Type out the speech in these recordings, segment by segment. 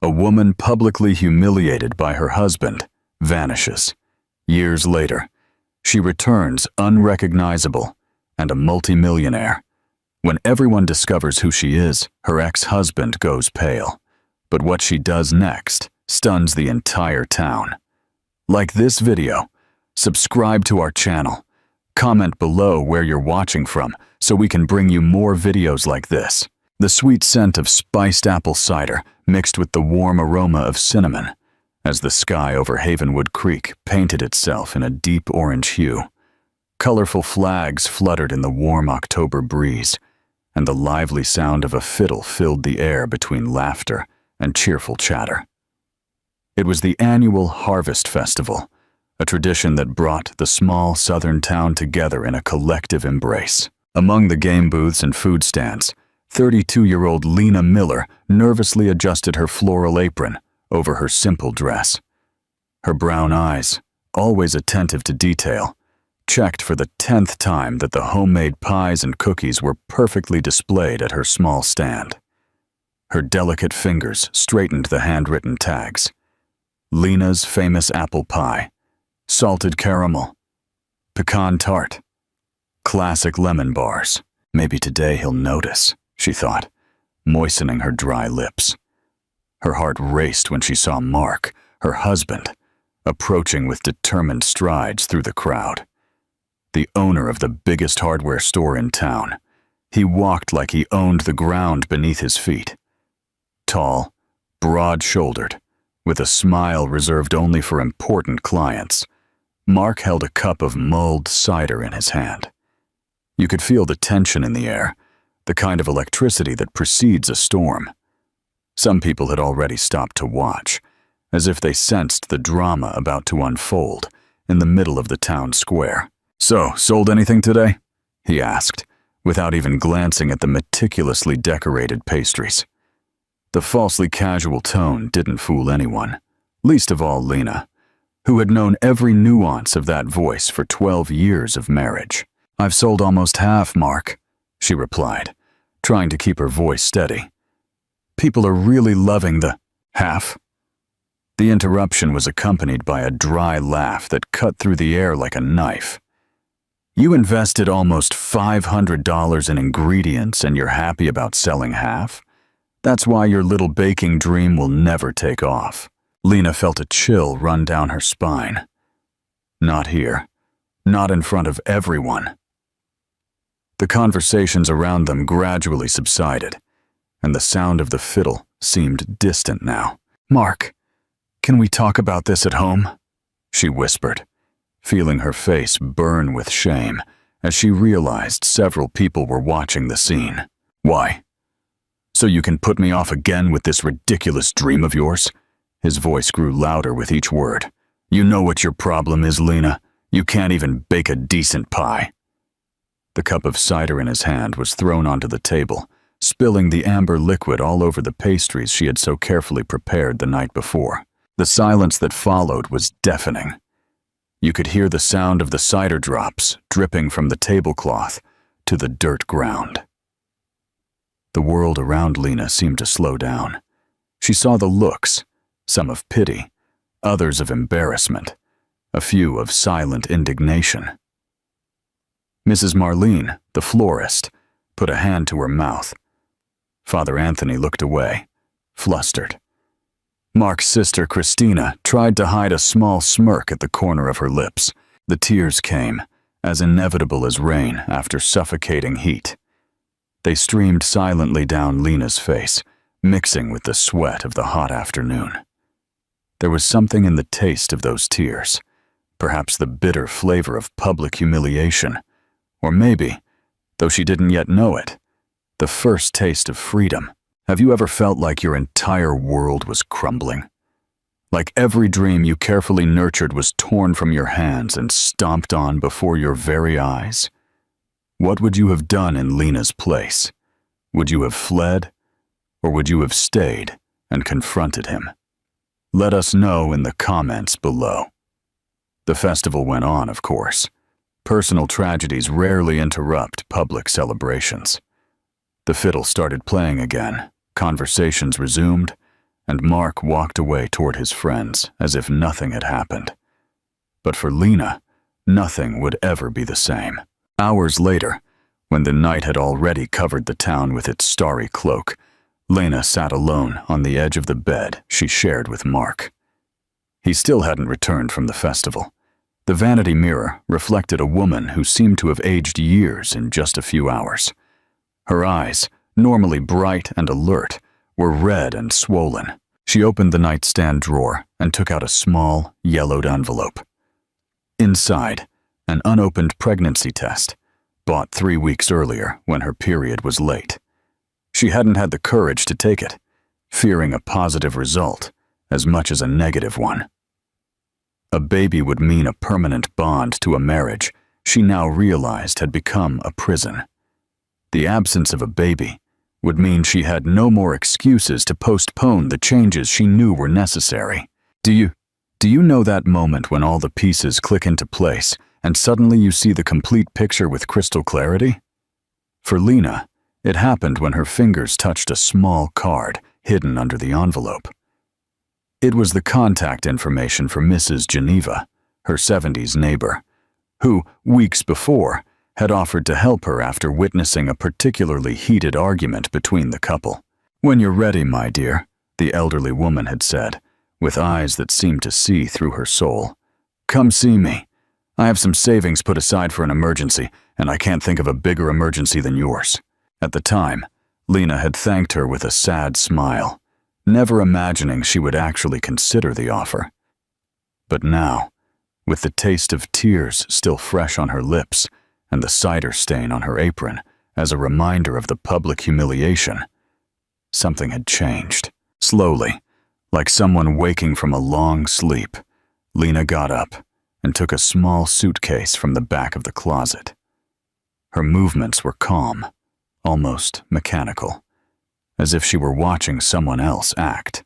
A woman publicly humiliated by her husband vanishes. Years later, she returns unrecognizable and a multimillionaire. When everyone discovers who she is, her ex-husband goes pale. But what she does next stuns the entire town. Like this video, subscribe to our channel, comment below where you're watching from so we can bring you more videos like this. The sweet scent of spiced apple cider mixed with the warm aroma of cinnamon as the sky over Havenwood Creek painted itself in a deep orange hue. Colorful flags fluttered in the warm October breeze, and the lively sound of a fiddle filled the air between laughter and cheerful chatter. It was the annual Harvest Festival, a tradition that brought the small southern town together in a collective embrace. Among the game booths and food stands, 32-year-old Lena Miller nervously adjusted her floral apron over her simple dress. Her brown eyes, always attentive to detail, checked for the 10th time that the homemade pies and cookies were perfectly displayed at her small stand. Her delicate fingers straightened the handwritten tags. Lena's famous apple pie, salted caramel, pecan tart, classic lemon bars. Maybe today he'll notice, she thought, moistening her dry lips. Her heart raced when she saw Mark, her husband, approaching with determined strides through the crowd. The owner of the biggest hardware store in town, he walked like he owned the ground beneath his feet. Tall, broad-shouldered, with a smile reserved only for important clients, Mark held a cup of mulled cider in his hand. You could feel the tension in the air, the kind of electricity that precedes a storm. Some people had already stopped to watch, as if they sensed the drama about to unfold in the middle of the town square. "So, sold anything today?" he asked, without even glancing at the meticulously decorated pastries. The falsely casual tone didn't fool anyone, least of all Lena, who had known every nuance of that voice for 12 years of marriage. "I've sold almost half, Mark," she replied, trying to keep her voice steady. "People are really loving the half." The interruption was accompanied by a dry laugh that cut through the air like a knife. "You invested almost $500 in ingredients and you're happy about selling half? That's why your little baking dream will never take off." Lena felt a chill run down her spine. Not here. Not in front of everyone. The conversations around them gradually subsided, and the sound of the fiddle seemed distant now. "Mark, can we talk about this at home?" she whispered, feeling her face burn with shame as she realized several people were watching the scene. "Why? So you can put me off again with this ridiculous dream of yours?" His voice grew louder with each word. "You know what your problem is, Lena. You can't even bake a decent pie." The cup of cider in his hand was thrown onto the table, spilling the amber liquid all over the pastries she had so carefully prepared the night before. The silence that followed was deafening. You could hear the sound of the cider drops dripping from the tablecloth to the dirt ground. The world around Lena seemed to slow down. She saw the looks, some of pity, others of embarrassment, a few of silent indignation. Mrs. Marlene, the florist, put a hand to her mouth. Father Anthony looked away, flustered. Mark's sister Christina tried to hide a small smirk at the corner of her lips. The tears came, as inevitable as rain after suffocating heat. They streamed silently down Lena's face, mixing with the sweat of the hot afternoon. There was something in the taste of those tears, perhaps the bitter flavor of public humiliation, or maybe, though she didn't yet know it, the first taste of freedom. Have you ever felt like your entire world was crumbling? Like every dream you carefully nurtured was torn from your hands and stomped on before your very eyes? What would you have done in Lena's place? Would you have fled, or would you have stayed and confronted him? Let us know in the comments below. The festival went on, of course. Personal tragedies rarely interrupt public celebrations. The fiddle started playing again, conversations resumed, and Mark walked away toward his friends as if nothing had happened. But for Lena, nothing would ever be the same. Hours later, when the night had already covered the town with its starry cloak, Lena sat alone on the edge of the bed she shared with Mark. He still hadn't returned from the festival. The vanity mirror reflected a woman who seemed to have aged years in just a few hours. Her eyes, normally bright and alert, were red and swollen. She opened the nightstand drawer and took out a small, yellowed envelope. Inside, an unopened pregnancy test, bought 3 weeks earlier when her period was late. She hadn't had the courage to take it, fearing a positive result as much as a negative one. A baby would mean a permanent bond to a marriage she now realized had become a prison. The absence of a baby would mean she had no more excuses to postpone the changes she knew were necessary. Do you know that moment when all the pieces click into place and suddenly you see the complete picture with crystal clarity? For Lena, it happened when her fingers touched a small card hidden under the envelope. It was the contact information for Mrs. Geneva, her 70s neighbor, who, weeks before, had offered to help her after witnessing a particularly heated argument between the couple. "When you're ready, my dear," the elderly woman had said, with eyes that seemed to see through her soul. "Come see me. I have some savings put aside for an emergency, and I can't think of a bigger emergency than yours." At the time, Lena had thanked her with a sad smile, never imagining she would actually consider the offer. But now, with the taste of tears still fresh on her lips and the cider stain on her apron as a reminder of the public humiliation, something had changed. Slowly, like someone waking from a long sleep, Lena got up and took a small suitcase from the back of the closet. Her movements were calm, almost mechanical, as if she were watching someone else act.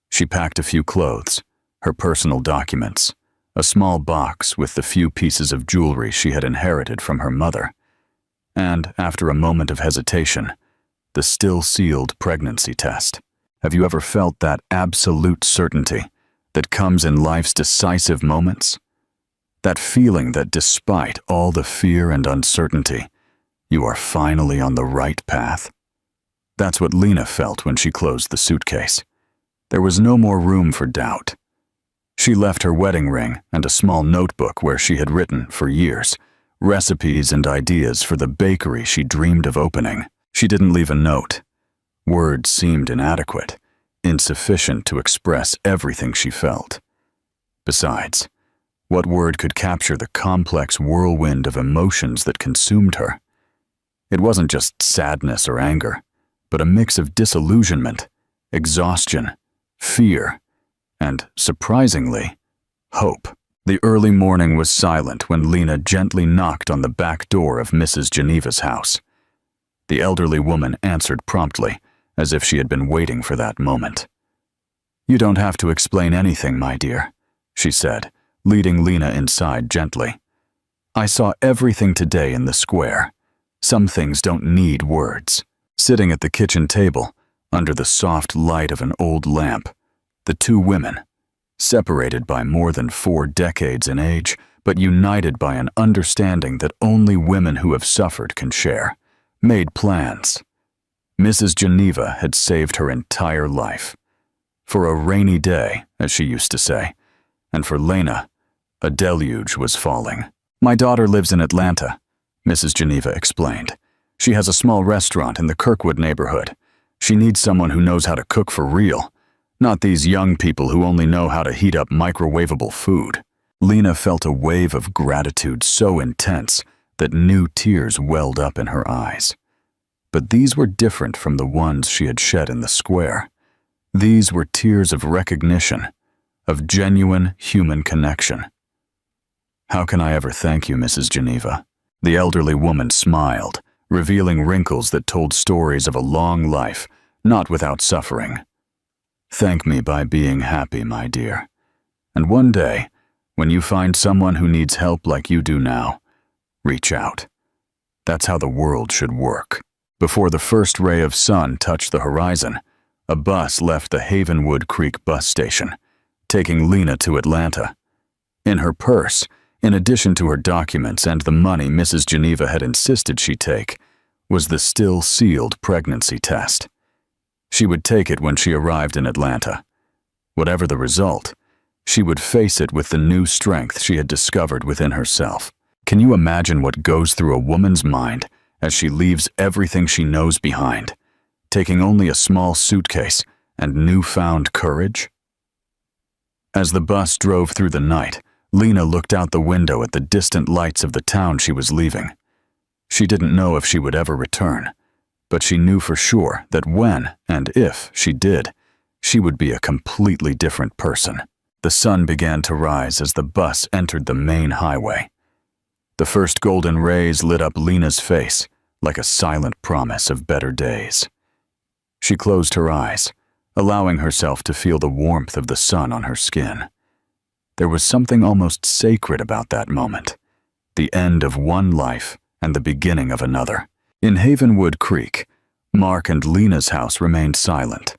She packed a few clothes, her personal documents, a small box with the few pieces of jewelry she had inherited from her mother, and, after a moment of hesitation, the still-sealed pregnancy test. Have you ever felt that absolute certainty that comes in life's decisive moments? That feeling that despite all the fear and uncertainty, you are finally on the right path? That's what Lena felt when she closed the suitcase. There was no more room for doubt. She left her wedding ring and a small notebook where she had written, for years, recipes and ideas for the bakery she dreamed of opening. She didn't leave a note. Words seemed inadequate, insufficient to express everything she felt. Besides, what word could capture the complex whirlwind of emotions that consumed her? It wasn't just sadness or anger, but a mix of disillusionment, exhaustion, fear, and, surprisingly, hope. The early morning was silent when Lena gently knocked on the back door of Mrs. Geneva's house. The elderly woman answered promptly, as if she had been waiting for that moment. "You don't have to explain anything, my dear," she said, leading Lena inside gently. "I saw everything today in the square. Some things don't need words." Sitting at the kitchen table, under the soft light of an old lamp, the two women, separated by more than 4 decades in age, but united by an understanding that only women who have suffered can share, made plans. Mrs. Geneva had saved her entire life. For a rainy day, as she used to say, and for Lena, a deluge was falling. "My daughter lives in Atlanta," Mrs. Geneva explained. "She has a small restaurant in the Kirkwood neighborhood. She needs someone who knows how to cook for real, not these young people who only know how to heat up microwavable food." Lena felt a wave of gratitude so intense that new tears welled up in her eyes. But these were different from the ones she had shed in the square. These were tears of recognition, of genuine human connection. "How can I ever thank you, Mrs. Geneva?" The elderly woman smiled, revealing wrinkles that told stories of a long life, not without suffering. "Thank me by being happy, my dear. And one day, when you find someone who needs help like you do now, reach out. That's how the world should work." Before the first ray of sun touched the horizon, a bus left the Havenwood Creek bus station, taking Lena to Atlanta. In her purse, in addition to her documents and the money Mrs. Geneva had insisted she take, was the still sealed pregnancy test. She would take it when she arrived in Atlanta. Whatever the result, she would face it with the new strength she had discovered within herself. Can you imagine what goes through a woman's mind as she leaves everything she knows behind, taking only a small suitcase and newfound courage? As the bus drove through the night, Lena looked out the window at the distant lights of the town she was leaving. She didn't know if she would ever return, but she knew for sure that when and if she did, she would be a completely different person. The sun began to rise as the bus entered the main highway. The first golden rays lit up Lena's face like a silent promise of better days. She closed her eyes, allowing herself to feel the warmth of the sun on her skin. There was something almost sacred about that moment, the end of one life and the beginning of another. In Havenwood Creek, Mark and Lena's house remained silent.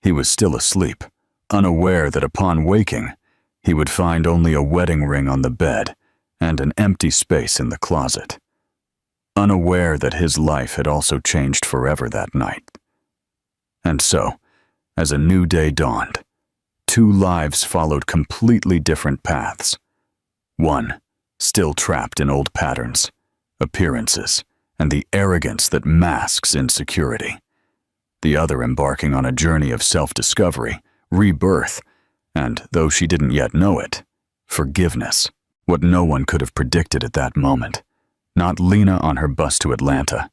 He was still asleep, unaware that upon waking, he would find only a wedding ring on the bed and an empty space in the closet. Unaware that his life had also changed forever that night. And so, as a new day dawned, two lives followed completely different paths. One, still trapped in old patterns, appearances, and the arrogance that masks insecurity. The other embarking on a journey of self-discovery, rebirth, and, though she didn't yet know it, forgiveness. What no one could have predicted at that moment. Not Lena on her bus to Atlanta,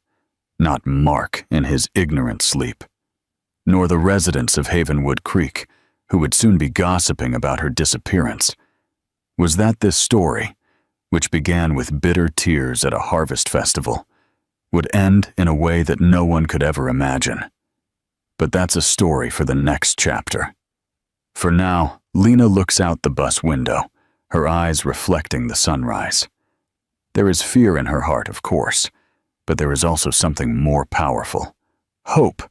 not Mark in his ignorant sleep, nor the residents of Havenwood Creek, who would soon be gossiping about her disappearance. Was that this story, which began with bitter tears at a harvest festival, would end in a way that no one could ever imagine? But that's a story for the next chapter. For now, Lena looks out the bus window, her eyes reflecting the sunrise. There is fear in her heart, of course, but there is also something more powerful. Hope.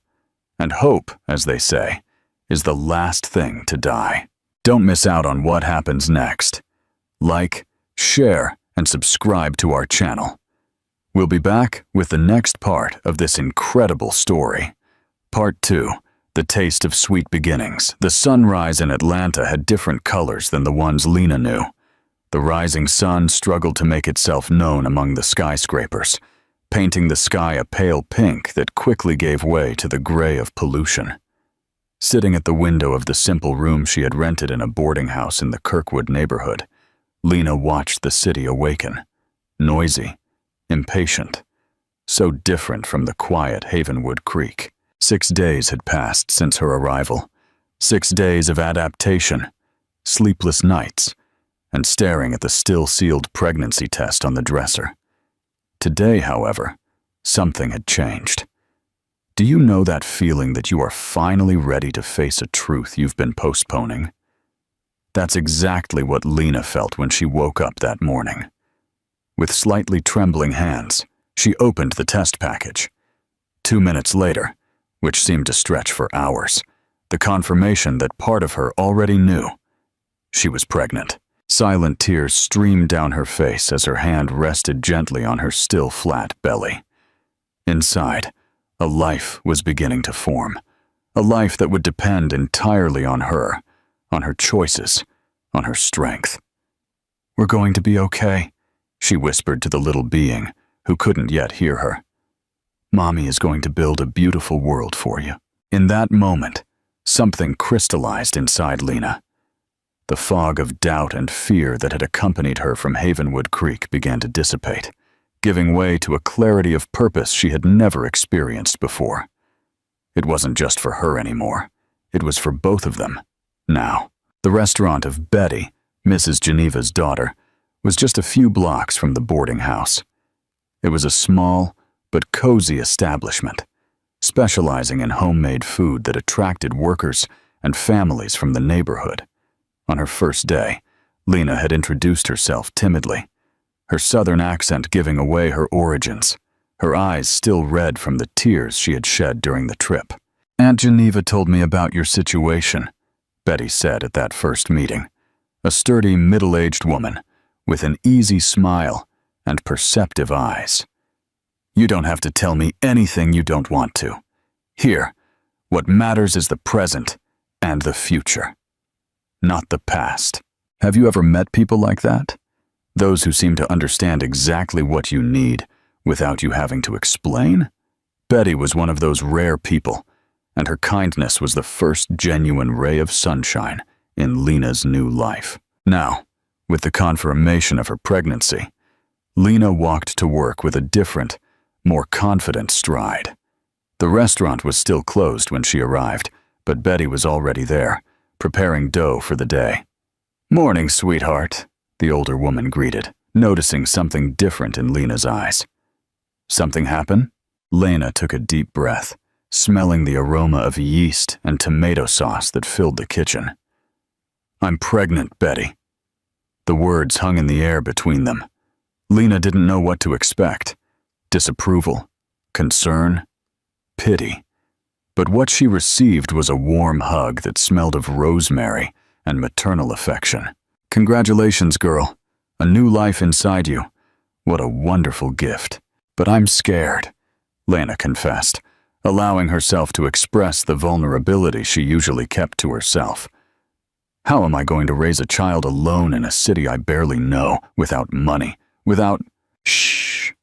And hope, as they say, is the last thing to die. Don't miss out on what happens next. Like, share, and subscribe to our channel. We'll be back with the next part of this incredible story. Part 2. The Taste of Sweet Beginnings. The sunrise in Atlanta had different colors than the ones Lena knew. The rising sun struggled to make itself known among the skyscrapers, painting the sky a pale pink that quickly gave way to the gray of pollution. Sitting at the window of the simple room she had rented in a boarding house in the Kirkwood neighborhood, Lena watched the city awaken, noisy, impatient, so different from the quiet Havenwood Creek. 6 days had passed since her arrival, 6 days of adaptation, sleepless nights, and staring at the still-sealed pregnancy test on the dresser. Today, however, something had changed. Do you know that feeling that you are finally ready to face a truth you've been postponing? That's exactly what Lena felt when she woke up that morning. With slightly trembling hands, she opened the test package. 2 minutes later, which seemed to stretch for hours, the confirmation that part of her already knew. She was pregnant. Silent tears streamed down her face as her hand rested gently on her still flat belly. Inside, a life was beginning to form, a life that would depend entirely on her choices, on her strength. "We're going to be okay," she whispered to the little being who couldn't yet hear her. "Mommy is going to build a beautiful world for you." In that moment, something crystallized inside Lena. The fog of doubt and fear that had accompanied her from Havenwood Creek began to dissipate, giving way to a clarity of purpose she had never experienced before. It wasn't just for her anymore. It was for both of them, now. The restaurant of Betty, Mrs. Geneva's daughter, was just a few blocks from the boarding house. It was a small but cozy establishment, specializing in homemade food that attracted workers and families from the neighborhood. On her first day, Lena had introduced herself timidly, her southern accent giving away her origins, her eyes still red from the tears she had shed during the trip. Aunt Geneva told me about your situation, Betty said at that first meeting. A sturdy, middle-aged woman with an easy smile and perceptive eyes. You don't have to tell me anything you don't want to. Here, what matters is the present and the future, not the past. Have you ever met people like that? Those who seem to understand exactly what you need without you having to explain? Betty was one of those rare people, and her kindness was the first genuine ray of sunshine in Lena's new life. Now, with the confirmation of her pregnancy, Lena walked to work with a different, more confident stride. The restaurant was still closed when she arrived, but Betty was already there, preparing dough for the day. "Morning, sweetheart," the older woman greeted, noticing something different in Lena's eyes. "Something happen?" Lena took a deep breath, smelling the aroma of yeast and tomato sauce that filled the kitchen. "I'm pregnant, Betty." The words hung in the air between them. Lena didn't know what to expect. Disapproval, concern, pity. But what she received was a warm hug that smelled of rosemary and maternal affection. "Congratulations, girl. A new life inside you. What a wonderful gift. But I'm scared," Lena confessed, allowing herself to express the vulnerability she usually kept to herself. "How am I going to raise a child alone in a city I barely know, without money, without—" "Shh,"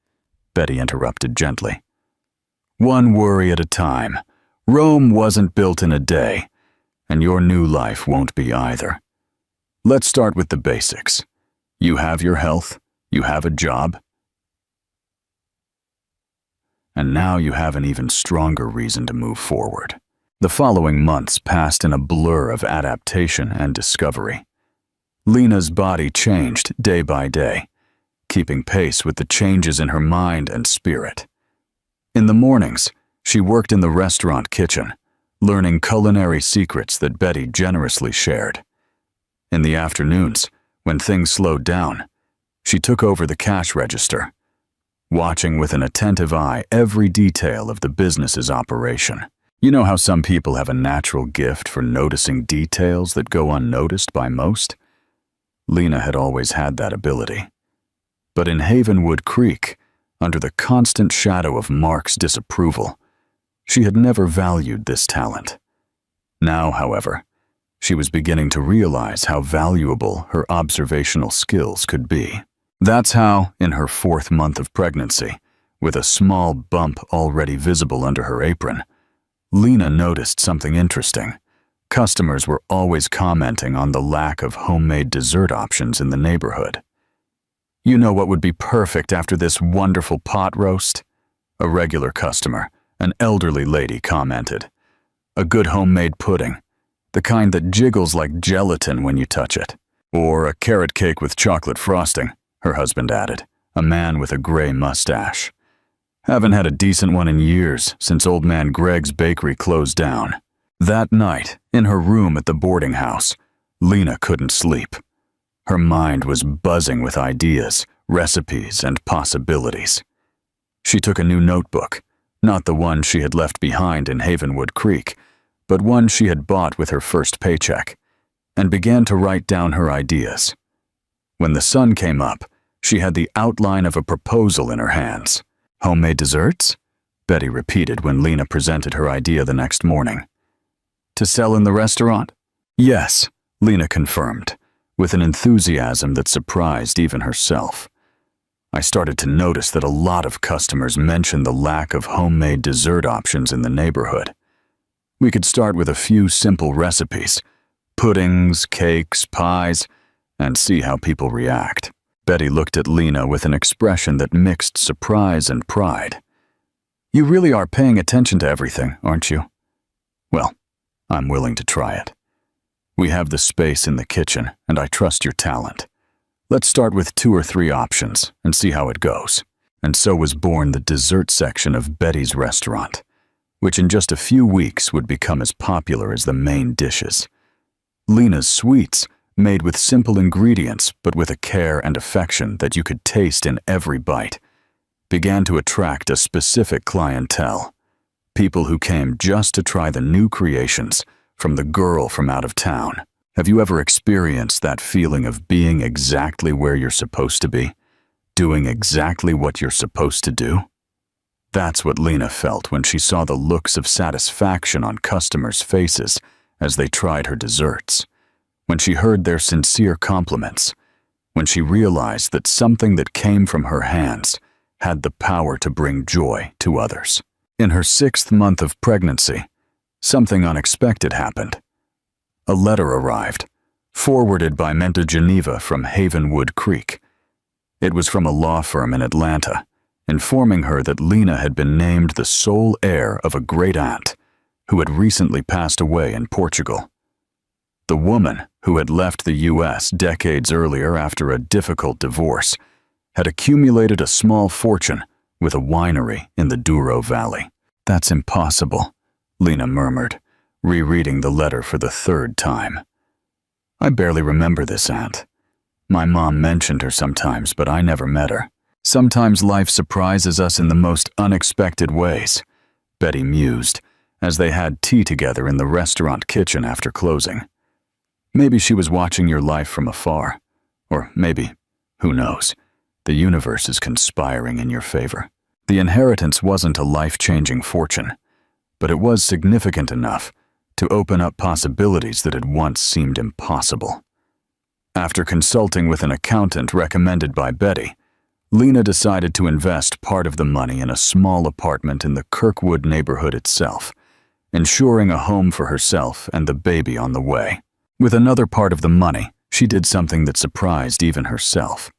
Betty interrupted gently. "One worry at a time. Rome wasn't built in a day, and your new life won't be either. Let's start with the basics. You have your health, you have a job, and now you have an even stronger reason to move forward." The following months passed in a blur of adaptation and discovery. Lena's body changed day by day, keeping pace with the changes in her mind and spirit. In the mornings, she worked in the restaurant kitchen, learning culinary secrets that Betty generously shared. In the afternoons, when things slowed down, she took over the cash register, watching with an attentive eye every detail of the business's operation. You know how some people have a natural gift for noticing details that go unnoticed by most? Lena had always had that ability. But in Havenwood Creek, under the constant shadow of Mark's disapproval, she had never valued this talent. Now, however, she was beginning to realize how valuable her observational skills could be. That's how, in her 4th month of pregnancy, with a small bump already visible under her apron, Lena noticed something interesting. Customers were always commenting on the lack of homemade dessert options in the neighborhood. "You know what would be perfect after this wonderful pot roast?" A regular customer, an elderly lady, commented. "A good homemade pudding, the kind that jiggles like gelatin when you touch it. Or a carrot cake with chocolate frosting," her husband added, a man with a gray mustache. "Haven't had a decent one in years, since old man Greg's bakery closed down." That night, in her room at the boarding house, Lena couldn't sleep. Her mind was buzzing with ideas, recipes, and possibilities. She took a new notebook, not the one she had left behind in Havenwood Creek, but one she had bought with her first paycheck, and began to write down her ideas. When the sun came up, she had the outline of a proposal in her hands. "Homemade desserts?" Betty repeated when Lena presented her idea the next morning. "To sell in the restaurant?" "Yes," Lena confirmed, with an enthusiasm that surprised even herself. "I started to notice that a lot of customers mentioned the lack of homemade dessert options in the neighborhood. We could start with a few simple recipes, puddings, cakes, pies, and see how people react." Betty looked at Lena with an expression that mixed surprise and pride. "You really are paying attention to everything, aren't you?" "Well, I'm willing to try it. We have the space in the kitchen, and I trust your talent. Let's start with 2 or 3 options and see how it goes." And so was born the dessert section of Betty's restaurant, which in just a few weeks would become as popular as the main dishes. Lena's sweets, made with simple ingredients but with a care and affection that you could taste in every bite, began to attract a specific clientele: People who came just to try the new creations from the girl from out of town. Have you ever experienced that feeling of being exactly where you're supposed to be, doing exactly what you're supposed to do? That's what Lena felt when she saw the looks of satisfaction on customers' faces as they tried her desserts, when she heard their sincere compliments, when she realized that something that came from her hands had the power to bring joy to others. In her 6th month of pregnancy, something unexpected happened. A letter arrived, forwarded by Menta Geneva from Havenwood Creek. It was from a law firm in Atlanta, informing her that Lena had been named the sole heir of a great-aunt who had recently passed away in Portugal. The woman, who had left the U.S. decades earlier after a difficult divorce, had accumulated a small fortune with a winery in the Douro Valley. "That's impossible," Lena murmured, rereading the letter for the 3rd time. "I barely remember this aunt. My mom mentioned her sometimes, but I never met her. Sometimes life surprises us in the most unexpected ways," Betty mused as they had tea together in the restaurant kitchen after closing. "Maybe she was watching your life from afar. Or maybe, who knows, the universe is conspiring in your favor." The inheritance wasn't a life-changing fortune, but it was significant enough to open up possibilities that had once seemed impossible. After consulting with an accountant recommended by Betty, Lena decided to invest part of the money in a small apartment in the Kirkwood neighborhood itself, ensuring a home for herself and the baby on the way. With another part of the money, she did something that surprised even herself.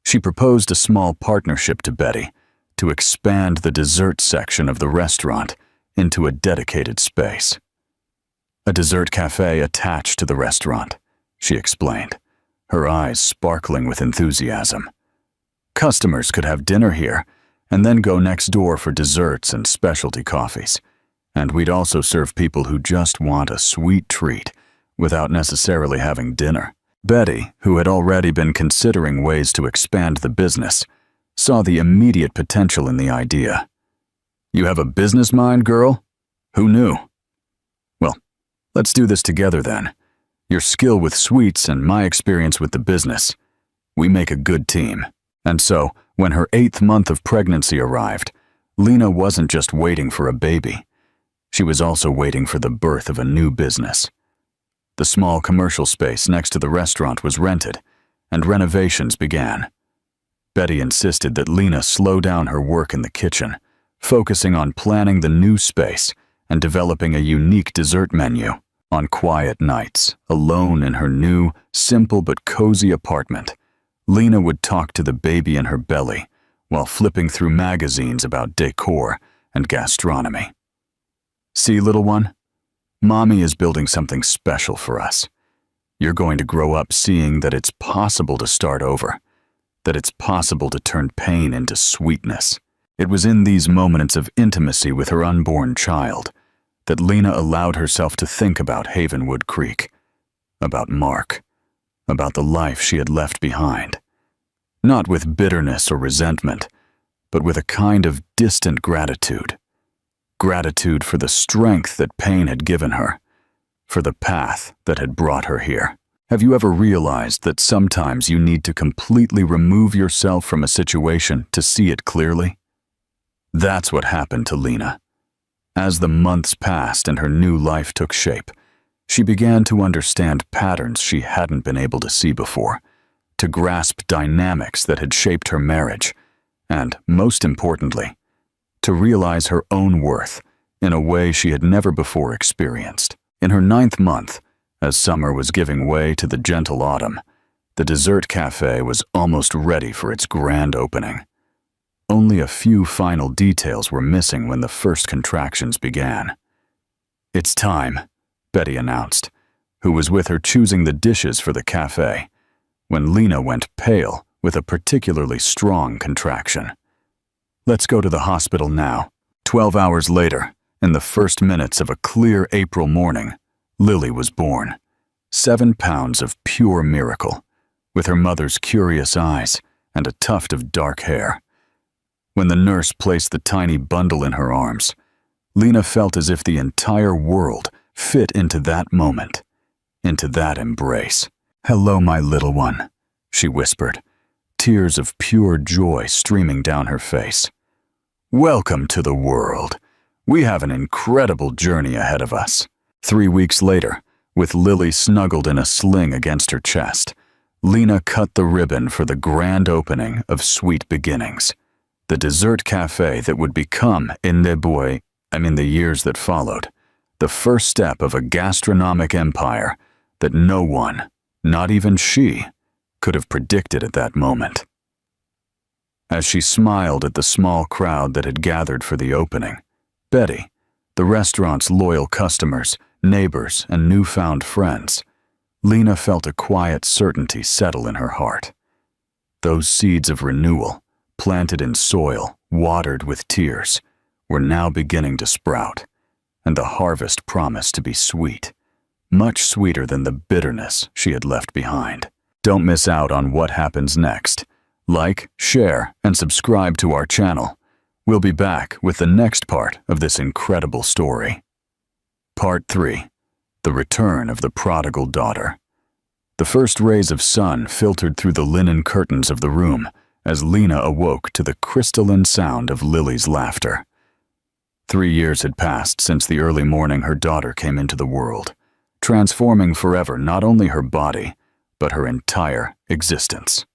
She proposed a small partnership to Betty to expand the dessert section of the restaurant into a dedicated space. "A dessert cafe attached to the restaurant," she explained, her eyes sparkling with enthusiasm. "Customers could have dinner here and then go next door for desserts and specialty coffees. And we'd also serve people who just want a sweet treat without necessarily having dinner." Betty, who had already been considering ways to expand the business, saw the immediate potential in the idea. "You have a business mind, girl? Who knew?" "Well, let's do this together then. Your skill with sweets and my experience with the business. We make a good team." And so, when her 8th month of pregnancy arrived, Lena wasn't just waiting for a baby. She was also waiting for the birth of a new business. The small commercial space next to the restaurant was rented, and renovations began. Betty insisted that Lena slow down her work in the kitchen, focusing on planning the new space and developing a unique dessert menu. On quiet nights, alone in her new, simple but cozy apartment, Lena would talk to the baby in her belly while flipping through magazines about decor and gastronomy. "See, little one? Mommy is building something special for us. You're going to grow up seeing that it's possible to start over, that it's possible to turn pain into sweetness." It was in these moments of intimacy with her unborn child that Lena allowed herself to think about Havenwood Creek, about Mark, about the life she had left behind. Not with bitterness or resentment, but with a kind of distant gratitude. Gratitude for the strength that pain had given her, for the path that had brought her here. Have you ever realized that sometimes you need to completely remove yourself from a situation to see it clearly? That's what happened to Lena. As the months passed and her new life took shape, she began to understand patterns she hadn't been able to see before, to grasp dynamics that had shaped her marriage, and, most importantly, to realize her own worth in a way she had never before experienced. In her 9th month, as summer was giving way to the gentle autumn, the dessert cafe was almost ready for its grand opening. Only a few final details were missing when the first contractions began. "It's time," Betty announced, who was with her choosing the dishes for the cafe, when Lena went pale with a particularly strong contraction. "Let's go to the hospital now." 12 hours later, in the first minutes of a clear April morning, Lily was born. 7 pounds of pure miracle, with her mother's curious eyes and a tuft of dark hair. When the nurse placed the tiny bundle in her arms, Lena felt as if the entire world fit into that moment, into that embrace. "Hello, my little one," she whispered, tears of pure joy streaming down her face. "Welcome to the world. We have an incredible journey ahead of us." 3 weeks later, with Lily snuggled in a sling against her chest, Lena cut the ribbon for the grand opening of Sweet Beginnings, the dessert cafe that would become, in the years that followed, the first step of a gastronomic empire that no one, not even she, could have predicted at that moment. As she smiled at the small crowd that had gathered for the opening, Betty, the restaurant's loyal customers, neighbors, and newfound friends, Lena felt a quiet certainty settle in her heart. Those seeds of renewal, planted in soil, watered with tears, were now beginning to sprout, and the harvest promised to be sweet, much sweeter than the bitterness she had left behind. Don't miss out on what happens next. Like, share, and subscribe to our channel. We'll be back with the next part of this incredible story. Part 3. The Return of the Prodigal Daughter. The first rays of sun filtered through the linen curtains of the room as Lena awoke to the crystalline sound of Lily's laughter. 3 years had passed since the early morning her daughter came into the world, transforming forever not only her body, but her entire existence.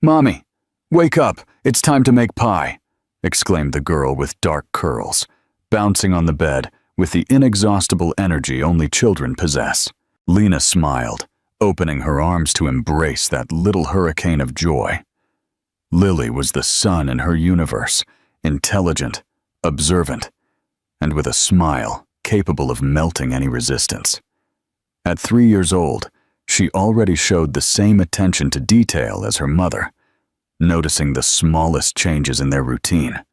"Mommy, wake up! It's time to make pie!" exclaimed the girl with dark curls, bouncing on the bed with the inexhaustible energy only children possess. Lena smiled, opening her arms to embrace that little hurricane of joy. Lily was the sun in her universe, intelligent, observant, and with a smile capable of melting any resistance. At 3 years old, she already showed the same attention to detail as her mother, noticing the smallest changes in their routine,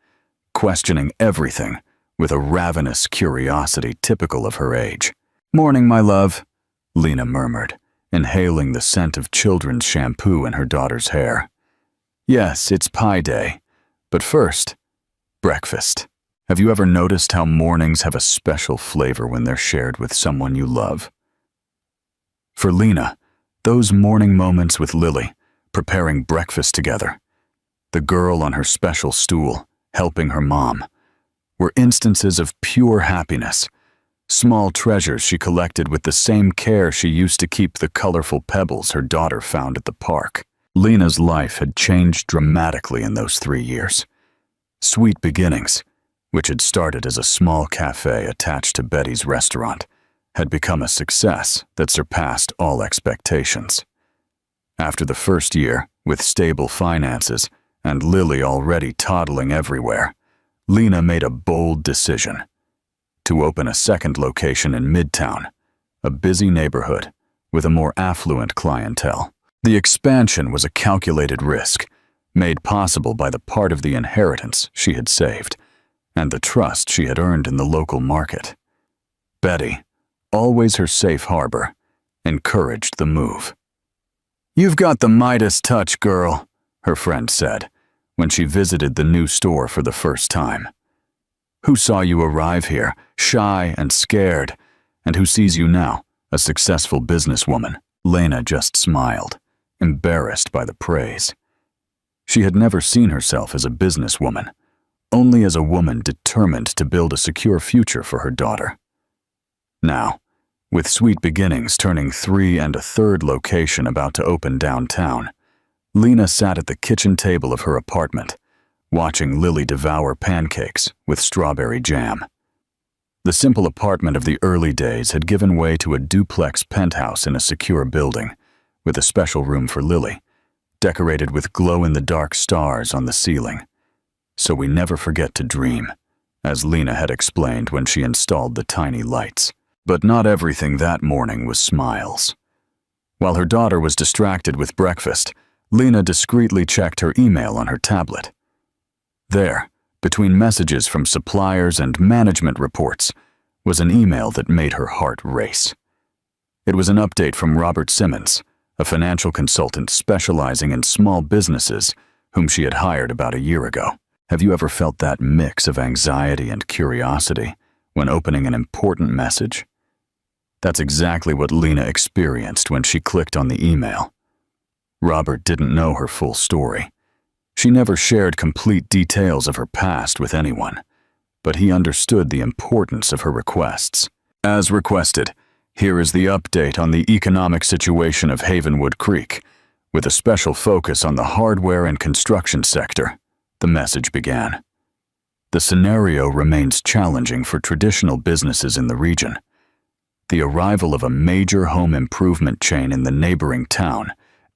questioning everything with a ravenous curiosity typical of her age. "Morning, my love," Lena murmured, inhaling the scent of children's shampoo in her daughter's hair. "Yes, it's pie day, but first, breakfast." Have you ever noticed how mornings have a special flavor when they're shared with someone you love? For Lena, those morning moments with Lily, preparing breakfast together, the girl on her special stool, helping her mom, were instances of pure happiness, small treasures she collected with the same care she used to keep the colorful pebbles her daughter found at the park. Lena's life had changed dramatically in those 3 years. Sweet Beginnings, which had started as a small cafe attached to Betty's restaurant, had become a success that surpassed all expectations. After the first year, with stable finances and Lily already toddling everywhere, Lena made a bold decision to open a second location in Midtown, a busy neighborhood with a more affluent clientele. The expansion was a calculated risk, made possible by the part of the inheritance she had saved and the trust she had earned in the local market. Betty, always her safe harbor, encouraged the move. "You've got the Midas touch, girl," her friend said when she visited the new store for the first time. "Who saw you arrive here, shy and scared, and who sees you now, a successful businesswoman?" Lena just smiled, embarrassed by the praise. She had never seen herself as a businesswoman, only as a woman determined to build a secure future for her daughter. Now, with Sweet Beginnings turning 3 and a third location about to open downtown, Lena sat at the kitchen table of her apartment, watching Lily devour pancakes with strawberry jam. The simple apartment of the early days had given way to a duplex penthouse in a secure building, with a special room for Lily, decorated with glow-in-the-dark stars on the ceiling. "So we never forget to dream," as Lena had explained when she installed the tiny lights. But not everything that morning was smiles. While her daughter was distracted with breakfast, Lena discreetly checked her email on her tablet. There, between messages from suppliers and management reports, was an email that made her heart race. It was an update from Robert Simmons, a financial consultant specializing in small businesses whom she had hired about a year ago. Have you ever felt that mix of anxiety and curiosity when opening an important message? That's exactly what Lena experienced when she clicked on the email. Robert didn't know her full story. She never shared complete details of her past with anyone, but he understood the importance of her requests. As requested, here is the update on the economic situation of Havenwood Creek, with a special focus on the hardware and construction sector, the message began. The scenario remains challenging for traditional businesses in the region. The arrival of a major home improvement chain in the neighboring town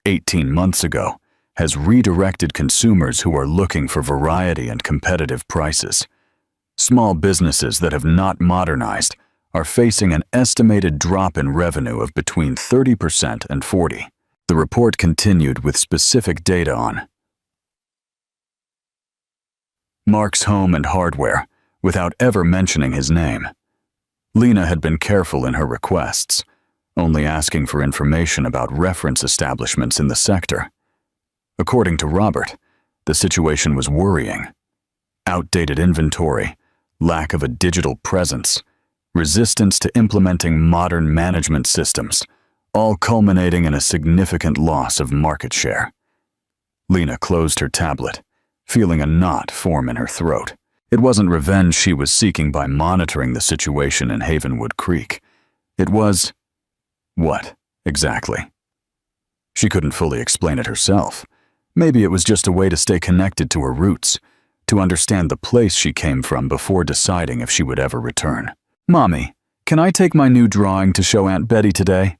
18 months ago has redirected consumers who are looking for variety and competitive prices. Small businesses that have not modernized are facing an estimated drop in revenue of between 30% and 40%. The report continued with specific data on Mark's Home and Hardware, without ever mentioning his name. Lena had been careful in her requests, only asking for information about reference establishments in the sector. According to Robert, the situation was worrying. Outdated inventory, lack of a digital presence, resistance to implementing modern management systems, all culminating in a significant loss of market share. Lena closed her tablet, feeling a knot form in her throat. It wasn't revenge she was seeking by monitoring the situation in Havenwood Creek. It was... what, exactly? She couldn't fully explain it herself. Maybe it was just a way to stay connected to her roots, to understand the place she came from before deciding if she would ever return. "Mommy, can I take my new drawing to show Aunt Betty today?"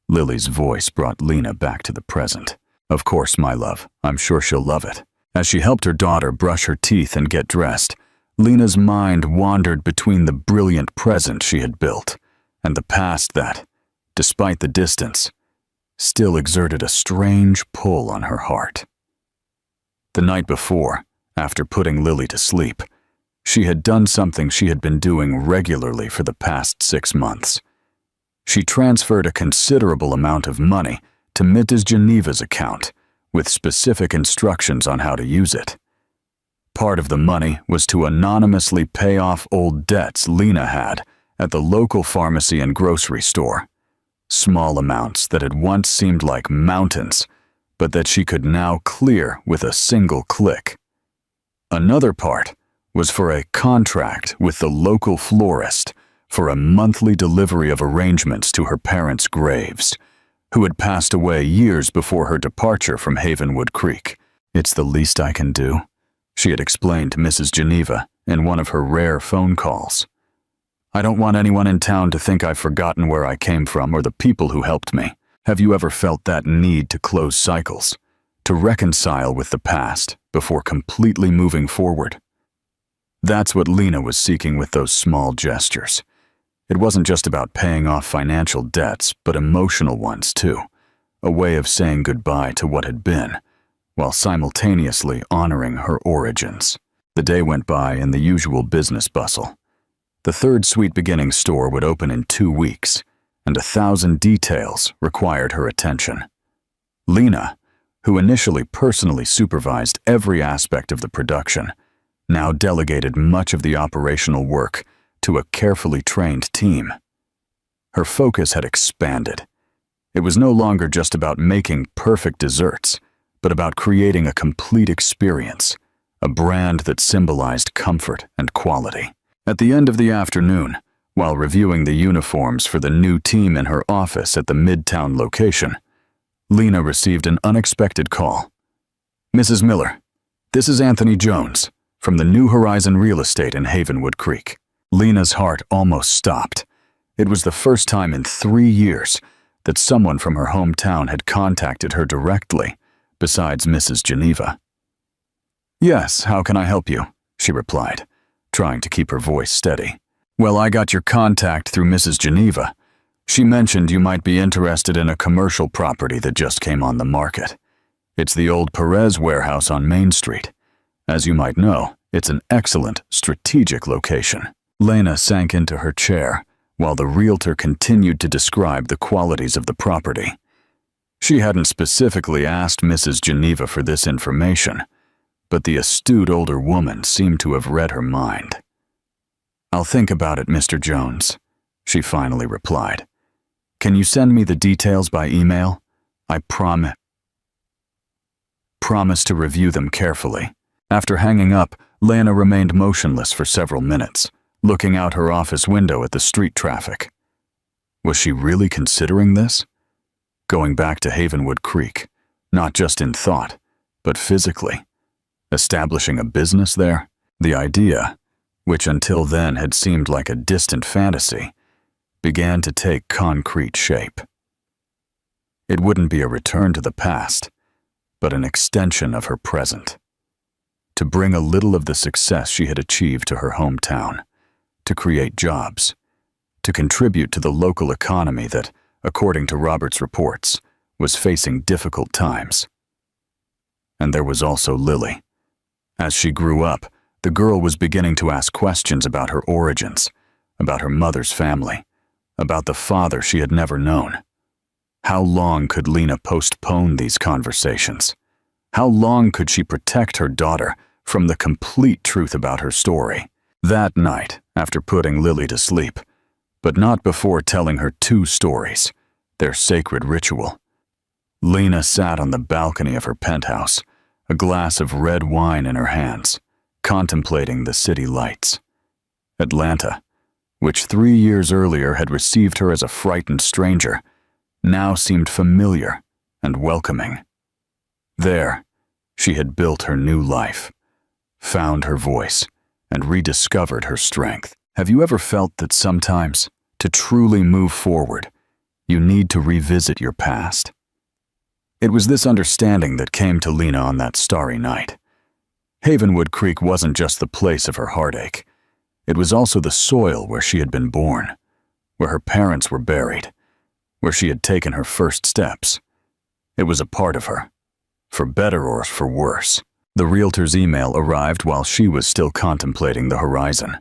Lily's voice brought Lena back to the present. "Of course, my love. I'm sure she'll love it." As she helped her daughter brush her teeth and get dressed, Lena's mind wandered between the brilliant present she had built and the past that, despite the distance, still exerted a strange pull on her heart. The night before, after putting Lily to sleep, she had done something she had been doing regularly for the past 6 months. She transferred a considerable amount of money to Mrs. Geneva's account, with specific instructions on how to use it. Part of the money was to anonymously pay off old debts Lena had at the local pharmacy and grocery store. Small amounts that had once seemed like mountains, but that she could now clear with a single click. Another part was for a contract with the local florist for a monthly delivery of arrangements to her parents' graves, who had passed away years before her departure from Havenwood Creek. "It's the least I can do," she had explained to Mrs. Geneva in one of her rare phone calls. "I don't want anyone in town to think I've forgotten where I came from or the people who helped me." Have you ever felt that need to close cycles, to reconcile with the past before completely moving forward? That's what Lena was seeking with those small gestures. It wasn't just about paying off financial debts, but emotional ones too, a way of saying goodbye to what had been, while simultaneously honoring her origins. The day went by in the usual business bustle. The third Sweet Beginnings store would open in 2 weeks, and 1,000 details required her attention. Lena, who initially personally supervised every aspect of the production, now delegated much of the operational work to a carefully trained team. Her focus had expanded. It was no longer just about making perfect desserts, but about creating a complete experience, a brand that symbolized comfort and quality. At the end of the afternoon, while reviewing the uniforms for the new team in her office at the Midtown location, Lena received an unexpected call. "Mrs. Miller, this is Anthony Jones from the New Horizon Real Estate in Havenwood Creek." Lena's heart almost stopped. It was the first time in 3 years that someone from her hometown had contacted her directly, besides Mrs. Geneva. "Yes, how can I help you?" she replied, trying to keep her voice steady. "Well, I got your contact through Mrs. Geneva. She mentioned you might be interested in a commercial property that just came on the market. It's the old Perez warehouse on Main Street. As you might know, it's an excellent, strategic location." Lena sank into her chair, while the realtor continued to describe the qualities of the property. She hadn't specifically asked Mrs. Geneva for this information, but the astute older woman seemed to have read her mind. "I'll think about it, Mr. Jones," she finally replied. "Can you send me the details by email? I promise to review them carefully." After hanging up, Lana remained motionless for several minutes, looking out her office window at the street traffic. Was she really considering this? Going back to Havenwood Creek, not just in thought, but physically. Establishing a business there? The idea, which until then had seemed like a distant fantasy, began to take concrete shape. It wouldn't be a return to the past, but an extension of her present. To bring a little of the success she had achieved to her hometown, to create jobs, to contribute to the local economy that, according to Robert's reports, was facing difficult times. And there was also Lily. As she grew up, the girl was beginning to ask questions about her origins, about her mother's family, about the father she had never known. How long could Lena postpone these conversations? How long could she protect her daughter from the complete truth about her story? That night, after putting Lily to sleep, but not before telling her two stories, their sacred ritual, Lena sat on the balcony of her penthouse, a glass of red wine in her hands, contemplating the city lights. Atlanta, which 3 years earlier had received her as a frightened stranger, now seemed familiar and welcoming. There, she had built her new life, found her voice, and rediscovered her strength. Have you ever felt that sometimes, to truly move forward, you need to revisit your past? It was this understanding that came to Lena on that starry night. Havenwood Creek wasn't just the place of her heartache. It was also the soil where she had been born, where her parents were buried, where she had taken her first steps. It was a part of her, for better or for worse. The realtor's email arrived while she was still contemplating the horizon.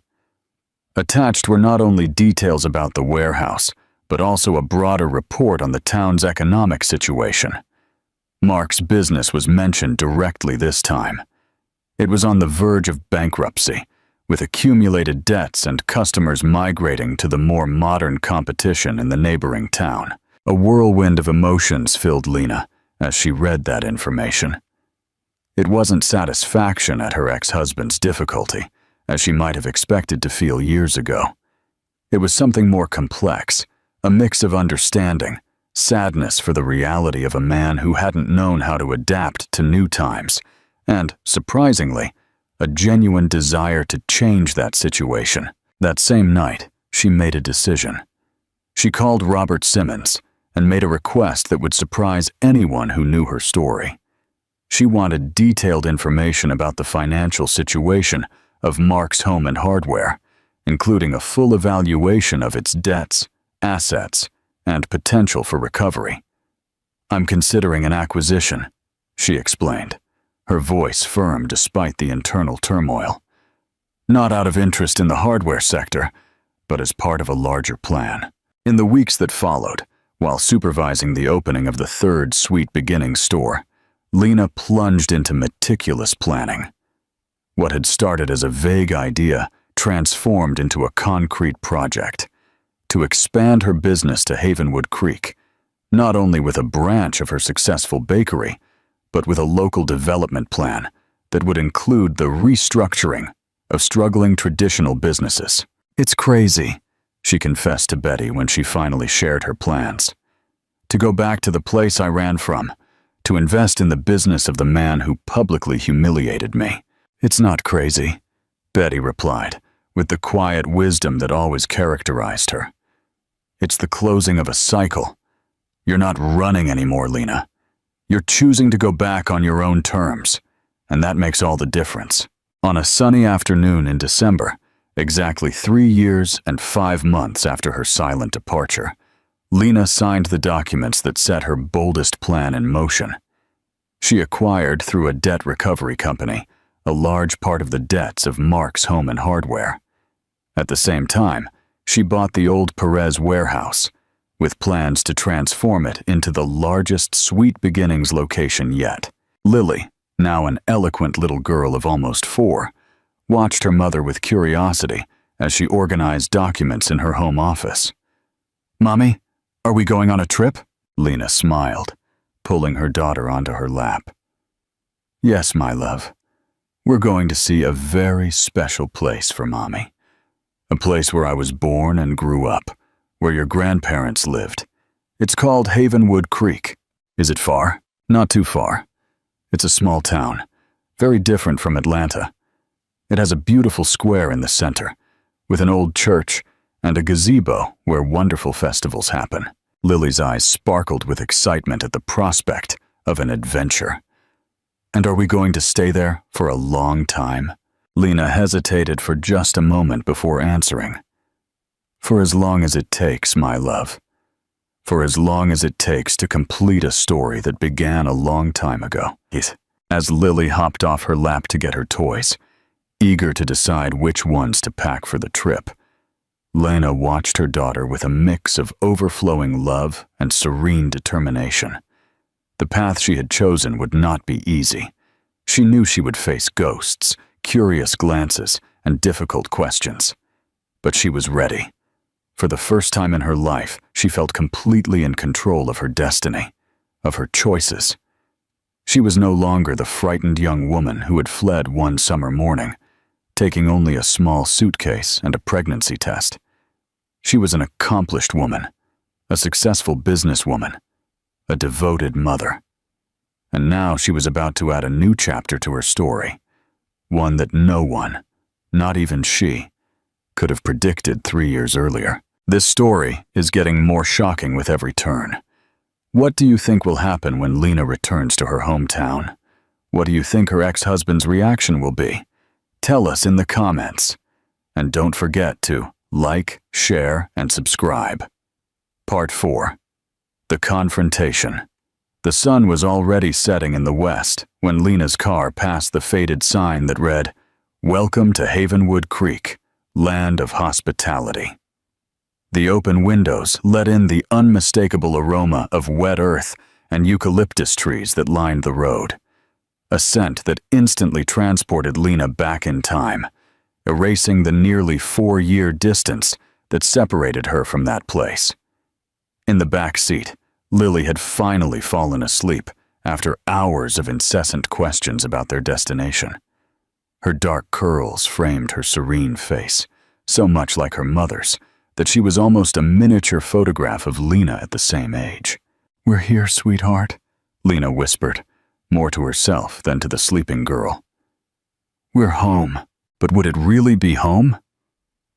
Attached were not only details about the warehouse, but also a broader report on the town's economic situation. Mark's business was mentioned directly this time. It was on the verge of bankruptcy, with accumulated debts and customers migrating to the more modern competition in the neighboring town. A whirlwind of emotions filled Lena as she read that information. It wasn't satisfaction at her ex-husband's difficulty, as she might have expected to feel years ago. It was something more complex, a mix of understanding, sadness for the reality of a man who hadn't known how to adapt to new times, and, surprisingly, a genuine desire to change that situation. That same night, she made a decision. She called Robert Simmons and made a request that would surprise anyone who knew her story. She wanted detailed information about the financial situation of Mark's Home and Hardware, including a full evaluation of its debts, assets, and potential for recovery. "I'm considering an acquisition," she explained, her voice firm despite the internal turmoil. "Not out of interest in the hardware sector, but as part of a larger plan." In the weeks that followed, while supervising the opening of the third Sweet Beginnings store, Lena plunged into meticulous planning. What had started as a vague idea transformed into a concrete project. To expand her business to Havenwood Creek, not only with a branch of her successful bakery, but with a local development plan that would include the restructuring of struggling traditional businesses. "It's crazy," she confessed to Betty when she finally shared her plans. "To go back to the place I ran from, to invest in the business of the man who publicly humiliated me." "It's not crazy," Betty replied, with the quiet wisdom that always characterized her. "It's the closing of a cycle. You're not running anymore, Lena. You're choosing to go back on your own terms, and that makes all the difference." On a sunny afternoon in December, exactly 3 years and 5 months after her silent departure, Lena signed the documents that set her boldest plan in motion. She acquired, through a debt recovery company, a large part of the debts of Mark's Home and Hardware. At the same time, she bought the old Perez warehouse, with plans to transform it into the largest Sweet Beginnings location yet. Lily, now an eloquent little girl of almost 4, watched her mother with curiosity as she organized documents in her home office. "Mommy, are we going on a trip?" Lena smiled, pulling her daughter onto her lap. "Yes, my love. We're going to see a very special place for Mommy. A place where I was born and grew up, where your grandparents lived. It's called Havenwood Creek. Is it far?" "Not too far. It's a small town, very different from Atlanta. It has a beautiful square in the center, with an old church and a gazebo where wonderful festivals happen." Lily's eyes sparkled with excitement at the prospect of an adventure. "And are we going to stay there for a long time?" Lena hesitated for just a moment before answering. "For as long as it takes, my love. For as long as it takes to complete a story that began a long time ago." As Lily hopped off her lap to get her toys, eager to decide which ones to pack for the trip, Lena watched her daughter with a mix of overflowing love and serene determination. The path she had chosen would not be easy. She knew she would face ghosts, curious glances, and difficult questions. But she was ready. For the first time in her life, she felt completely in control of her destiny, of her choices. She was no longer the frightened young woman who had fled one summer morning, taking only a small suitcase and a pregnancy test. She was an accomplished woman, a successful businesswoman, a devoted mother. And now she was about to add a new chapter to her story, one that no one, not even she, could have predicted 3 years earlier. This story is getting more shocking with every turn. What do you think will happen when Lena returns to her hometown? What do you think her ex-husband's reaction will be? Tell us in the comments. And don't forget to like, share, and subscribe. Part 4. The Confrontation. The sun was already setting in the west when Lena's car passed the faded sign that read, "Welcome to Havenwood Creek, Land of Hospitality." The open windows let in the unmistakable aroma of wet earth and eucalyptus trees that lined the road, a scent that instantly transported Lena back in time, erasing the nearly 4-year distance that separated her from that place. In the back seat, Lily had finally fallen asleep after hours of incessant questions about their destination. Her dark curls framed her serene face, so much like her mother's, that she was almost a miniature photograph of Lena at the same age. "We're here, sweetheart," Lena whispered, more to herself than to the sleeping girl. "We're home, but would it really be home?"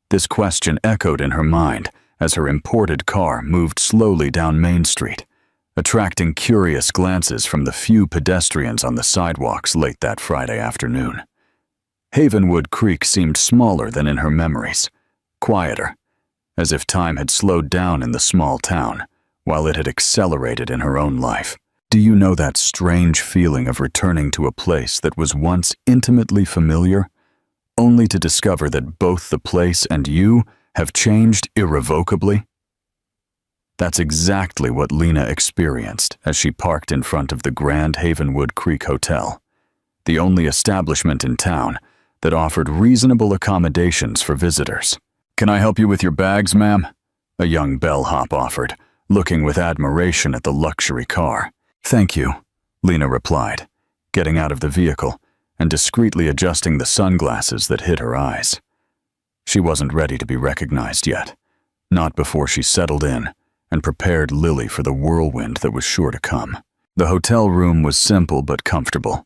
This question echoed in her mind as her imported car moved slowly down Main Street, attracting curious glances from the few pedestrians on the sidewalks late that Friday afternoon. Havenwood Creek seemed smaller than in her memories, quieter, as if time had slowed down in the small town, while it had accelerated in her own life. Do you know that strange feeling of returning to a place that was once intimately familiar, only to discover that both the place and you have changed irrevocably? That's exactly what Lena experienced as she parked in front of the Grand Havenwood Creek Hotel, the only establishment in town that offered reasonable accommodations for visitors. "Can I help you with your bags, ma'am?" a young bellhop offered, looking with admiration at the luxury car. "Thank you," Lena replied, getting out of the vehicle and discreetly adjusting the sunglasses that hid her eyes. She wasn't ready to be recognized yet, not before she settled in and prepared Lily for the whirlwind that was sure to come. The hotel room was simple but comfortable,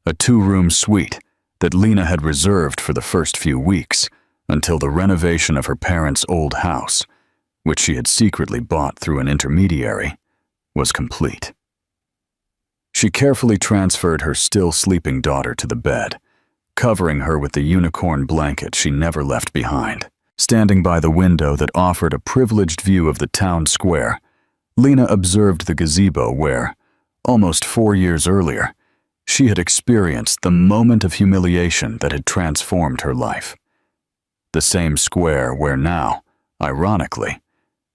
a 2-room suite that Lena had reserved for the first few weeks until the renovation of her parents' old house, which she had secretly bought through an intermediary, was complete. She carefully transferred her still sleeping daughter to the bed, covering her with the unicorn blanket she never left behind. Standing by the window that offered a privileged view of the town square, Lena observed the gazebo where, almost 4 years earlier, she had experienced the moment of humiliation that had transformed her life. The same square where now, ironically,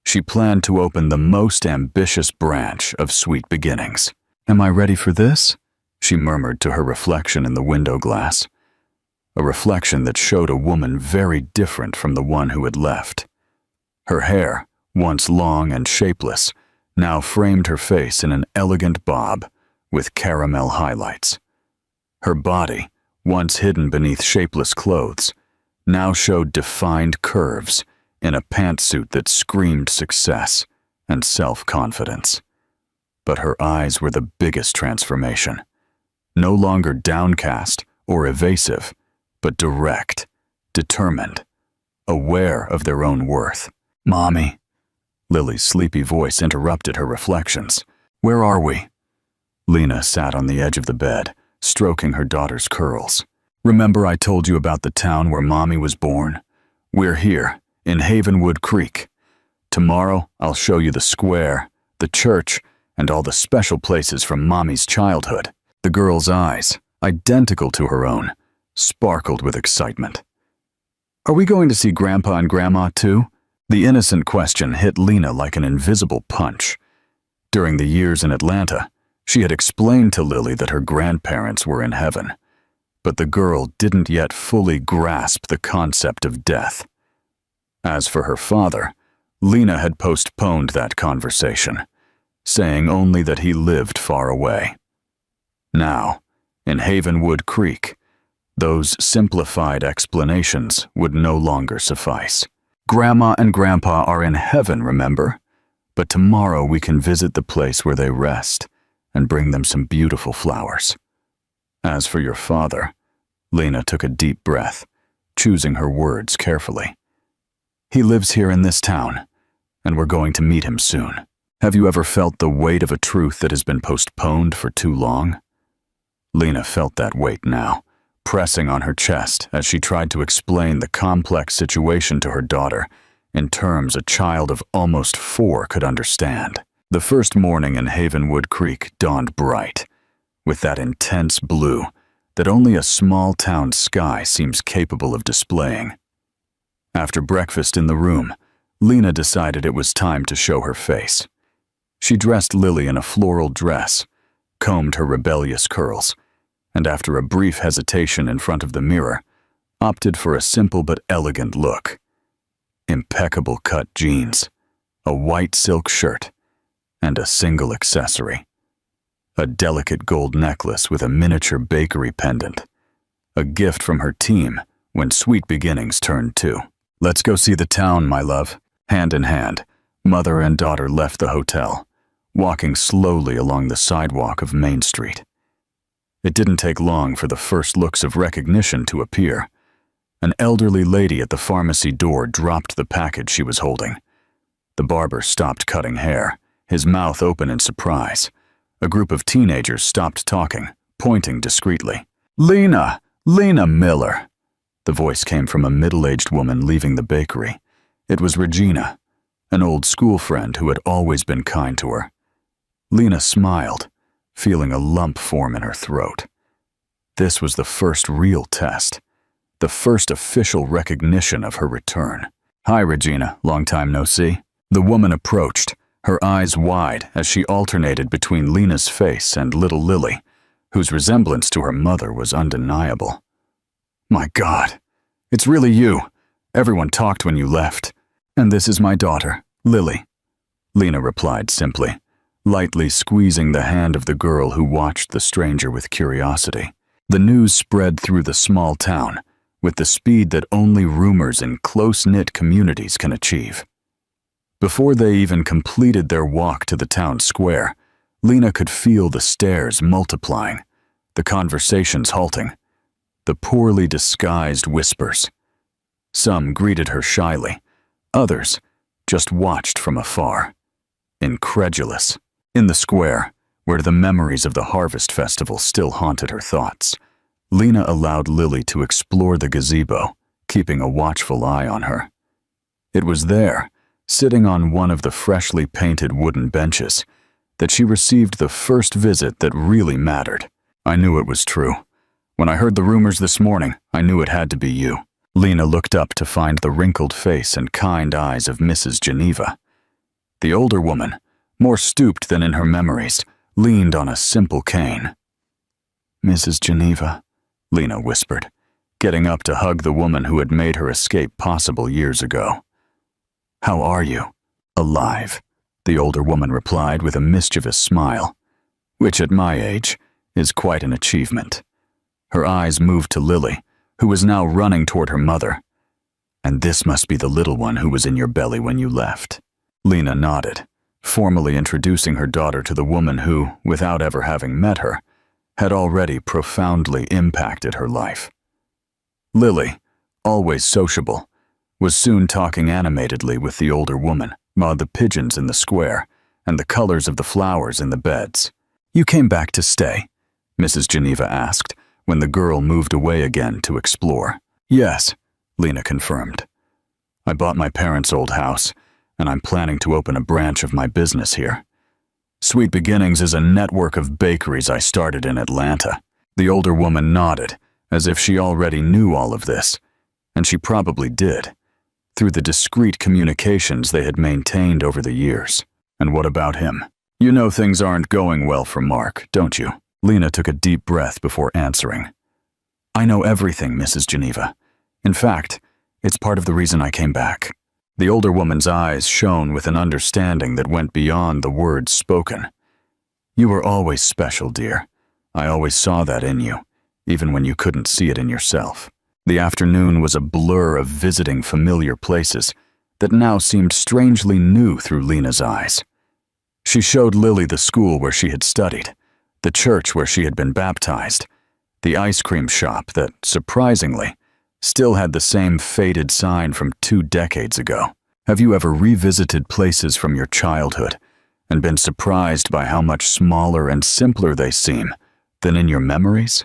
she planned to open the most ambitious branch of Sweet Beginnings. "Am I ready for this?" she murmured to her reflection in the window glass. A reflection that showed a woman very different from the one who had left. Her hair, once long and shapeless, now framed her face in an elegant bob with caramel highlights. Her body, once hidden beneath shapeless clothes, now showed defined curves in a pantsuit that screamed success and self-confidence. But her eyes were the biggest transformation. No longer downcast or evasive, but direct, determined, aware of their own worth. "Mommy," Lily's sleepy voice interrupted her reflections. "Where are we?" Lena sat on the edge of the bed, stroking her daughter's curls. "Remember I told you about the town where Mommy was born? We're here, in Havenwood Creek. Tomorrow, I'll show you the square, the church, and all the special places from Mommy's childhood." The girl's eyes, identical to her own, sparkled with excitement. "Are we going to see Grandpa and Grandma too?" The innocent question hit Lena like an invisible punch. During the years in Atlanta, she had explained to Lily that her grandparents were in heaven, but the girl didn't yet fully grasp the concept of death. As for her father, Lena had postponed that conversation, saying only that he lived far away. Now, in Havenwood Creek, those simplified explanations would no longer suffice. "Grandma and Grandpa are in heaven, remember? But tomorrow we can visit the place where they rest and bring them some beautiful flowers. As for your father," Lena took a deep breath, choosing her words carefully. "He lives here in this town, and we're going to meet him soon. Have you ever felt the weight of a truth that has been postponed for too long?" Lena felt that weight now, pressing on her chest as she tried to explain the complex situation to her daughter in terms a child of almost 4 could understand. The first morning in Havenwood Creek dawned bright, with that intense blue that only a small-town sky seems capable of displaying. After breakfast in the room, Lena decided it was time to show her face. She dressed Lily in a floral dress, combed her rebellious curls, and after a brief hesitation in front of the mirror, opted for a simple but elegant look. Impeccable cut jeans, a white silk shirt, and a single accessory. A delicate gold necklace with a miniature bakery pendant. A gift from her team when sweet beginnings turned 2. "Let's go see the town, my love." Hand in hand, mother and daughter left the hotel, walking slowly along the sidewalk of Main Street. It didn't take long for the first looks of recognition to appear. An elderly lady at the pharmacy door dropped the package she was holding. The barber stopped cutting hair, his mouth open in surprise. A group of teenagers stopped talking, pointing discreetly. "Lena! Lena Miller!" The voice came from a middle-aged woman leaving the bakery. It was Regina, an old school friend who had always been kind to her. Lena smiled, feeling a lump form in her throat. This was the first real test, the first official recognition of her return. "Hi, Regina, long time no see." The woman approached, her eyes wide as she alternated between Lena's face and little Lily, whose resemblance to her mother was undeniable. "My God, it's really you. Everyone talked when you left. And this is my daughter, Lily," Lena replied simply, lightly squeezing the hand of the girl who watched the stranger with curiosity. The news spread through the small town with the speed that only rumors in close-knit communities can achieve. Before they even completed their walk to the town square, Lena could feel the stares multiplying, the conversations halting, the poorly disguised whispers. Some greeted her shyly, others just watched from afar, incredulous. In the square, where the memories of the Harvest Festival still haunted her thoughts, Lena allowed Lily to explore the gazebo, keeping a watchful eye on her. It was there, sitting on one of the freshly painted wooden benches, that she received the first visit that really mattered. "I knew it was true. When I heard the rumors this morning, I knew it had to be you." Lena looked up to find the wrinkled face and kind eyes of Mrs. Geneva. The older woman, more stooped than in her memories, leaned on a simple cane. Mrs. Geneva," Lena whispered, getting up to hug the woman who had made her escape possible years ago. "How are you?" "Alive," the older woman replied with a mischievous smile, which at my age is quite an achievement. Her eyes moved to Lily, who was now running toward her mother. "And this must be the little one who was in your belly when you left." Lena nodded, formally introducing her daughter to the woman who, without ever having met her, had already profoundly impacted her life. Lily, always sociable, was soon talking animatedly with the older woman about the pigeons in the square and the colors of the flowers in the beds. "You came back to stay?" Mrs. Geneva asked when the girl moved away again to explore. "Yes," Lena confirmed. "I bought my parents' old house, and I'm planning to open a branch of my business here. Sweet Beginnings is a network of bakeries I started in Atlanta." The older woman nodded, as if she already knew all of this, and she probably did, through the discreet communications they had maintained over the years. "And what about him? You know things aren't going well for Mark, don't you?" Lena took a deep breath before answering. "I know everything, Mrs. Geneva. In fact, it's part of the reason I came back." The older woman's eyes shone with an understanding that went beyond the words spoken. "You were always special, dear. I always saw that in you, even when you couldn't see it in yourself." The afternoon was a blur of visiting familiar places that now seemed strangely new through Lena's eyes. She showed Lily the school where she had studied, the church where she had been baptized, the ice cream shop that, surprisingly, still had the same faded sign from 2 decades ago. Have you ever revisited places from your childhood and been surprised by how much smaller and simpler they seem than in your memories?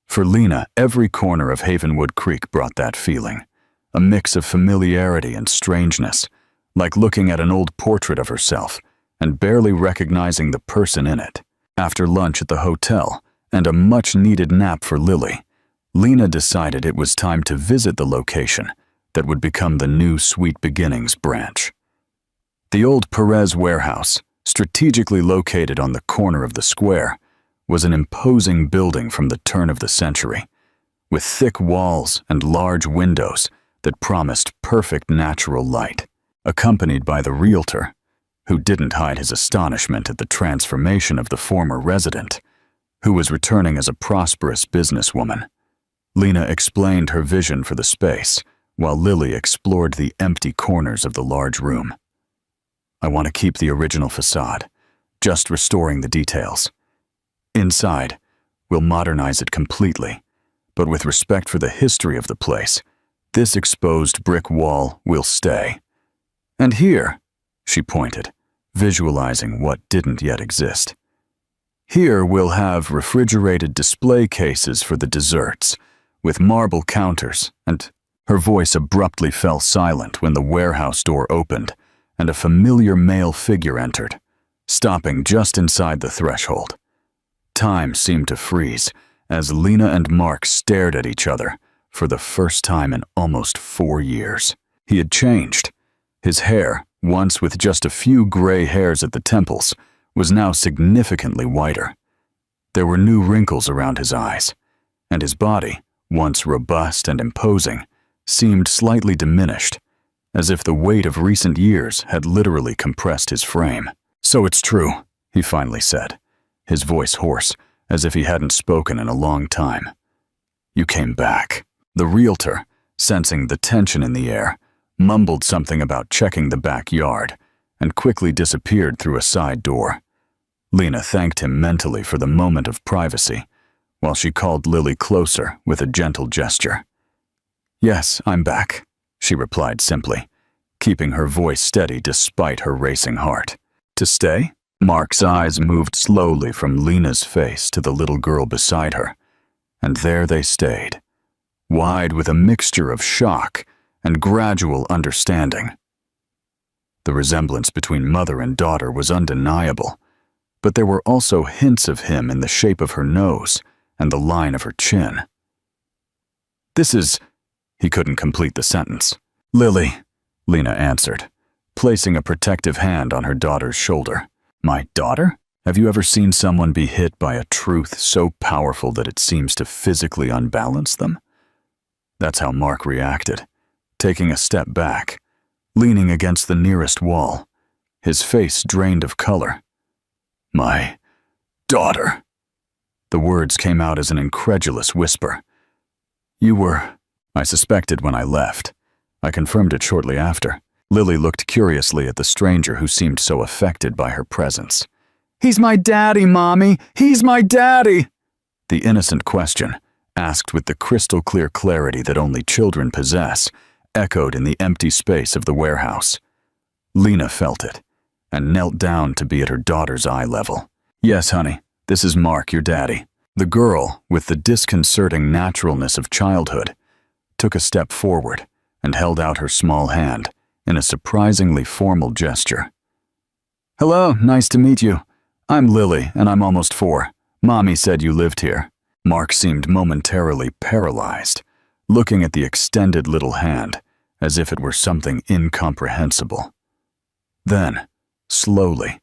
For Lena, every corner of Havenwood Creek brought that feeling, a mix of familiarity and strangeness, like looking at an old portrait of herself and barely recognizing the person in it. After lunch at the hotel and a much-needed nap for Lily, Lena decided it was time to visit the location that would become the new Sweet Beginnings branch. The old Perez warehouse, strategically located on the corner of the square, was an imposing building from the turn of the century, with thick walls and large windows that promised perfect natural light, accompanied by the realtor, who didn't hide his astonishment at the transformation of the former resident, who was returning as a prosperous businesswoman. Lena explained her vision for the space, while Lily explored the empty corners of the large room. "I want to keep the original facade, just restoring the details. Inside, we'll modernize it completely, but with respect for the history of the place, this exposed brick wall will stay. And here," she pointed, visualizing what didn't yet exist. "Here we'll have refrigerated display cases for the desserts, with marble counters," and her voice abruptly fell silent when the warehouse door opened and a familiar male figure entered, stopping just inside the threshold. Time seemed to freeze as Lena and Mark stared at each other for the first time in almost 4 years. He had changed. His hair, once with just a few gray hairs at the temples, was now significantly whiter. There were new wrinkles around his eyes, and his body, once robust and imposing, seemed slightly diminished, as if the weight of recent years had literally compressed his frame. "So it's true," he finally said, his voice hoarse, as if he hadn't spoken in a long time. "You came back." The realtor, sensing the tension in the air, mumbled something about checking the backyard and quickly disappeared through a side door. Lena thanked him mentally for the moment of privacy, while she called Lily closer with a gentle gesture. "Yes, I'm back," she replied simply, keeping her voice steady despite her racing heart. "To stay?" Mark's eyes moved slowly from Lena's face to the little girl beside her, and there they stayed, wide with a mixture of shock and gradual understanding. The resemblance between mother and daughter was undeniable, but there were also hints of him in the shape of her nose and the line of her chin. "This is—" He couldn't complete the sentence. "Lily," Lena answered, placing a protective hand on her daughter's shoulder. "My daughter?" Have you ever seen someone be hit by a truth so powerful that it seems to physically unbalance them? That's how Mark reacted, taking a step back, leaning against the nearest wall, his face drained of color. "My daughter." The words came out as an incredulous whisper. "You were..." I suspected when I left. I confirmed it shortly after. Lily looked curiously at the stranger who seemed so affected by her presence. "He's my daddy, Mommy! He's my daddy!" The innocent question, asked with the crystal-clear clarity that only children possess, echoed in the empty space of the warehouse. Lena felt it, and knelt down to be at her daughter's eye level. "Yes, honey, this is Mark, your daddy." The girl, with the disconcerting naturalness of childhood, took a step forward and held out her small hand in a surprisingly formal gesture. "Hello, nice to meet you. I'm Lily, and I'm almost 4. Mommy said you lived here." Mark seemed momentarily paralyzed, looking at the extended little hand as if it were something incomprehensible. Then, slowly,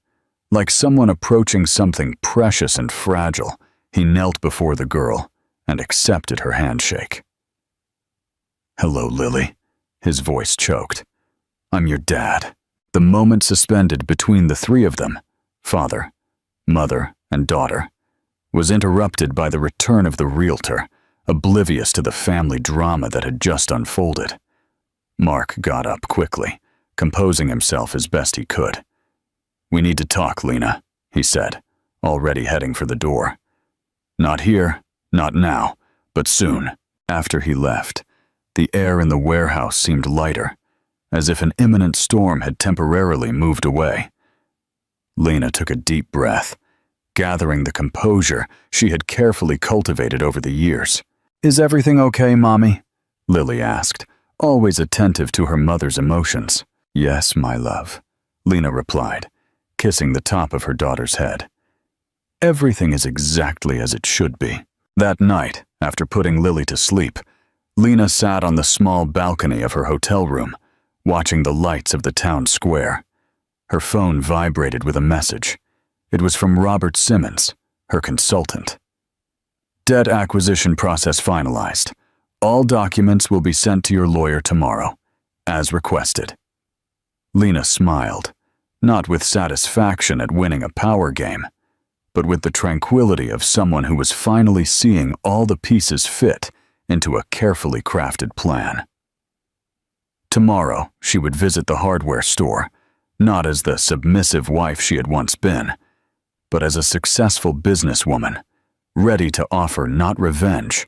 like someone approaching something precious and fragile, he knelt before the girl and accepted her handshake. "Hello, Lily," his voice choked. "I'm your dad." The moment suspended between the three of them, father, mother, and daughter, was interrupted by the return of the realtor, oblivious to the family drama that had just unfolded. Mark got up quickly, composing himself as best he could. "We need to talk, Lena," he said, already heading for the door. "Not here, not now, but soon." After he left, the air in the warehouse seemed lighter, as if an imminent storm had temporarily moved away. Lena took a deep breath, gathering the composure she had carefully cultivated over the years. "Is everything okay, Mommy?" Lily asked, always attentive to her mother's emotions. "Yes, my love," Lena replied, kissing the top of her daughter's head. "Everything is exactly as it should be." That night, after putting Lily to sleep, Lena sat on the small balcony of her hotel room, watching the lights of the town square. Her phone vibrated with a message. It was from Robert Simmons, her consultant. "Debt acquisition process finalized. All documents will be sent to your lawyer tomorrow, as requested." Lena smiled, not with satisfaction at winning a power game, but with the tranquility of someone who was finally seeing all the pieces fit into a carefully crafted plan. Tomorrow, she would visit the hardware store, not as the submissive wife she had once been, but as a successful businesswoman, ready to offer not revenge,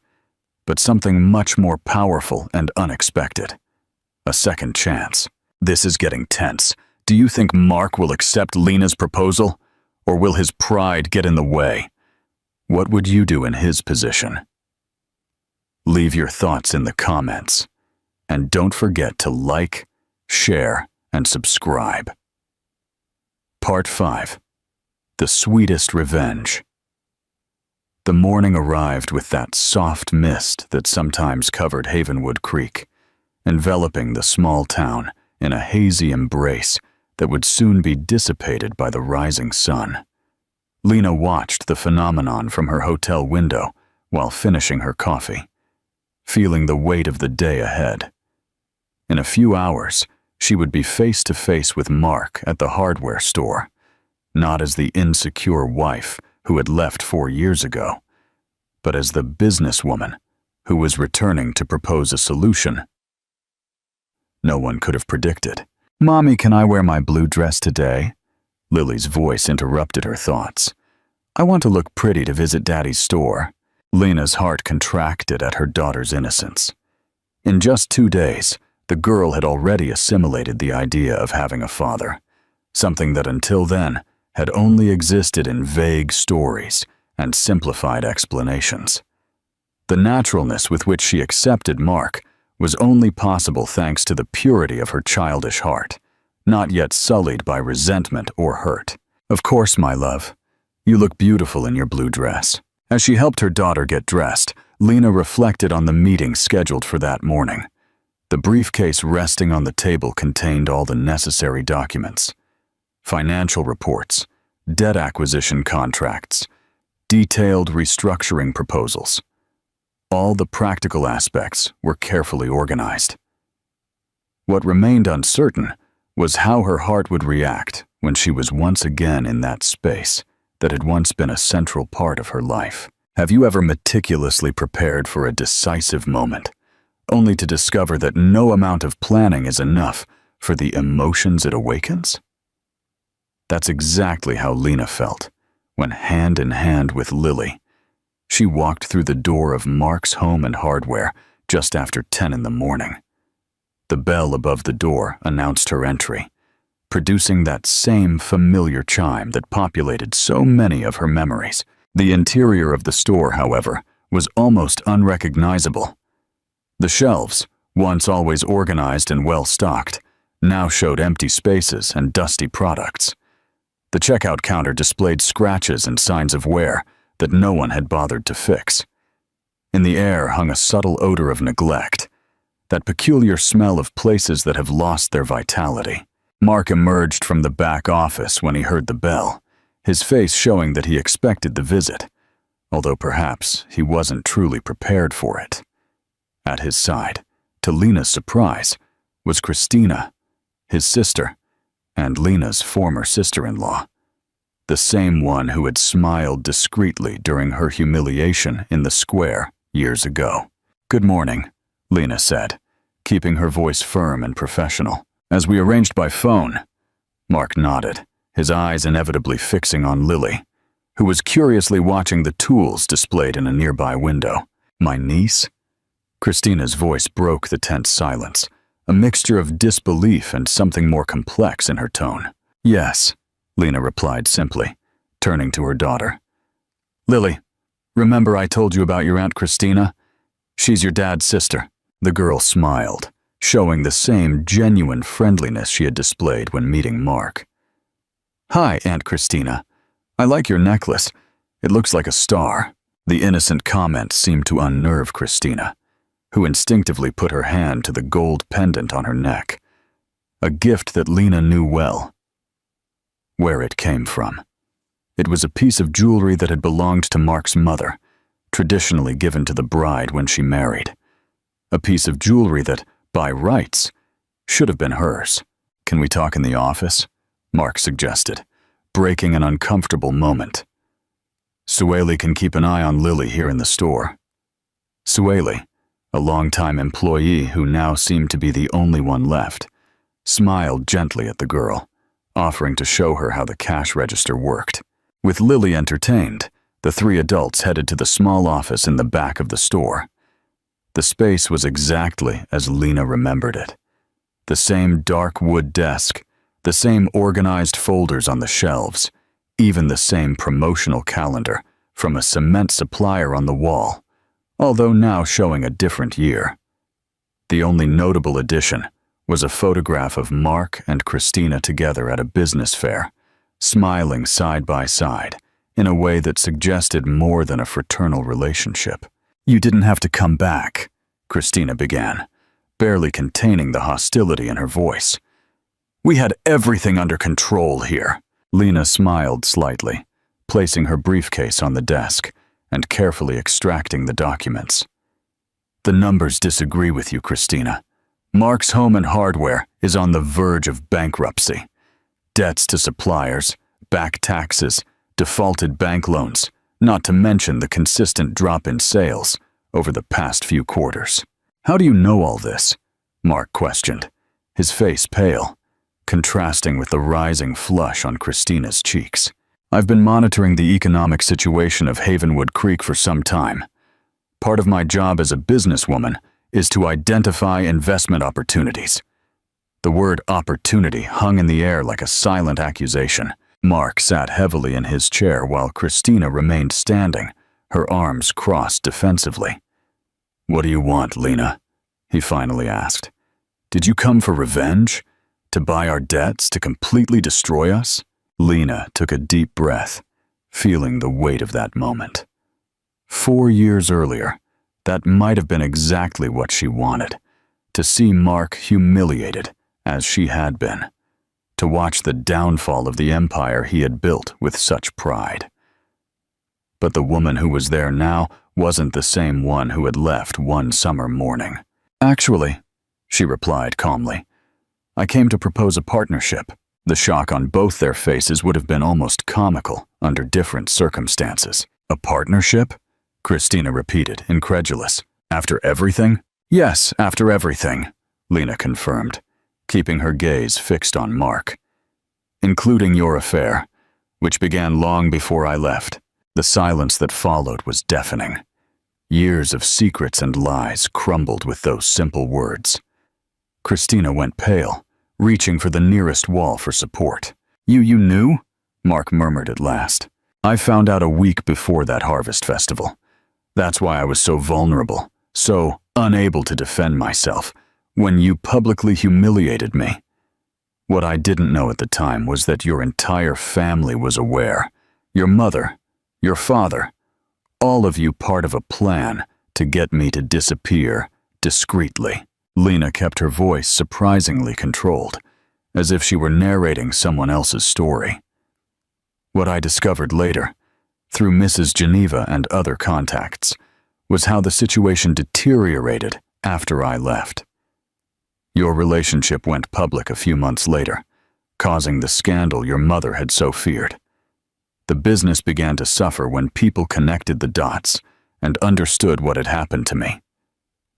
but something much more powerful and unexpected. A second chance. This is getting tense. Do you think Mark will accept Lena's proposal? Or will his pride get in the way? What would you do in his position? Leave your thoughts in the comments. And don't forget to like, share, and subscribe. Part 5. The Sweetest Revenge. The morning arrived with that soft mist that sometimes covered Havenwood Creek, enveloping the small town in a hazy embrace that would soon be dissipated by the rising sun. Lena watched the phenomenon from her hotel window while finishing her coffee, feeling the weight of the day ahead. In a few hours, she would be face to face with Mark at the hardware store, not as the insecure wife who had left 4 years ago, but as the businesswoman who was returning to propose a solution no one could have predicted. "Mommy, can I wear my blue dress today?" Lily's voice interrupted her thoughts. "I want to look pretty to visit Daddy's store." Lena's heart contracted at her daughter's innocence. In just 2 days, the girl had already assimilated the idea of having a father, something that until then had only existed in vague stories and simplified explanations. The naturalness with which she accepted Mark was only possible thanks to the purity of her childish heart, not yet sullied by resentment or hurt. "Of course, my love. You look beautiful in your blue dress." As she helped her daughter get dressed, Lena reflected on the meeting scheduled for that morning. The briefcase resting on the table contained all the necessary documents: financial reports, debt acquisition contracts, detailed restructuring proposals. All the practical aspects were carefully organized. What remained uncertain was how her heart would react when she was once again in that space that had once been a central part of her life. Have you ever meticulously prepared for a decisive moment, only to discover that no amount of planning is enough for the emotions it awakens? That's exactly how Lena felt when, hand in hand with Lily, she walked through the door of Mark's Home and Hardware just after 10 in the morning. The bell above the door announced her entry, producing that same familiar chime that populated so many of her memories. The interior of the store, however, was almost unrecognizable. The shelves, once always organized and well-stocked, now showed empty spaces and dusty products. The checkout counter displayed scratches and signs of wear that no one had bothered to fix. In the air hung a subtle odor of neglect, that peculiar smell of places that have lost their vitality. Mark emerged from the back office when he heard the bell, his face showing that he expected the visit, although perhaps he wasn't truly prepared for it. At his side, to Lena's surprise, was Christina, his sister, and Lena's former sister-in-law, the same one who had smiled discreetly during her humiliation in the square years ago. "Good morning," Lena said, keeping her voice firm and professional. "As we arranged by phone." Mark nodded, his eyes inevitably fixing on Lily, who was curiously watching the tools displayed in a nearby window. "My niece?" Christina's voice broke the tense silence, a mixture of disbelief and something more complex in her tone. "Yes," Lena replied simply, turning to her daughter. "Lily, remember I told you about your Aunt Christina? She's your dad's sister." The girl smiled, showing the same genuine friendliness she had displayed when meeting Mark. "Hi, Aunt Christina. I like your necklace. It looks like a star." The innocent comment seemed to unnerve Christina, who instinctively put her hand to the gold pendant on her neck, a gift that Lena knew well where it came from. It was a piece of jewelry that had belonged to Mark's mother, traditionally given to the bride when she married. A piece of jewelry that, by rights, should have been hers. "Can we talk in the office?" Mark suggested, breaking an uncomfortable moment. "Sueli can keep an eye on Lily here in the store." Sueli, a longtime employee who now seemed to be the only one left, smiled gently at the girl, offering to show her how the cash register worked. With Lily entertained, the three adults headed to the small office in the back of the store. The space was exactly as Lena remembered it. The same dark wood desk, the same organized folders on the shelves, even the same promotional calendar from a cement supplier on the wall, although now showing a different year. The only notable addition was a photograph of Mark and Christina together at a business fair, smiling side by side in a way that suggested more than a fraternal relationship. "You didn't have to come back," Christina began, barely containing the hostility in her voice. "We had everything under control here." Lena smiled slightly, placing her briefcase on the desk and carefully extracting the documents. "The numbers disagree with you, Christina. Mark's Home and Hardware is on the verge of bankruptcy. Debts to suppliers, back taxes, defaulted bank loans, not to mention the consistent drop in sales over the past few quarters." "How do you know all this?" Mark questioned, his face pale, contrasting with the rising flush on Christina's cheeks. "I've been monitoring the economic situation of Havenwood Creek for some time. Part of my job as a businesswoman is to identify investment opportunities." The word opportunity hung in the air like a silent accusation. Mark sat heavily in his chair while Christina remained standing, her arms crossed defensively. "What do you want, Lena?" he finally asked. "Did you come for revenge? To buy our debts? To completely destroy us?" Lena took a deep breath, feeling the weight of that moment. 4 years earlier, that might have been exactly what she wanted, to see Mark humiliated as she had been, to watch the downfall of the empire he had built with such pride. But the woman who was there now wasn't the same one who had left one summer morning. "Actually," she replied calmly, "I came to propose a partnership." The shock on both their faces would have been almost comical under different circumstances. "A partnership?" Christina repeated, incredulous. "After everything?" "Yes, after everything," Lena confirmed, keeping her gaze fixed on Mark. "Including your affair, which began long before I left." The silence that followed was deafening. Years of secrets and lies crumbled with those simple words. Christina went pale, reaching for the nearest wall for support. You knew?" Mark murmured at last. "I found out a week before that harvest festival. That's why I was so vulnerable, so unable to defend myself, when you publicly humiliated me. What I didn't know at the time was that your entire family was aware. Your mother, your father, all of you part of a plan to get me to disappear discreetly." Lena kept her voice surprisingly controlled, as if she were narrating someone else's story. "What I discovered later, through Mrs. Geneva and other contacts, was how the situation deteriorated after I left. Your relationship went public a few months later, causing the scandal your mother had so feared. The business began to suffer when people connected the dots and understood what had happened to me.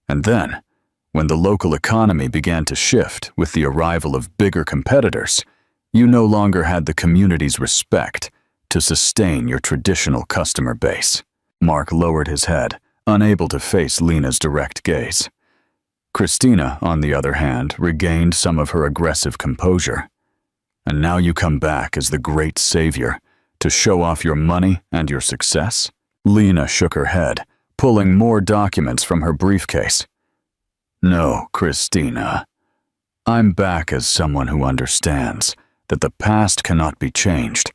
And then, when the local economy began to shift with the arrival of bigger competitors, you no longer had the community's respect to sustain your traditional customer base." Mark lowered his head, unable to face Lena's direct gaze. Christina, on the other hand, regained some of her aggressive composure. "And now you come back as the great savior to show off your money and your success?" Lena shook her head, pulling more documents from her briefcase. "No, Christina. I'm back as someone who understands that the past cannot be changed,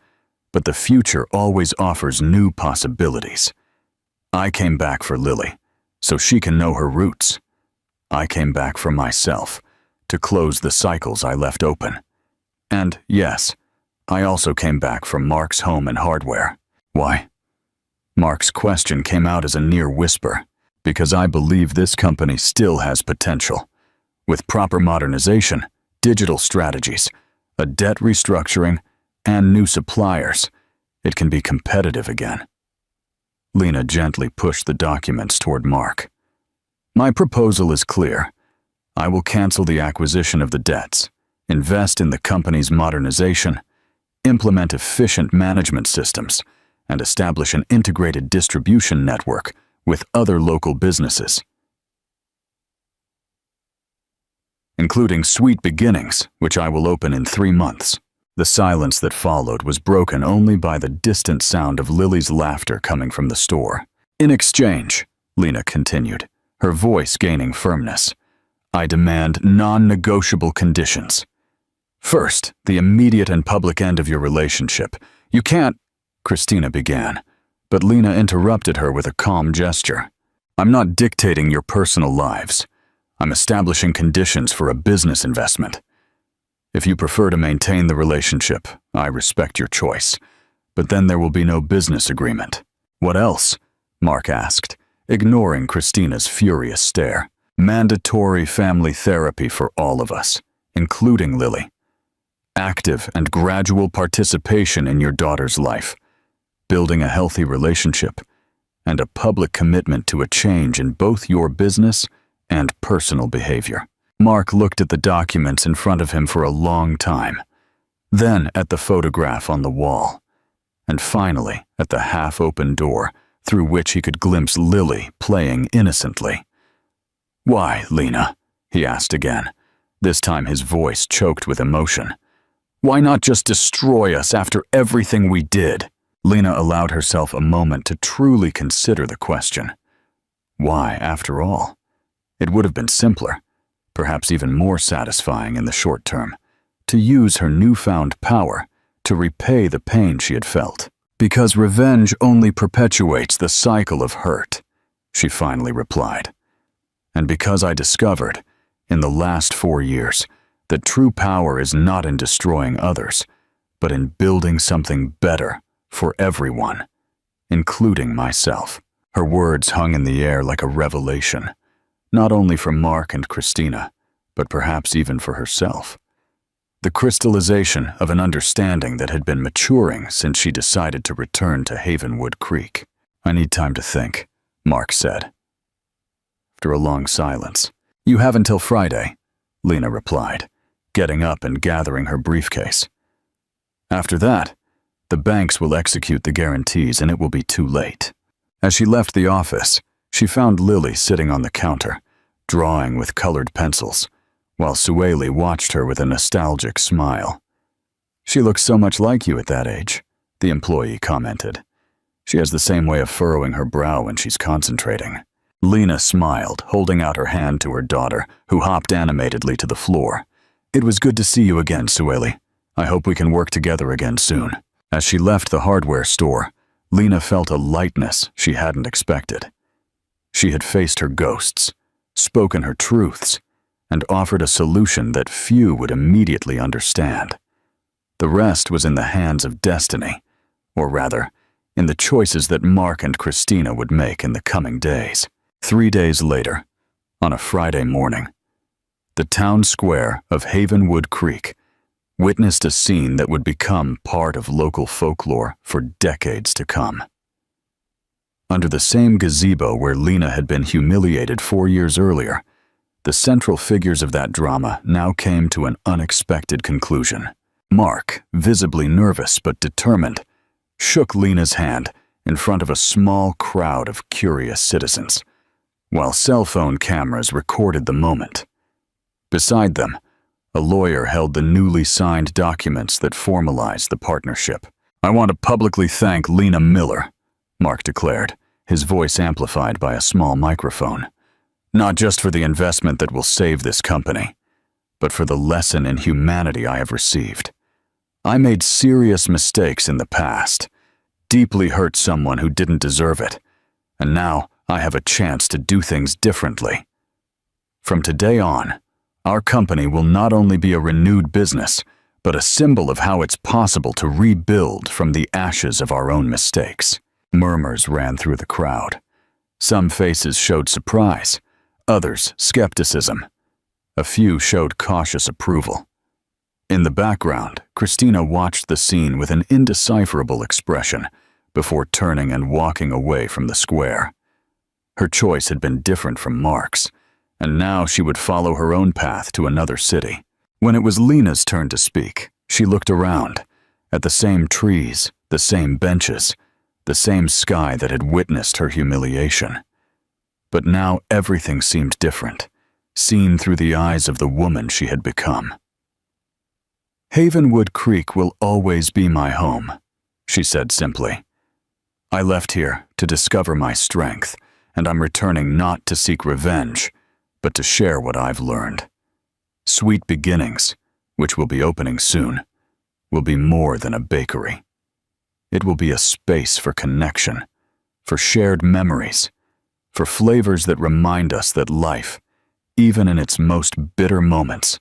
but the future always offers new possibilities. I came back for Lily, so she can know her roots. I came back for myself, to close the cycles I left open. And yes, I also came back for Mark's home and hardware." "Why?" Mark's question came out as a near whisper. "Because I believe this company still has potential. With proper modernization, digital strategies, a debt restructuring, and new suppliers, it can be competitive again." Lena gently pushed the documents toward Mark. "My proposal is clear. I will cancel the acquisition of the debts, invest in the company's modernization, implement efficient management systems, and establish an integrated distribution network with other local businesses, including Sweet Beginnings, which I will open in 3 months. The silence that followed was broken only by the distant sound of Lily's laughter coming from the store. "In exchange," Lena continued, her voice gaining firmness, "I demand non-negotiable conditions. First, the immediate and public end of your relationship. You can't," Christina began, but Lena interrupted her with a calm gesture. "I'm not dictating your personal lives. I'm establishing conditions for a business investment. If you prefer to maintain the relationship, I respect your choice, but then there will be no business agreement." "What else?" Mark asked, ignoring Christina's furious stare. "Mandatory family therapy for all of us, including Lily. Active and gradual participation in your daughter's life, building a healthy relationship, and a public commitment to a change in both your business and personal behavior." Mark looked at the documents in front of him for a long time, then at the photograph on the wall, and finally at the half-open door through which he could glimpse Lily playing innocently. "Why, Lena?" he asked again, this time his voice choked with emotion. "Why not just destroy us after everything we did?" Lena allowed herself a moment to truly consider the question. Why, after all? It would have been simpler, perhaps even more satisfying in the short term, to use her newfound power to repay the pain she had felt. "Because revenge only perpetuates the cycle of hurt," she finally replied. "And because I discovered, in the last 4 years, that true power is not in destroying others, but in building something better for everyone, including myself. Her words hung in the air like a revelation, not only for Mark and Christina, but perhaps even for herself. The crystallization of an understanding that had been maturing since she decided to return to Havenwood Creek. "I need time to think," Mark said. After a long silence, "You have until Friday," Lena replied, getting up and gathering her briefcase. "After that, the banks will execute the guarantees and it will be too late." As she left the office, she found Lily sitting on the counter, drawing with colored pencils, while Sueli watched her with a nostalgic smile. "She looks so much like you at that age," the employee commented. "She has the same way of furrowing her brow when she's concentrating." Lena smiled, holding out her hand to her daughter, who hopped animatedly to the floor. "It was good to see you again, Sueli. I hope we can work together again soon." As she left the hardware store, Lena felt a lightness she hadn't expected. She had faced her ghosts, spoken her truths, and offered a solution that few would immediately understand. The rest was in the hands of destiny, or rather, in the choices that Mark and Christina would make in the coming days. 3 days later, on a Friday morning, the town square of Havenwood Creek witnessed a scene that would become part of local folklore for decades to come. Under the same gazebo where Lena had been humiliated 4 years earlier, the central figures of that drama now came to an unexpected conclusion. Mark, visibly nervous but determined, shook Lena's hand in front of a small crowd of curious citizens, while cell phone cameras recorded the moment. Beside them, a lawyer held the newly signed documents that formalized the partnership. "I want to publicly thank Lena Miller," Mark declared, his voice amplified by a small microphone. "Not just for the investment that will save this company, but for the lesson in humanity I have received. I made serious mistakes in the past, deeply hurt someone who didn't deserve it, and now I have a chance to do things differently. From today on, our company will not only be a renewed business, but a symbol of how it's possible to rebuild from the ashes of our own mistakes." Murmurs ran through the crowd. Some faces showed surprise, others skepticism. A few showed cautious approval. In the background, Christina watched the scene with an indecipherable expression before turning and walking away from the square. Her choice had been different from Mark's, and now she would follow her own path to another city. When it was Lena's turn to speak, she looked around, at the same trees, the same benches, the same sky that had witnessed her humiliation. But now everything seemed different, seen through the eyes of the woman she had become. "Havenwood Creek will always be my home," she said simply. "I left here to discover my strength, and I'm returning not to seek revenge, but to share what I've learned. Sweet Beginnings, which will be opening soon, will be more than a bakery. It will be a space for connection, for shared memories, for flavors that remind us that life, even in its most bitter moments,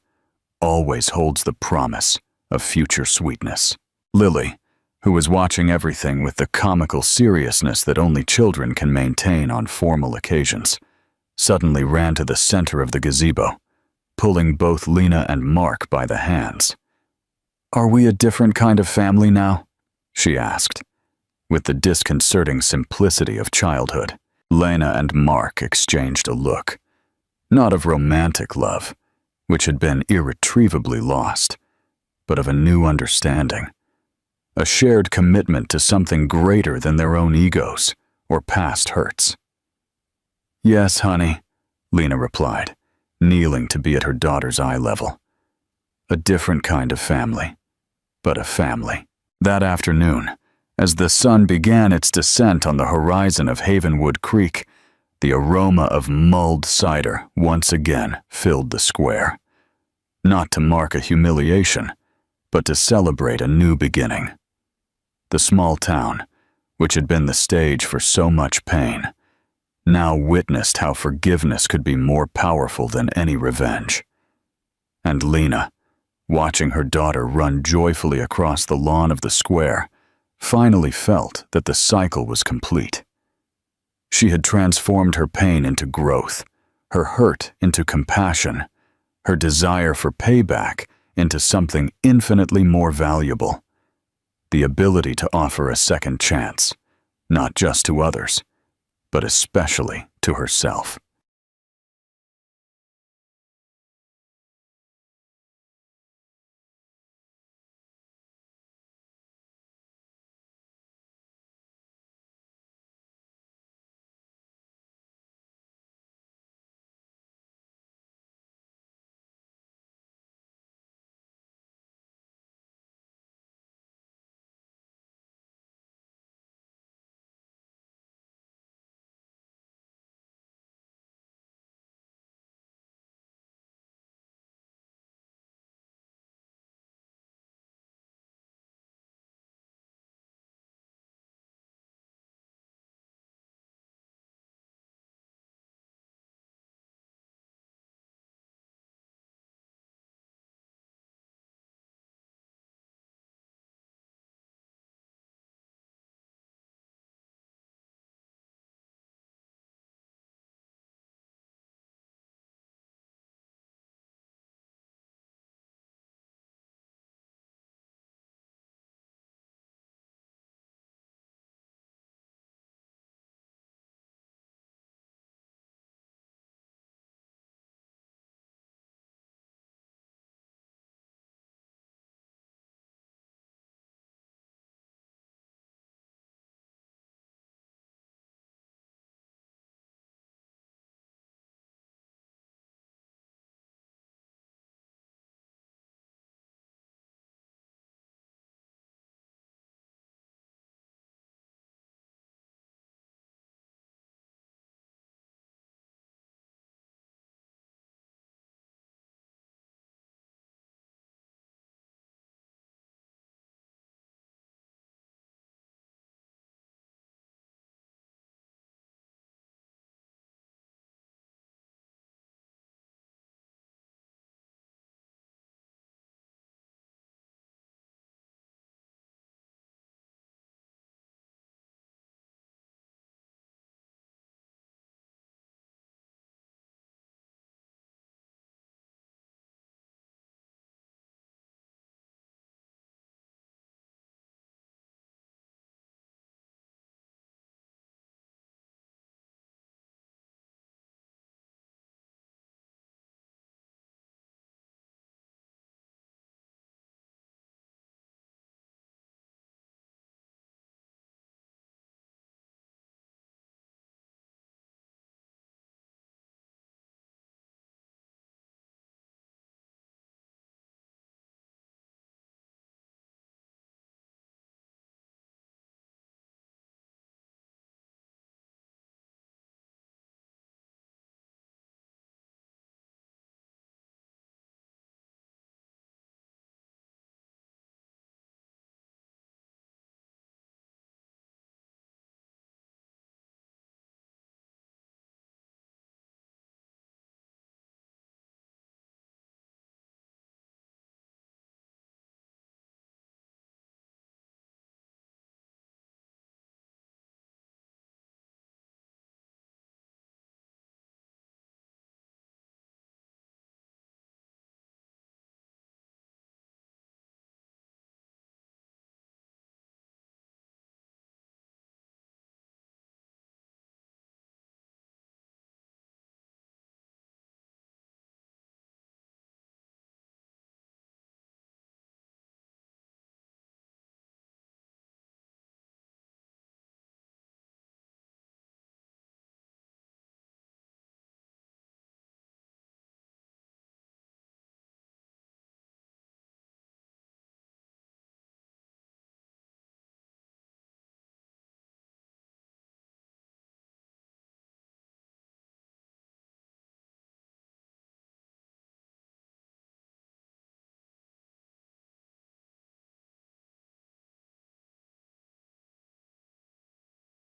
always holds the promise of future sweetness." Lily, who was watching everything with the comical seriousness that only children can maintain on formal occasions, suddenly ran to the center of the gazebo, pulling both Lena and Mark by the hands. "Are we a different kind of family now?" she asked, with the disconcerting simplicity of childhood. Lena and Mark exchanged a look, not of romantic love, which had been irretrievably lost, but of a new understanding, a shared commitment to something greater than their own egos or past hurts. "Yes, honey," Lena replied, kneeling to be at her daughter's eye level. "A different kind of family, but a family." That afternoon, as the sun began its descent on the horizon of Havenwood Creek, the aroma of mulled cider once again filled the square. Not to mark a humiliation, but to celebrate a new beginning. The small town, which had been the stage for so much pain, now witnessed how forgiveness could be more powerful than any revenge. And Lena, watching her daughter run joyfully across the lawn of the square, finally felt that the cycle was complete. She had transformed her pain into growth, her hurt into compassion, her desire for payback into something infinitely more valuable: the ability to offer a second chance, not just to others, but especially to herself.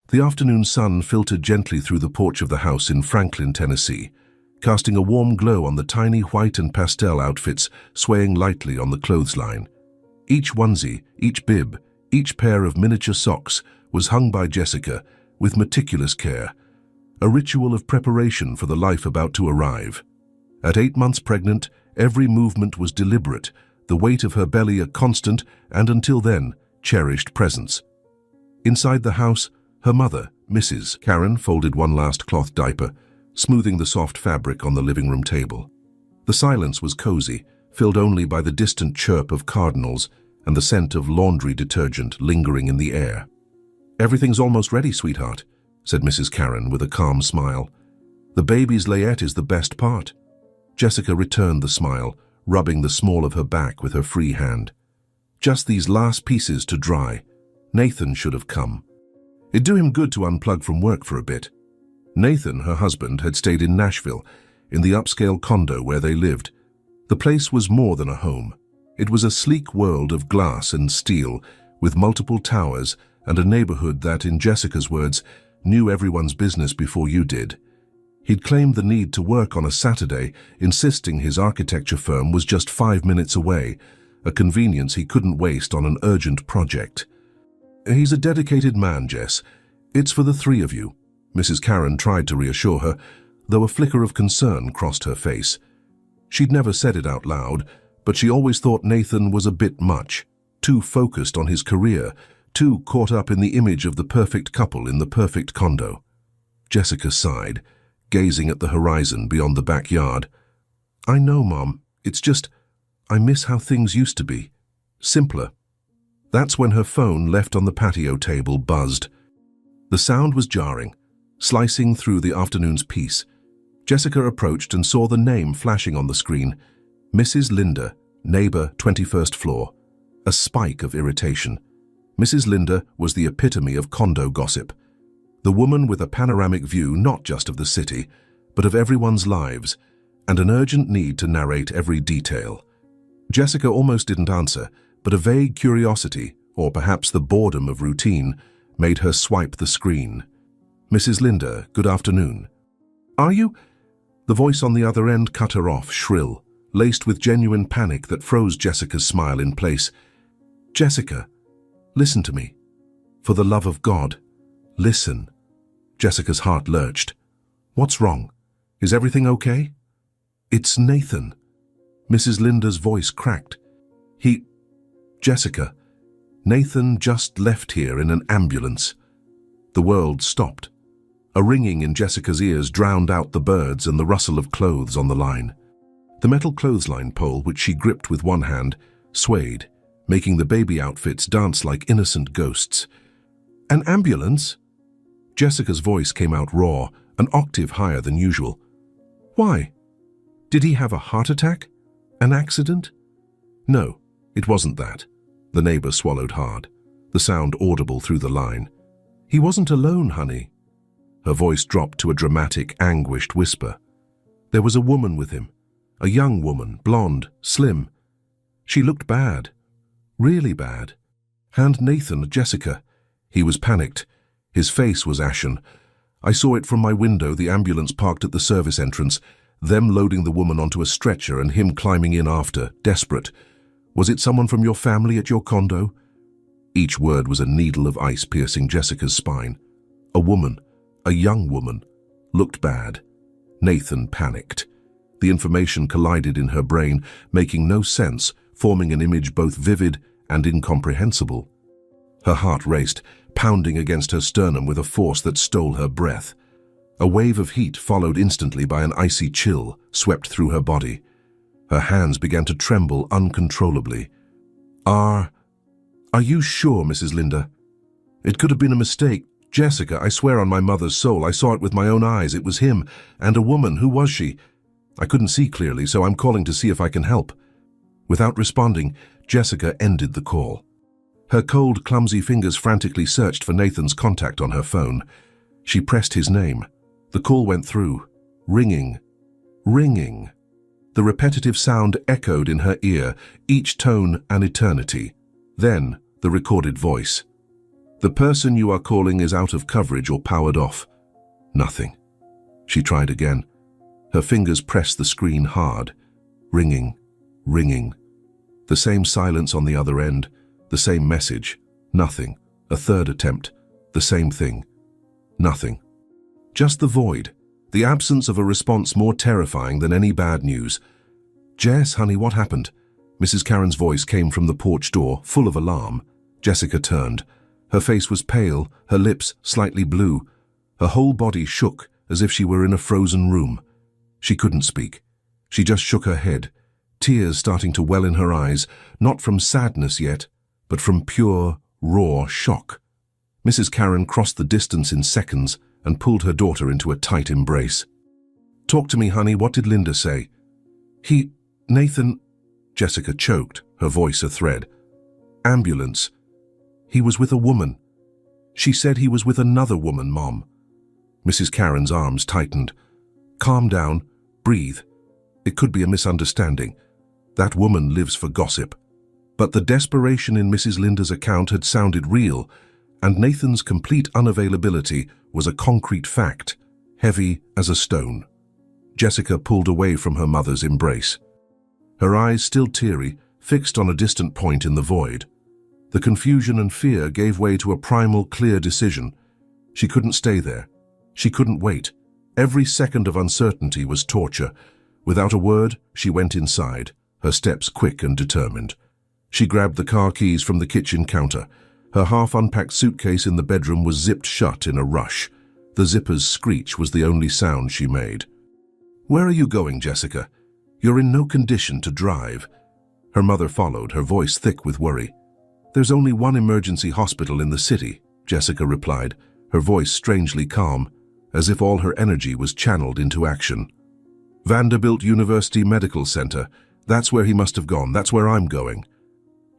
The afternoon sun filtered gently through the porch of the house in Franklin, Tennessee, casting a warm glow on the tiny white and pastel outfits swaying lightly on the clothesline. Each onesie, each bib, each pair of miniature socks was hung by Jessica with meticulous care, a ritual of preparation for the life about to arrive. At 8 months pregnant, every movement was deliberate, the weight of her belly a constant and, until then, cherished presence. Inside the house, her mother, Mrs. Karen, folded one last cloth diaper, smoothing the soft fabric on the living room table. The silence was cozy, filled only by the distant chirp of cardinals and the scent of laundry detergent lingering in the air. "Everything's almost ready, sweetheart," said Mrs. Karen with a calm smile. "The baby's layette is the best part." Jessica returned the smile, rubbing the small of her back with her free hand. "Just these last pieces to dry. Nathan should have come. It'd do him good to unplug from work for a bit." Nathan, her husband, had stayed in Nashville, in the upscale condo where they lived. The place was more than a home. It was a sleek world of glass and steel, with multiple towers and a neighborhood that, in Jessica's words, knew everyone's business before you did. He'd claimed the need to work on a Saturday, insisting his architecture firm was just 5 minutes away, a convenience he couldn't waste on an urgent project. "He's a dedicated man, Jess. It's for the three of you," Mrs. Karen tried to reassure her, though a flicker of concern crossed her face. She'd never said it out loud, but she always thought Nathan was a bit much, too focused on his career, too caught up in the image of the perfect couple in the perfect condo. Jessica sighed, gazing at the horizon beyond the backyard. "I know, Mom. It's just, I miss how things used to be. Simpler." That's when her phone, left on the patio table, buzzed. The sound was jarring, slicing through the afternoon's peace. Jessica approached and saw the name flashing on the screen. Mrs. Linda, neighbor, 21st floor. A spike of irritation. Mrs. Linda was the epitome of condo gossip. The woman with a panoramic view not just of the city, but of everyone's lives, and an urgent need to narrate every detail. Jessica almost didn't answer, but a vague curiosity, or perhaps the boredom of routine, made her swipe the screen. "Mrs. Linda, good afternoon." "Are you?" The voice on the other end cut her off, shrill, laced with genuine panic that froze Jessica's smile in place. "Jessica, listen to me. For the love of God, listen." Jessica's heart lurched. "What's wrong? Is everything okay?" "It's Nathan." Mrs. Linda's voice cracked. Jessica, Nathan just left here in an ambulance." The world stopped. A ringing in Jessica's ears drowned out the birds and the rustle of clothes on the line. The metal clothesline pole, which she gripped with one hand, swayed, making the baby outfits dance like innocent ghosts. "An ambulance?" Jessica's voice came out raw, an octave higher than usual. "Why? Did he have a heart attack? An accident?" "No, it wasn't that." The neighbor swallowed hard, the sound audible through the line. "He wasn't alone, honey." Her voice dropped to a dramatic, anguished whisper. "There was a woman with him, a young woman, blonde, slim. She looked bad, really bad. Hand Nathan, Jessica." He was panicked. His face was ashen. "I saw it from my window, the ambulance parked at the service entrance, them loading the woman onto a stretcher and him climbing in after, desperate. Was it someone from your family at your condo?" Each word was a needle of ice piercing Jessica's spine. A woman, a young woman, looked bad. Nathan panicked. The information collided in her brain, making no sense, forming an image both vivid and incomprehensible. Her heart raced, pounding against her sternum with a force that stole her breath. A wave of heat, followed instantly by an icy chill, swept through her body. Her hands began to tremble uncontrollably. Are you sure, Mrs. Linda? It could have been a mistake. Jessica, I swear on my mother's soul, I saw it with my own eyes. It was him, and a woman. Who was she? I couldn't see clearly, so I'm calling to see if I can help." Without responding, Jessica ended the call. Her cold, clumsy fingers frantically searched for Nathan's contact on her phone. She pressed his name. The call went through, ringing, ringing. The repetitive sound echoed in her ear, each tone an eternity. Then, the recorded voice. "The person you are calling is out of coverage or powered off." Nothing. She tried again. Her fingers pressed the screen hard. Ringing, ringing. The same silence on the other end, the same message. Nothing. A third attempt. The same thing. Nothing. Just the void. The absence of a response more terrifying than any bad news. "Jess, honey, what happened?" Mrs. Karen's voice came from the porch door, full of alarm. Jessica turned. Her face was pale, her lips slightly blue. Her whole body shook as if she were in a frozen room. She couldn't speak. She just shook her head, tears starting to well in her eyes, not from sadness yet, but from pure, raw shock. Mrs. Karen crossed the distance in seconds and pulled her daughter into a tight embrace. "Talk to me, honey, what did Linda say?" Nathan," Jessica choked, her voice a thread. "Ambulance. He was with a woman. She said he was with another woman, Mom." Mrs. Karen's arms tightened. "Calm down. Breathe. It could be a misunderstanding. That woman lives for gossip." But the desperation in Mrs. Linda's account had sounded real, and Nathan's complete unavailability was a concrete fact, heavy as a stone. Jessica pulled away from her mother's embrace. Her eyes, still teary, fixed on a distant point in the void. The confusion and fear gave way to a primal, clear decision. She couldn't stay there. She couldn't wait. Every second of uncertainty was torture. Without a word, she went inside, her steps quick and determined. She grabbed the car keys from the kitchen counter. Her half-unpacked suitcase in the bedroom was zipped shut in a rush. The zipper's screech was the only sound she made. "Where are you going, Jessica? You're in no condition to drive." Her mother followed, her voice thick with worry. "There's only one emergency hospital in the city," Jessica replied, her voice strangely calm, as if all her energy was channeled into action. "Vanderbilt University Medical Center. That's where he must have gone. That's where I'm going."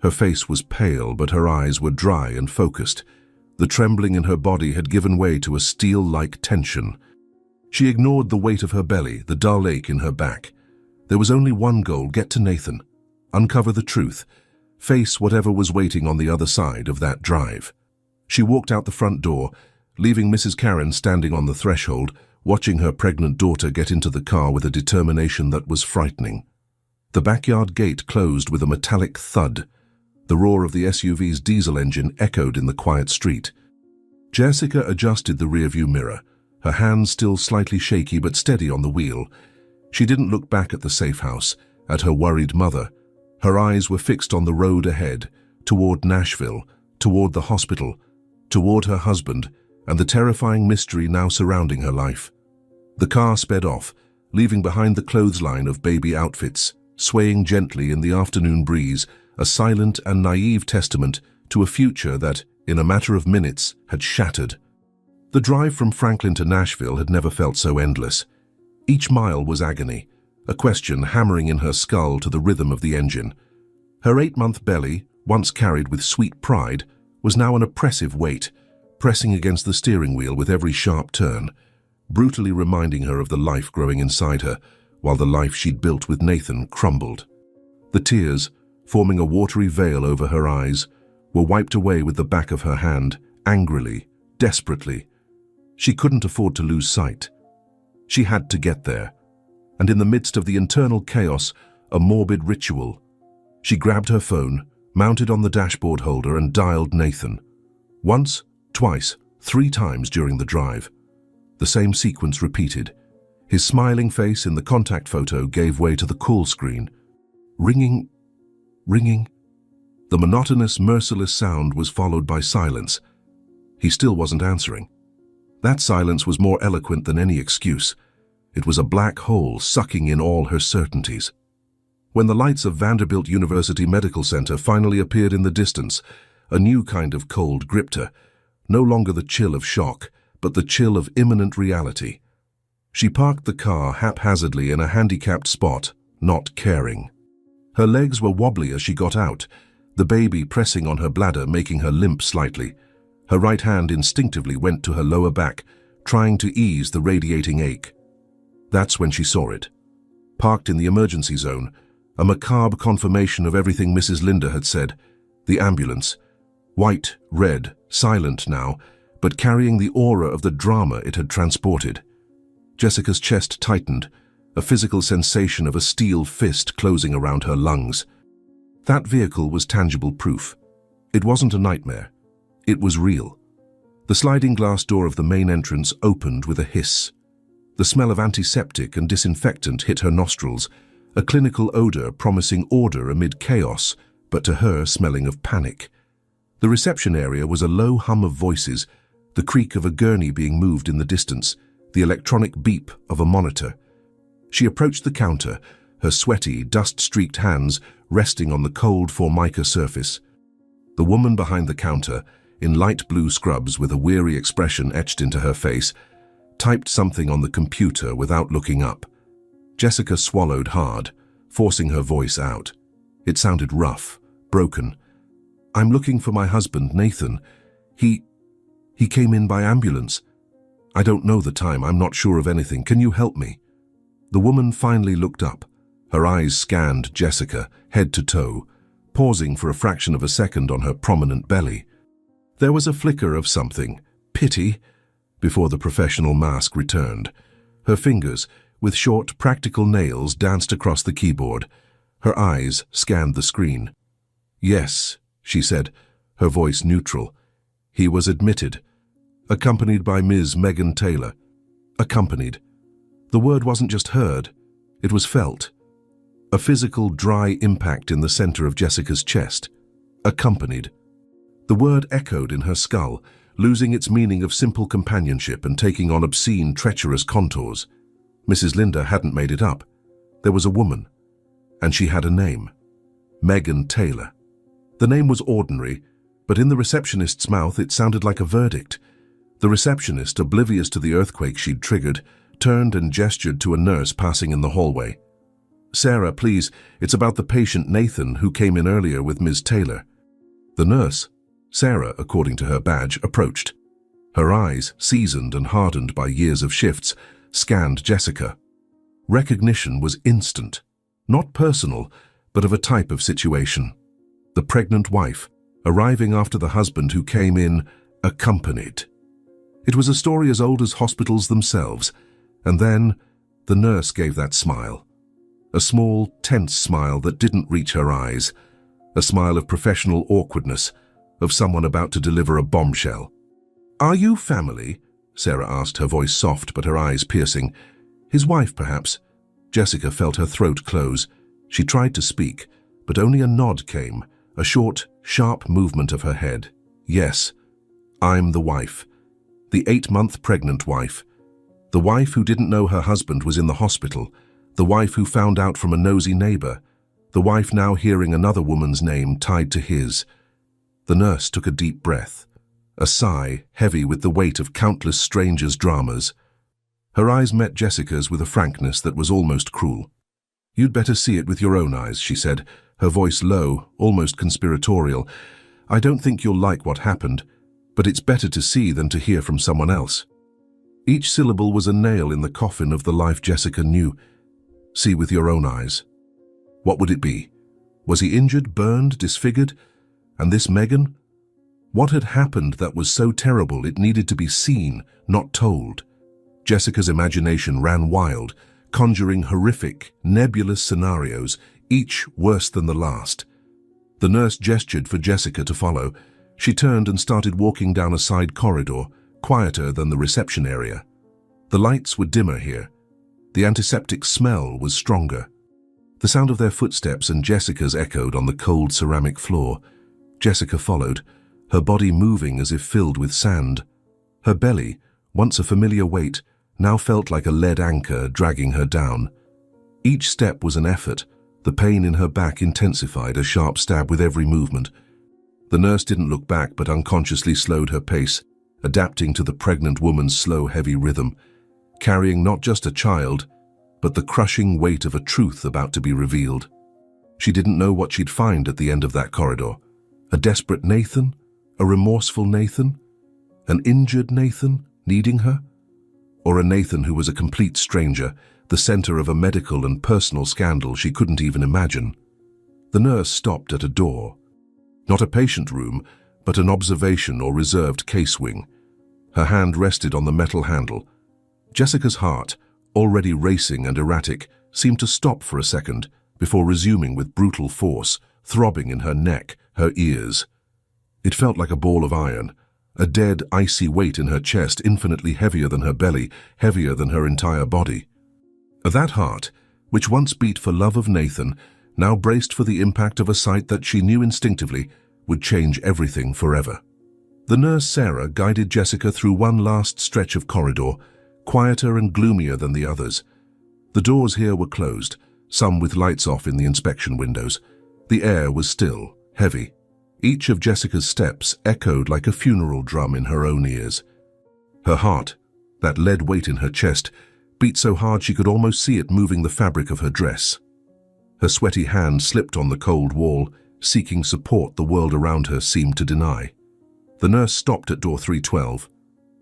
Her face was pale, but her eyes were dry and focused. The trembling in her body had given way to a steel-like tension. She ignored the weight of her belly, the dull ache in her back. There was only one goal: get to Nathan, uncover the truth, face whatever was waiting on the other side of that drive. She walked out the front door, leaving Mrs. Karen standing on the threshold, watching her pregnant daughter get into the car with a determination that was frightening. The backyard gate closed with a metallic thud. The roar of the SUV's diesel engine echoed in the quiet street. Jessica adjusted the rearview mirror, her hands still slightly shaky but steady on the wheel. She didn't look back at the safe house, at her worried mother. Her eyes were fixed on the road ahead, toward Nashville, toward the hospital, toward her husband, and the terrifying mystery now surrounding her life. The car sped off, leaving behind the clothesline of baby outfits, swaying gently in the afternoon breeze, a silent and naive testament to a future that, in a matter of minutes, had shattered. The drive from Franklin to Nashville had never felt so endless. Each mile was agony, a question hammering in her skull to the rhythm of the engine. Her 8-month belly, once carried with sweet pride, was now an oppressive weight, pressing against the steering wheel with every sharp turn, brutally reminding her of the life growing inside her, while the life she'd built with Nathan crumbled. The tears, forming a watery veil over her eyes, were wiped away with the back of her hand, angrily, desperately. She couldn't afford to lose sight. She had to get there. And in the midst of the internal chaos, a morbid ritual. She grabbed her phone, mounted on the dashboard holder, and dialed Nathan. Once, twice, 3 times during the drive. The same sequence repeated. His smiling face in the contact photo gave way to the call screen. Ringing, ringing. The monotonous, merciless sound was followed by silence. He still wasn't answering. That silence was more eloquent than any excuse. It was a black hole sucking in all her certainties. When the lights of Vanderbilt University Medical Center finally appeared in the distance, a new kind of cold gripped her, no longer the chill of shock, but the chill of imminent reality. She parked the car haphazardly in a handicapped spot, not caring. Her legs were wobbly as she got out, the baby pressing on her bladder, making her limp slightly. Her right hand instinctively went to her lower back, trying to ease the radiating ache. That's when she saw it. Parked in the emergency zone, a macabre confirmation of everything Mrs. Linda had said. The ambulance. White, red, silent now, but carrying the aura of the drama it had transported. Jessica's chest tightened. a physical sensation of a steel fist closing around her lungs. That vehicle was tangible proof. It wasn't a nightmare. It was real. The sliding glass door of the main entrance opened with a hiss. The smell of antiseptic and disinfectant hit her nostrils, a clinical odor promising order amid chaos, but to her smelling of panic. The reception area was a low hum of voices, the creak of a gurney being moved in the distance, the electronic beep of a monitor. She approached the counter, her sweaty, dust-streaked hands resting on the cold Formica surface. The woman behind the counter, in light blue scrubs with a weary expression etched into her face, typed something on the computer without looking up. Jessica swallowed hard, forcing her voice out. It sounded rough, broken. "I'm looking for my husband, Nathan. He came in by ambulance. I don't know the time, I'm not sure of anything. Can you help me?" The woman finally looked up. Her eyes scanned Jessica, head to toe, pausing for a fraction of a second on her prominent belly. There was a flicker of something, pity, before the professional mask returned. Her fingers, with short, practical nails, danced across the keyboard. Her eyes scanned the screen. "Yes," she said, her voice neutral. "He was admitted, accompanied by Ms. Megan Taylor." Accompanied. The word wasn't just heard, it was felt. A physical, dry impact in the center of Jessica's chest. Accompanied. The word echoed in her skull, losing its meaning of simple companionship and taking on obscene, treacherous contours. Mrs. Linda hadn't made it up. There was a woman, and she had a name. Megan Taylor. The name was ordinary, but in the receptionist's mouth it sounded like a verdict. The receptionist, oblivious to the earthquake she'd triggered, turned and gestured to a nurse passing in the hallway. "Sarah, please, it's about the patient Nathan who came in earlier with Ms. Taylor." The nurse, Sarah according to her badge, approached. Her eyes, seasoned and hardened by years of shifts, scanned Jessica. Recognition was instant, not personal, but of a type of situation. The pregnant wife, arriving after the husband who came in accompanied. It was a story as old as hospitals themselves, and then the nurse gave that smile. A small, tense smile that didn't reach her eyes, a smile of professional awkwardness, of someone about to deliver a bombshell. "Are you family?" Sarah asked, her voice soft but her eyes piercing. "His wife, perhaps?" Jessica felt her throat close. She tried to speak, but only a nod came, a short, sharp movement of her head. "Yes, I'm the wife. The 8-month pregnant wife. The wife who didn't know her husband was in the hospital. The wife who found out from a nosy neighbor. The wife now hearing another woman's name tied to his." The nurse took a deep breath, a sigh heavy with the weight of countless strangers' dramas. Her eyes met Jessica's with a frankness that was almost cruel. "You'd better see it with your own eyes," she said, her voice low, almost conspiratorial. "I don't think you'll like what happened, but it's better to see than to hear from someone else." Each syllable was a nail in the coffin of the life Jessica knew. See with your own eyes. What would it be? Was he injured, burned, disfigured? And this Megan? What had happened that was so terrible it needed to be seen, not told? Jessica's imagination ran wild, conjuring horrific, nebulous scenarios, each worse than the last. The nurse gestured for Jessica to follow. She turned and started walking down a side corridor, quieter than the reception area. The lights were dimmer here. The antiseptic smell was stronger. The sound of their footsteps and Jessica's echoed on the cold ceramic floor. Jessica followed, her body moving as if filled with sand. Her belly, once a familiar weight, now felt like a lead anchor dragging her down. Each step was an effort. The pain in her back intensified, a sharp stab with every movement. The nurse didn't look back but unconsciously slowed her pace, adapting to the pregnant woman's slow, heavy rhythm, carrying not just a child, but the crushing weight of a truth about to be revealed. She didn't know what she'd find at the end of that corridor. A desperate Nathan? A remorseful Nathan? An injured Nathan needing her? Or a Nathan who was a complete stranger, the center of a medical and personal scandal she couldn't even imagine? The nurse stopped at a door. Not a patient room, but an observation or reserved case wing. Her hand rested on the metal handle. Jessica's heart, already racing and erratic, seemed to stop for a second before resuming with brutal force, throbbing in her neck, her ears. It felt like a ball of iron, a dead, icy weight in her chest, infinitely heavier than her belly, heavier than her entire body. That heart, which once beat for love of Nathan, now braced for the impact of a sight that she knew instinctively would change everything forever. The nurse Sarah guided Jessica through one last stretch of corridor, quieter and gloomier than the others. The doors here were closed, some with lights off in the inspection windows. The air was still, heavy. Each of Jessica's steps echoed like a funeral drum in her own ears. Her heart, that lead weight in her chest, beat so hard she could almost see it moving the fabric of her dress. Her sweaty hand slipped on the cold wall, seeking support the world around her seemed to deny. The nurse stopped at door 312,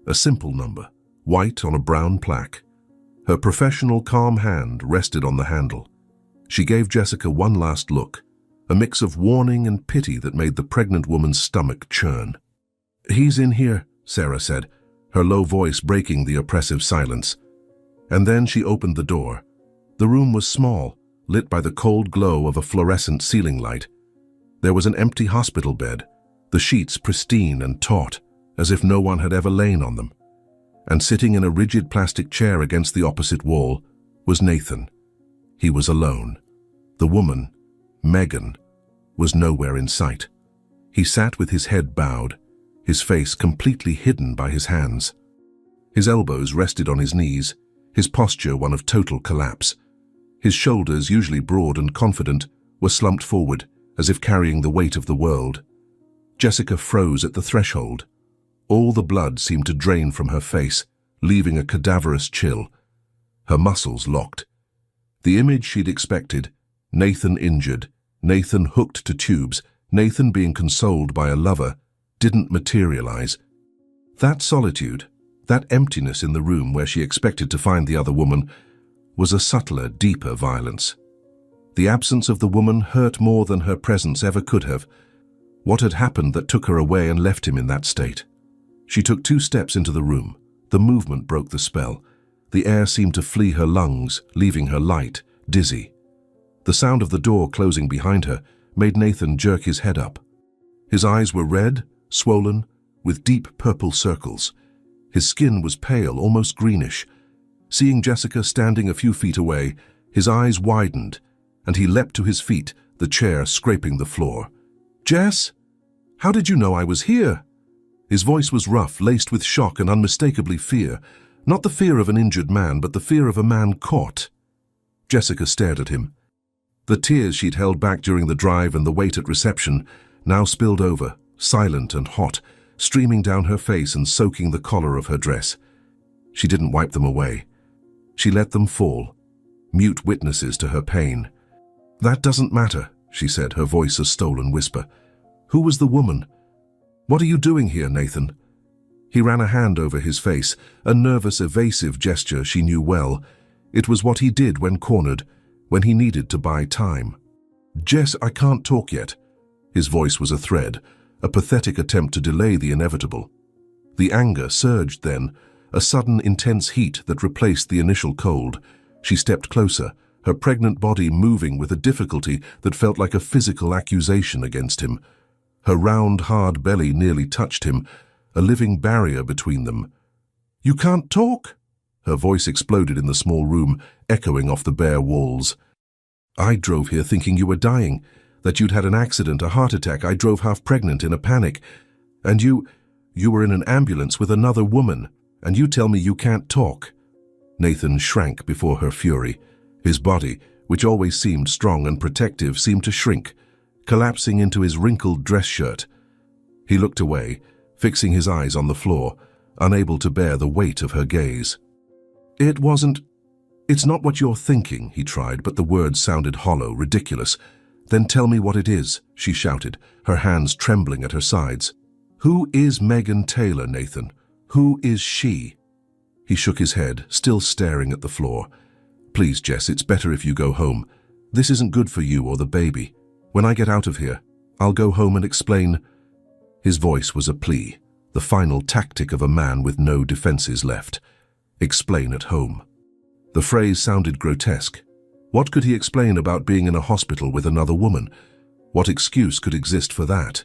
a simple number, white on a brown plaque. Her professional, calm hand rested on the handle. She gave Jessica one last look, a mix of warning and pity that made the pregnant woman's stomach churn. "He's in here," Sarah said, her low voice breaking the oppressive silence. And then she opened the door. The room was small, lit by the cold glow of a fluorescent ceiling light. There was an empty hospital bed, the sheets pristine and taut, as if no one had ever lain on them. And sitting in a rigid plastic chair against the opposite wall was Nathan. He was alone. The woman, Megan, was nowhere in sight. He sat with his head bowed, his face completely hidden by his hands. His elbows rested on his knees, his posture one of total collapse. His shoulders, usually broad and confident, were slumped forward, as if carrying the weight of the world. Jessica froze at the threshold. All the blood seemed to drain from her face, leaving a cadaverous chill. Her muscles locked. The image she'd expected, Nathan injured, Nathan hooked to tubes, Nathan being consoled by a lover, didn't materialize. That solitude, that emptiness in the room where she expected to find the other woman, was a subtler, deeper violence. The absence of the woman hurt more than her presence ever could have. What had happened that took her away and left him in that state? She took 2 steps into the room. The movement broke the spell. The air seemed to flee her lungs, leaving her light, dizzy. The sound of the door closing behind her made Nathan jerk his head up. His eyes were red, swollen, with deep purple circles. His skin was pale, almost greenish. Seeing Jessica standing a few feet away, his eyes widened, and he leapt to his feet, the chair scraping the floor. "Jess? How did you know I was here?" His voice was rough, laced with shock and unmistakably fear. Not the fear of an injured man, but the fear of a man caught. Jessica stared at him. The tears she'd held back during the drive and the wait at reception now spilled over, silent and hot, streaming down her face and soaking the collar of her dress. She didn't wipe them away. She let them fall, mute witnesses to her pain. "That doesn't matter," she said, her voice a stolen whisper. "Who was the woman? What are you doing here, Nathan?" He ran a hand over his face, a nervous, evasive gesture she knew well. It was what he did when cornered, when he needed to buy time. "Jess, I can't talk yet." His voice was a thread, a pathetic attempt to delay the inevitable. The anger surged then, a sudden intense heat that replaced the initial cold. She stepped closer, her pregnant body moving with a difficulty that felt like a physical accusation against him. Her round, hard belly nearly touched him, a living barrier between them. "You can't talk!" Her voice exploded in the small room, echoing off the bare walls. "I drove here thinking you were dying, that you'd had an accident, a heart attack. I drove half pregnant in a panic. And you were in an ambulance with another woman, and you tell me you can't talk." Nathan shrank before her fury. His body, which always seemed strong and protective, seemed to shrink, collapsing into his wrinkled dress shirt. He looked away, fixing his eyes on the floor, unable to bear the weight of her gaze. "It's not what you're thinking," he tried, but the words sounded hollow, ridiculous. "Then tell me what it is," she shouted, her hands trembling at her sides. "Who is Megan Taylor, Nathan? Who is she?" He shook his head, still staring at the floor. "Please, Jess, it's better if you go home. This isn't good for you or the baby. When I get out of here, I'll go home and explain." His voice was a plea, the final tactic of a man with no defenses left. Explain at home. The phrase sounded grotesque. What could he explain about being in a hospital with another woman? What excuse could exist for that?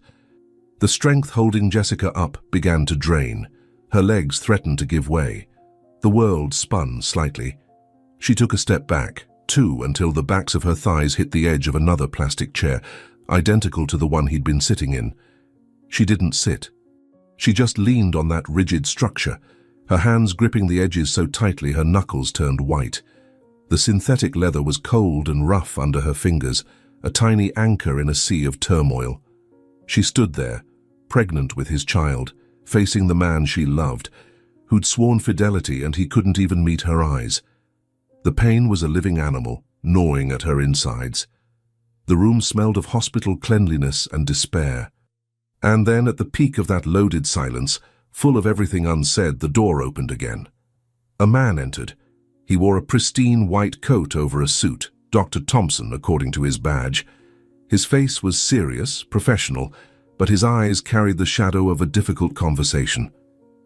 The strength holding Jessica up began to drain. Her legs threatened to give way. The world spun slightly. She took a step back, two, until the backs of her thighs hit the edge of another plastic chair, identical to the one he'd been sitting in. She didn't sit. She just leaned on that rigid structure, her hands gripping the edges so tightly her knuckles turned white. The synthetic leather was cold and rough under her fingers, a tiny anchor in a sea of turmoil. She stood there, pregnant with his child, facing the man she loved, who'd sworn fidelity and he couldn't even meet her eyes. The pain was a living animal, gnawing at her insides. The room smelled of hospital cleanliness and despair. And then, at the peak of that loaded silence, full of everything unsaid, the door opened again. A man entered. He wore a pristine white coat over a suit, Dr. Thompson, according to his badge. His face was serious, professional, but his eyes carried the shadow of a difficult conversation.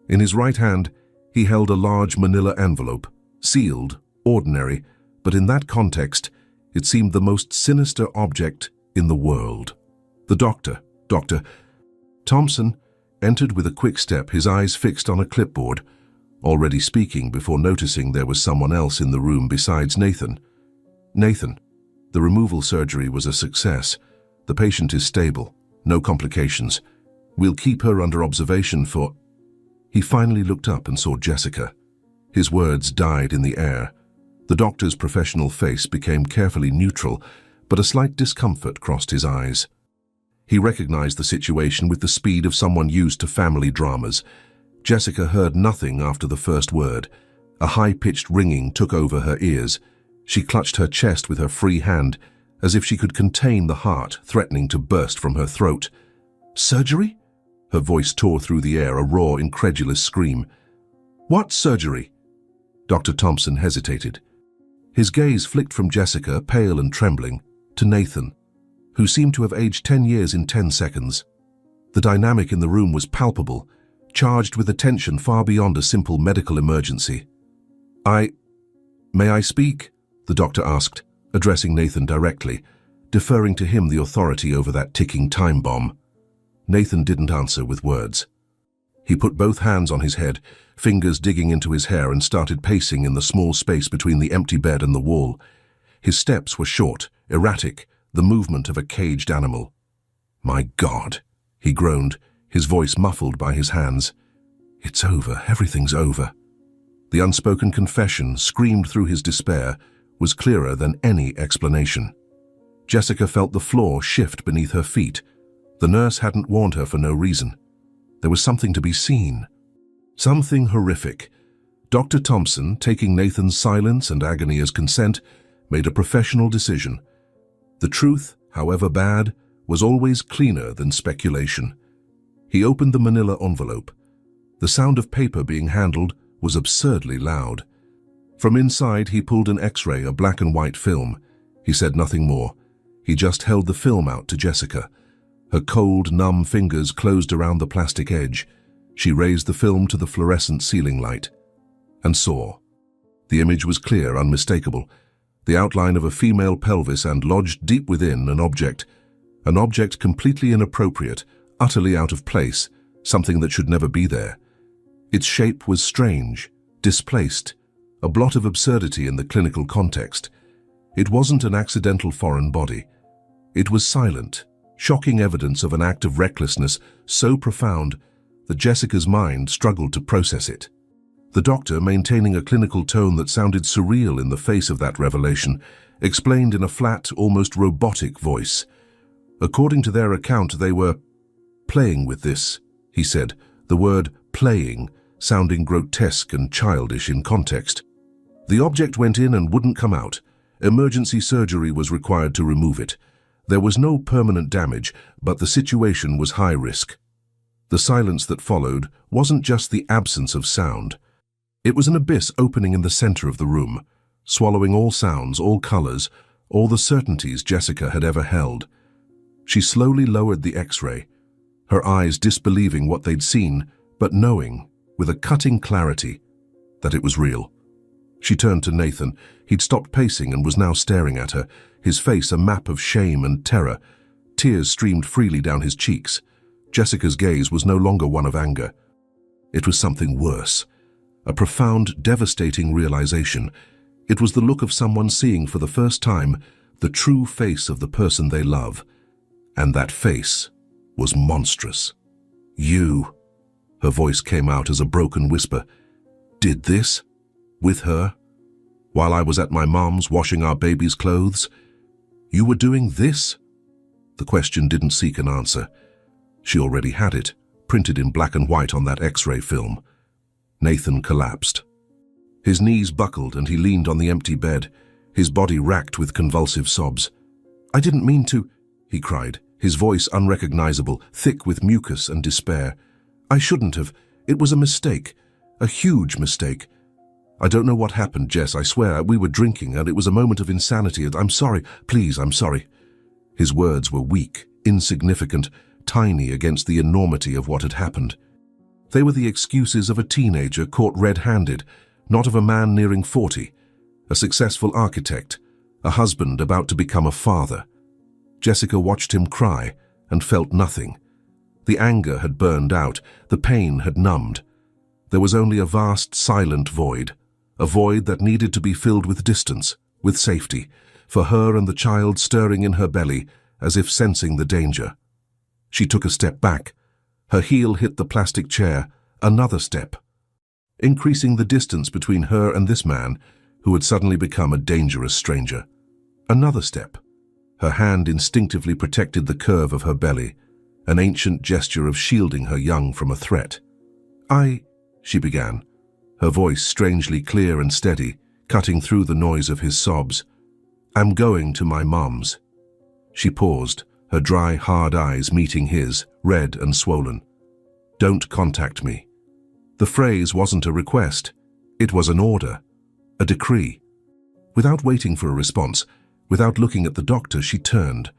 In his right hand, he held a large manila envelope, sealed, ordinary, but in that context, it seemed the most sinister object in the world. The doctor, Dr. Thompson, entered with a quick step, his eyes fixed on a clipboard, already speaking before noticing there was someone else in the room besides Nathan. Nathan, the removal surgery was a success. The patient is stable, no complications. We'll keep her under observation for... He finally looked up and saw Jessica. His words died in the air. The doctor's professional face became carefully neutral, but a slight discomfort crossed his eyes. He recognized the situation with the speed of someone used to family dramas. Jessica heard nothing after the first word. A high-pitched ringing took over her ears. She clutched her chest with her free hand, as if she could contain the heart threatening to burst from her throat. "Surgery?" Her voice tore through the air, a raw, incredulous scream. "What surgery?" Dr. Thompson hesitated. His gaze flicked from Jessica, pale and trembling, to Nathan, who seemed to have aged 10 years in 10 seconds. The dynamic in the room was palpable, charged with a tension far beyond a simple medical emergency. May I speak?" the doctor asked, addressing Nathan directly, deferring to him the authority over that ticking time bomb. Nathan didn't answer with words. He put both hands on his head, fingers digging into his hair, and started pacing in the small space between the empty bed and the wall. His steps were short, erratic, the movement of a caged animal. "My God," he groaned, his voice muffled by his hands. "It's over, everything's over." The unspoken confession, screamed through his despair, was clearer than any explanation. Jessica felt the floor shift beneath her feet. The nurse hadn't warned her for no reason. There was something to be seen. Something horrific. Dr. Thompson, taking Nathan's silence and agony as consent, made a professional decision. The truth, however bad, was always cleaner than speculation. He opened the manila envelope. The sound of paper being handled was absurdly loud. From inside, he pulled an X-ray, a black and white film. He said nothing more. He just held the film out to Jessica. Her cold, numb fingers closed around the plastic edge. She raised the film to the fluorescent ceiling light and saw. The image was clear, unmistakable. The outline of a female pelvis, and lodged deep within an object completely inappropriate, utterly out of place, something that should never be there. Its shape was strange, displaced, a blot of absurdity in the clinical context. It wasn't an accidental foreign body. It was silent, shocking evidence of an act of recklessness so profound that Jessica's mind struggled to process it. The doctor, maintaining a clinical tone that sounded surreal in the face of that revelation, explained in a flat, almost robotic voice. According to their account, they were playing with this, he said, the word playing sounding grotesque and childish in context. The object went in and wouldn't come out. Emergency surgery was required to remove it. There was no permanent damage, but the situation was high risk. The silence that followed wasn't just the absence of sound. It was an abyss opening in the center of the room, swallowing all sounds, all colors, all the certainties Jessica had ever held. She slowly lowered the X-ray, her eyes disbelieving what they'd seen, but knowing, with a cutting clarity, that it was real. She turned to Nathan. He'd stopped pacing and was now staring at her, his face a map of shame and terror. Tears streamed freely down his cheeks. Jessica's gaze was no longer one of anger. It was something worse. A profound, devastating realization. It was the look of someone seeing for the first time the true face of the person they love. And that face was monstrous. "You," her voice came out as a broken whisper, "did this? With her? While I was at my mom's washing our baby's clothes? You were doing this?" The question didn't seek an answer. She already had it, printed in black and white on that X-ray film. Nathan collapsed. His knees buckled and he leaned on the empty bed, his body racked with convulsive sobs. "I didn't mean to," he cried, his voice unrecognizable, thick with mucus and despair. "I shouldn't have. It was a mistake. A huge mistake. I don't know what happened, Jess, I swear. We were drinking and it was a moment of insanity. I'm sorry. Please, I'm sorry." His words were weak, insignificant, tiny against the enormity of what had happened. They were the excuses of a teenager caught red-handed, not of a man nearing 40, a successful architect, a husband about to become a father. Jessica watched him cry and felt nothing. The anger had burned out, the pain had numbed. There was only a vast, silent void, a void that needed to be filled with distance, with safety, for her and the child stirring in her belly as if sensing the danger. She took a step back. Her heel hit the plastic chair, another step, increasing the distance between her and this man who had suddenly become a dangerous stranger. Another step. Her hand instinctively protected the curve of her belly, an ancient gesture of shielding her young from a threat. She began, her voice strangely clear and steady, cutting through the noise of his sobs. "I'm going to my mom's." She paused, her dry, hard eyes meeting his, red and swollen. "Don't contact me." The phrase wasn't a request. It was an order, a decree. Without waiting for a response, without looking at the doctor, she turned.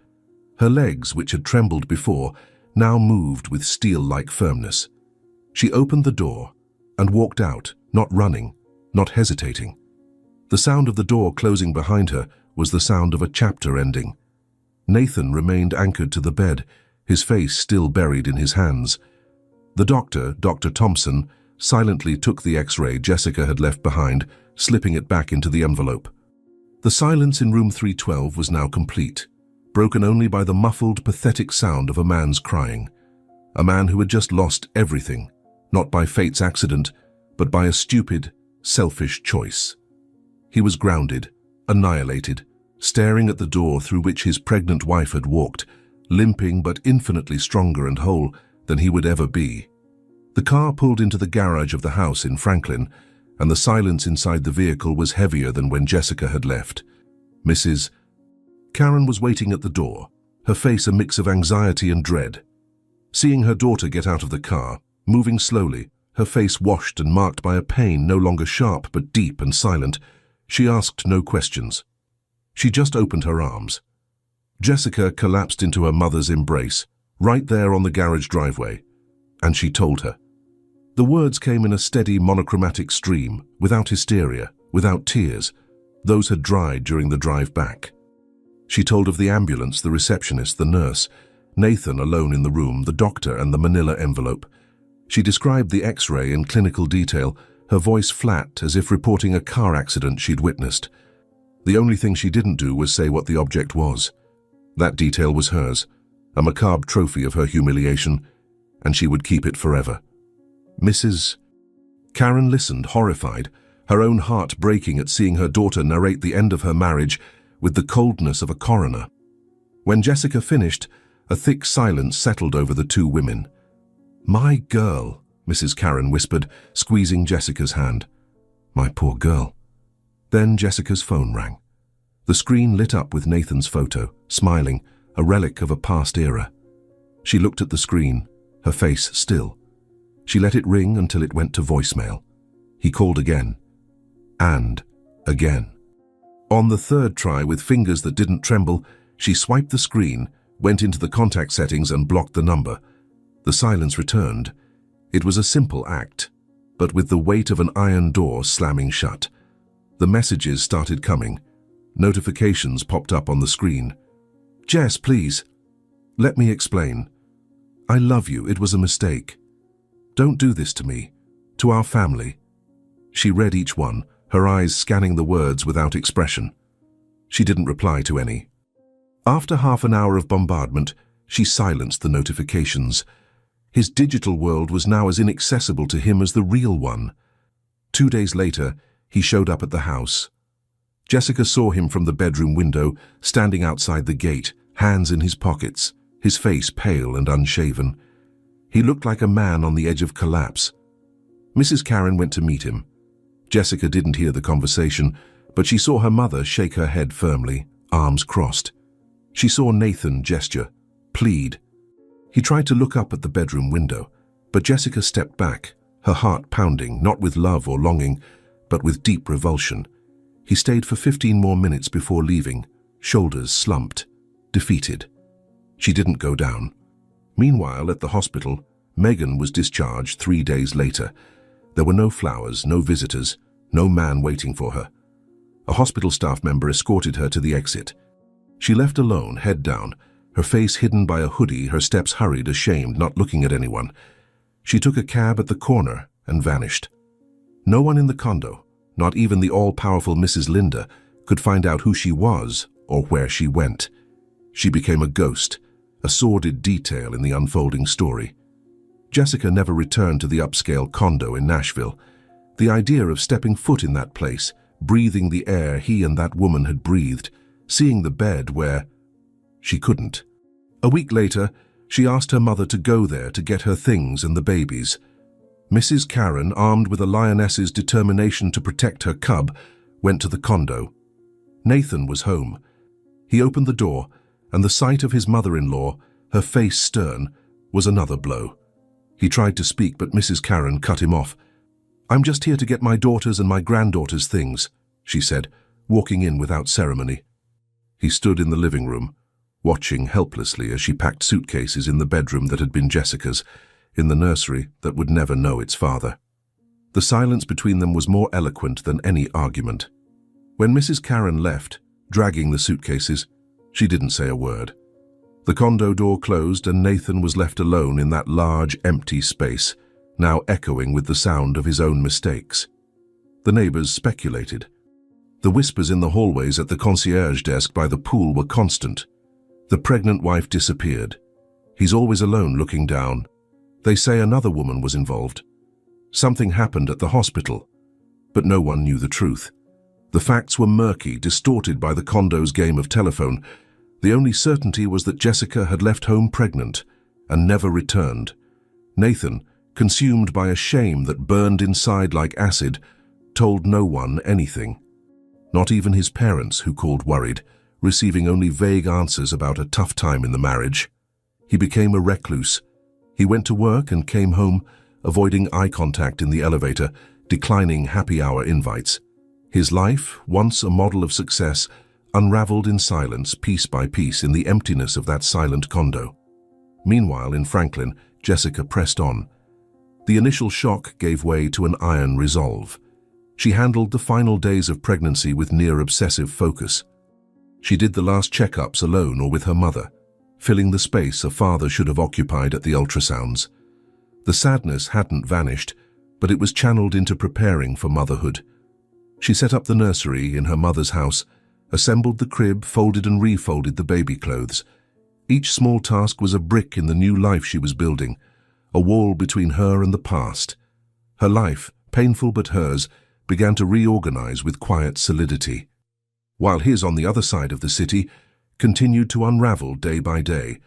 Her legs, which had trembled before, now moved with steel-like firmness. She opened the door and walked out, not running, not hesitating. The sound of the door closing behind her was the sound of a chapter ending. Nathan remained anchored to the bed, his face still buried in his hands. The doctor, Dr. Thompson, silently took the X-ray Jessica had left behind, slipping it back into the envelope. The silence in room 312 was now complete, broken only by the muffled, pathetic sound of a man's crying. A man who had just lost everything, not by fate's accident, but by a stupid, selfish choice. He was grounded, annihilated, staring at the door through which his pregnant wife had walked, limping but infinitely stronger and whole than he would ever be. The car pulled into the garage of the house in Franklin, and the silence inside the vehicle was heavier than when Jessica had left. Mrs. Karen was waiting at the door, her face a mix of anxiety and dread. Seeing her daughter get out of the car, moving slowly, her face washed and marked by a pain no longer sharp but deep and silent, she asked no questions. She just opened her arms. Jessica collapsed into her mother's embrace, right there on the garage driveway, and she told her. The words came in a steady monochromatic stream, without hysteria, without tears. Those had dried during the drive back. She told of the ambulance, the receptionist, the nurse, Nathan alone in the room, the doctor and the manila envelope. She described the X-ray in clinical detail, her voice flat as if reporting a car accident she'd witnessed. The only thing she didn't do was say what the object was. That detail was hers, a macabre trophy of her humiliation, and she would keep it forever. Mrs. Karen listened, horrified, her own heart breaking at seeing her daughter narrate the end of her marriage with the coldness of a coroner. When Jessica finished, a thick silence settled over the two women. "My girl," Mrs. Karen whispered, squeezing Jessica's hand. "My poor girl." Then Jessica's phone rang. The screen lit up with Nathan's photo, smiling, a relic of a past era. She looked at the screen, her face still. She let it ring until it went to voicemail. He called again. And again. On the third try, with fingers that didn't tremble, she swiped the screen, went into the contact settings and blocked the number. The silence returned. It was a simple act, but with the weight of an iron door slamming shut. The messages started coming. Notifications popped up on the screen. "Jess, please. Let me explain. I love you. It was a mistake. Don't do this to me. To our family." She read each one, her eyes scanning the words without expression. She didn't reply to any. After half an hour of bombardment, she silenced the notifications. His digital world was now as inaccessible to him as the real one. 2 days later, he showed up at the house. Jessica saw him from the bedroom window, standing outside the gate, hands in his pockets, his face pale and unshaven. He looked like a man on the edge of collapse. Mrs. Karen went to meet him. Jessica didn't hear the conversation, but she saw her mother shake her head firmly, arms crossed. She saw Nathan gesture, plead. He tried to look up at the bedroom window, but Jessica stepped back, her heart pounding, not with love or longing, but with deep revulsion. He stayed for 15 more minutes before leaving, shoulders slumped, defeated. She didn't go down. Meanwhile, at the hospital, Megan was discharged 3 days later. There were no flowers, no visitors, no man waiting for her. A hospital staff member escorted her to the exit. She left alone, head down, her face hidden by a hoodie, her steps hurried, ashamed, not looking at anyone. She took a cab at the corner and vanished. No one in the condo, not even the all-powerful Mrs. Linda, could find out who she was or where she went. She became a ghost, a sordid detail in the unfolding story. Jessica never returned to the upscale condo in Nashville. The idea of stepping foot in that place, breathing the air he and that woman had breathed, seeing the bed where she couldn't. A week later, she asked her mother to go there to get her things and the babies. Mrs. Karen, armed with a lioness's determination to protect her cub, went to the condo. Nathan was home. He opened the door, and the sight of his mother-in-law, her face stern, was another blow. He tried to speak, but Mrs. Karen cut him off. "I'm just here to get my daughter's and my granddaughter's things," she said, walking in without ceremony. He stood in the living room, watching helplessly as she packed suitcases in the bedroom that had been Jessica's, in the nursery that would never know its father. The silence between them was more eloquent than any argument. When Mrs. Karen left, dragging the suitcases, she didn't say a word. The condo door closed and Nathan was left alone in that large, empty space, now echoing with the sound of his own mistakes. The neighbors speculated. The whispers in the hallways at the concierge desk by the pool were constant. The pregnant wife disappeared. He's always alone looking down. They say another woman was involved. Something happened at the hospital, but no one knew the truth. The facts were murky, distorted by the condo's game of telephone. The only certainty was that Jessica had left home pregnant and never returned. Nathan, consumed by a shame that burned inside like acid, told no one anything. Not even his parents, who called worried, receiving only vague answers about a tough time in the marriage. He became a recluse. He went to work and came home, avoiding eye contact in the elevator, declining happy hour invites. His life, once a model of success, unraveled in silence, piece by piece, in the emptiness of that silent condo. Meanwhile, in Franklin, Jessica pressed on. The initial shock gave way to an iron resolve. She handled the final days of pregnancy with near-obsessive focus. She did the last checkups alone or with her mother, filling the space a father should have occupied at the ultrasounds. The sadness hadn't vanished, but it was channeled into preparing for motherhood. She set up the nursery in her mother's house, assembled the crib, folded and refolded the baby clothes. Each small task was a brick in the new life she was building, a wall between her and the past. Her life, painful but hers, began to reorganize with quiet solidity, while his on the other side of the city continued to unravel day by day,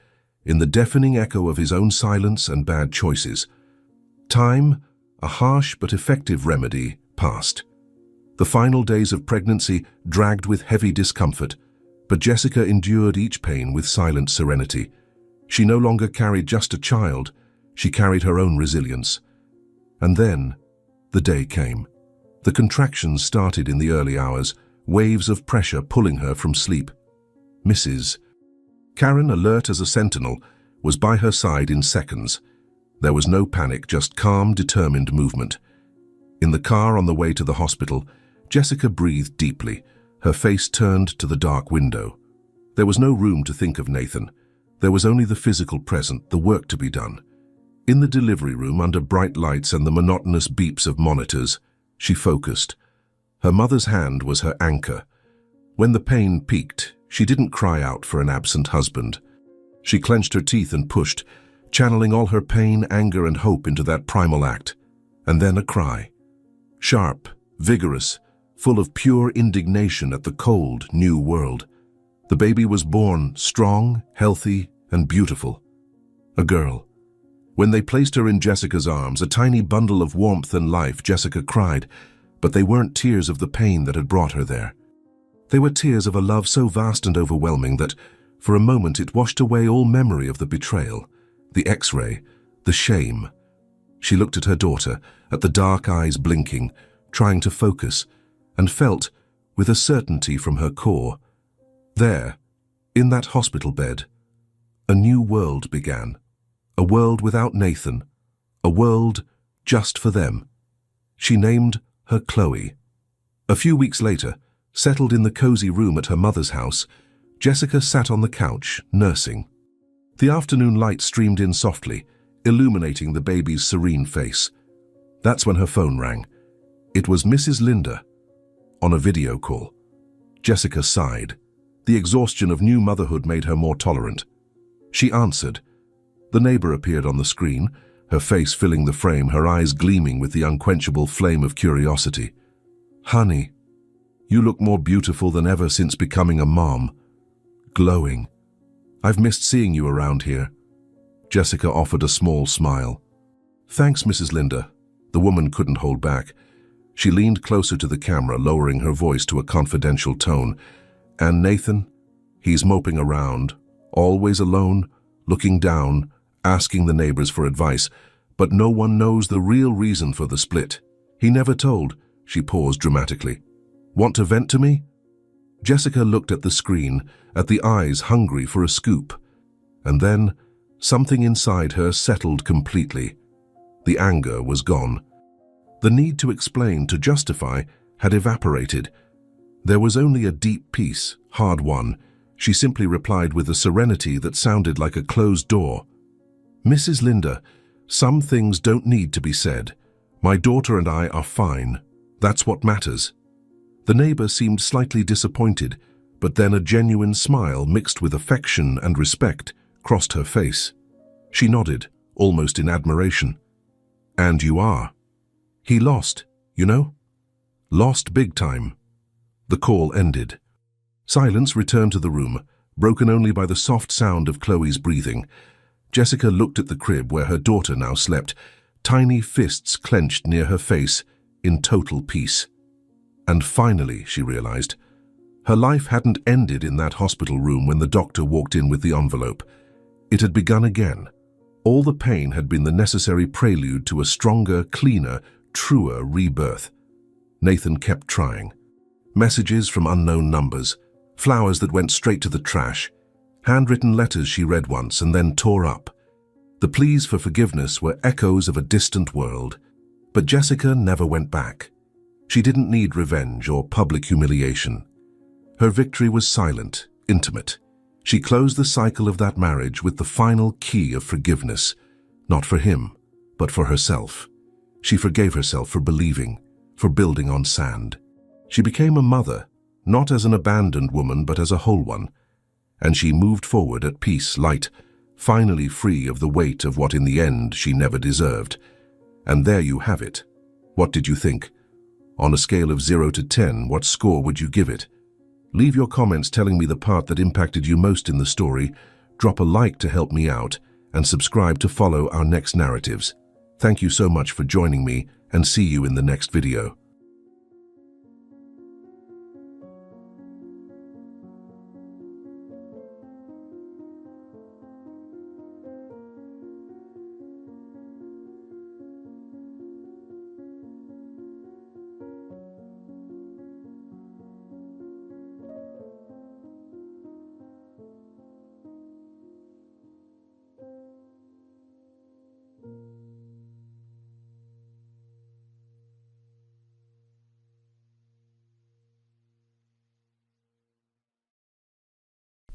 in the deafening echo of his own silence and bad choices. Time, a harsh but effective remedy, passed. The final days of pregnancy dragged with heavy discomfort, but Jessica endured each pain with silent serenity. She no longer carried just a child, she carried her own resilience. And then, the day came. The contractions started in the early hours, waves of pressure pulling her from sleep. Mrs. Karen, alert as a sentinel, was by her side in seconds. There was no panic, just calm, determined movement. In the car on the way to the hospital, Jessica breathed deeply, her face turned to the dark window. There was no room to think of Nathan. There was only the physical present, the work to be done. In the delivery room, under bright lights and the monotonous beeps of monitors, she focused. Her mother's hand was her anchor. When the pain peaked, she didn't cry out for an absent husband. She clenched her teeth and pushed, channeling all her pain, anger, and hope into that primal act. And then a cry. Sharp, vigorous, full of pure indignation at the cold, new world. The baby was born strong, healthy, and beautiful. A girl. When they placed her in Jessica's arms, a tiny bundle of warmth and life, Jessica cried, but they weren't tears of the pain that had brought her there. They were tears of a love so vast and overwhelming that, for a moment, it washed away all memory of the betrayal, the X-ray, the shame. She looked at her daughter, at the dark eyes blinking, trying to focus, and felt, with a certainty from her core, there, in that hospital bed, a new world began. A world without Nathan. A world just for them. She named her Chloe. A few weeks later, settled in the cozy room at her mother's house, Jessica sat on the couch, nursing. The afternoon light streamed in softly, illuminating the baby's serene face. That's when her phone rang. It was Mrs. Linda, on a video call. Jessica sighed. The exhaustion of new motherhood made her more tolerant. She answered. The neighbor appeared on the screen, her face filling the frame, her eyes gleaming with the unquenchable flame of curiosity. "Honey, you look more beautiful than ever since becoming a mom. Glowing. I've missed seeing you around here." Jessica offered a small smile. "Thanks, Mrs. Linda." The woman couldn't hold back. She leaned closer to the camera, lowering her voice to a confidential tone. "And Nathan? He's moping around, always alone, looking down, asking the neighbors for advice, but no one knows the real reason for the split. He never told." She paused dramatically. "Want to vent to me?" Jessica looked at the screen, at the eyes hungry for a scoop. And then, something inside her settled completely. The anger was gone. The need to explain, to justify, had evaporated. There was only a deep peace, hard-won. She simply replied with a serenity that sounded like a closed door. "Mrs. Linda, some things don't need to be said. My daughter and I are fine. That's what matters." The neighbor seemed slightly disappointed, but then a genuine smile mixed with affection and respect crossed her face. She nodded, almost in admiration. "And you are. He lost, you know? Lost big time." The call ended. Silence returned to the room, broken only by the soft sound of Chloe's breathing. Jessica looked at the crib where her daughter now slept, tiny fists clenched near her face, in total peace. And finally, she realized, her life hadn't ended in that hospital room when the doctor walked in with the envelope. It had begun again. All the pain had been the necessary prelude to a stronger, cleaner, truer rebirth. Nathan kept trying. Messages from unknown numbers, flowers that went straight to the trash, handwritten letters she read once and then tore up. The pleas for forgiveness were echoes of a distant world. But Jessica never went back. She didn't need revenge or public humiliation. Her victory was silent, intimate. She closed the cycle of that marriage with the final key of forgiveness, not for him, but for herself. She forgave herself for believing, for building on sand. She became a mother, not as an abandoned woman, but as a whole one. And she moved forward at peace, light, finally free of the weight of what in the end she never deserved. And there you have it. What did you think? On a scale of 0 to 10, what score would you give it? Leave your comments telling me the part that impacted you most in the story, drop a like to help me out, and subscribe to follow our next narratives. Thank you so much for joining me, and see you in the next video.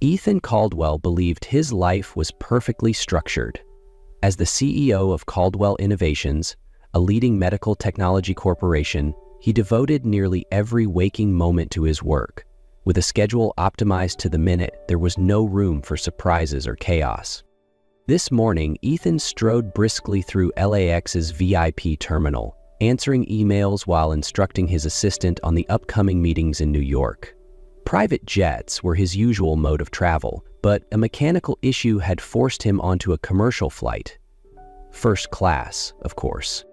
Ethan Caldwell believed his life was perfectly structured. As the CEO of Caldwell Innovations, a leading medical technology corporation, he devoted nearly every waking moment to his work. With a schedule optimized to the minute, there was no room for surprises or chaos. This morning, Ethan strode briskly through LAX's VIP terminal, answering emails while instructing his assistant on the upcoming meetings in New York. Private jets were his usual mode of travel, but a mechanical issue had forced him onto a commercial flight. First class, of course.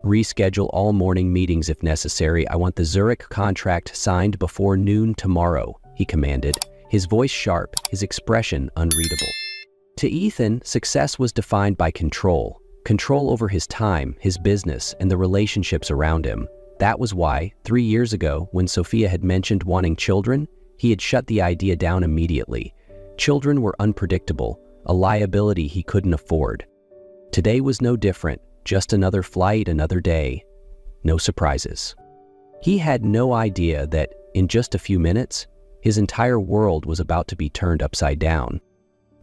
Reschedule all morning meetings if necessary. I want the Zurich contract signed before noon tomorrow, he commanded, his voice sharp, his expression unreadable. To Ethan, success was defined by control over his time, his business, and the relationships around him. That was why, 3 years ago, when Sophia had mentioned wanting children, he had shut the idea down immediately. Children were unpredictable, a liability he couldn't afford. Today was no different, just another flight, another day. No surprises. He had no idea that, in just a few minutes, his entire world was about to be turned upside down.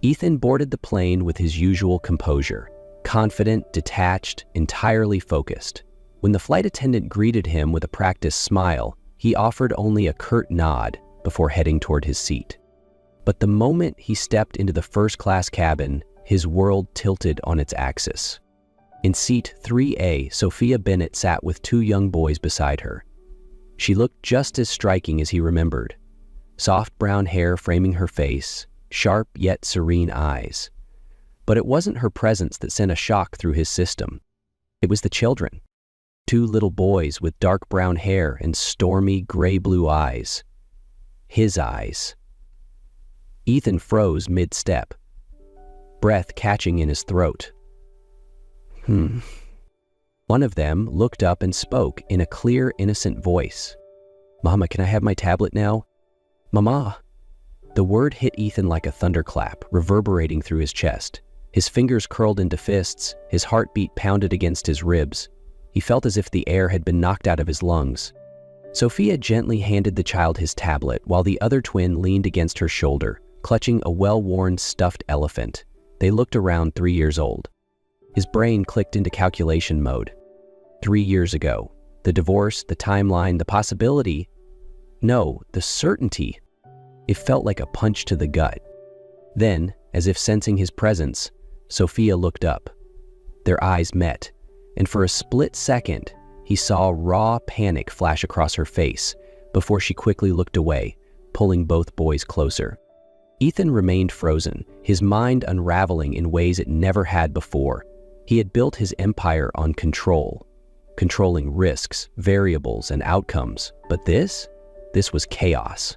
Ethan boarded the plane with his usual composure, confident, detached, entirely focused. When the flight attendant greeted him with a practiced smile, he offered only a curt nod before heading toward his seat. But the moment he stepped into the first-class cabin, his world tilted on its axis. In seat 3A, Sophia Bennett sat with 2 young boys beside her. She looked just as striking as he remembered. Soft brown hair framing her face, sharp yet serene eyes. But it wasn't her presence that sent a shock through his system. It was the children. 2 little boys with dark brown hair and stormy gray-blue eyes. His eyes. Ethan froze mid-step, breath catching in his throat. One of them looked up and spoke in a clear, innocent voice. "Mama, can I have my tablet now?" "Mama." The word hit Ethan like a thunderclap, reverberating through his chest. His fingers curled into fists, his heartbeat pounded against his ribs. He felt as if the air had been knocked out of his lungs. Sophia gently handed the child his tablet while the other twin leaned against her shoulder, clutching a well-worn stuffed elephant. They looked around 3 years old. His brain clicked into calculation mode. 3 years ago. The divorce, the timeline, the possibility. No, the certainty. It felt like a punch to the gut. Then, as if sensing his presence, Sophia looked up. Their eyes met, and for a split second, he saw raw panic flash across her face before she quickly looked away, pulling both boys closer. Ethan remained frozen, his mind unraveling in ways it never had before. He had built his empire on control, controlling risks, variables, and outcomes. But this was chaos.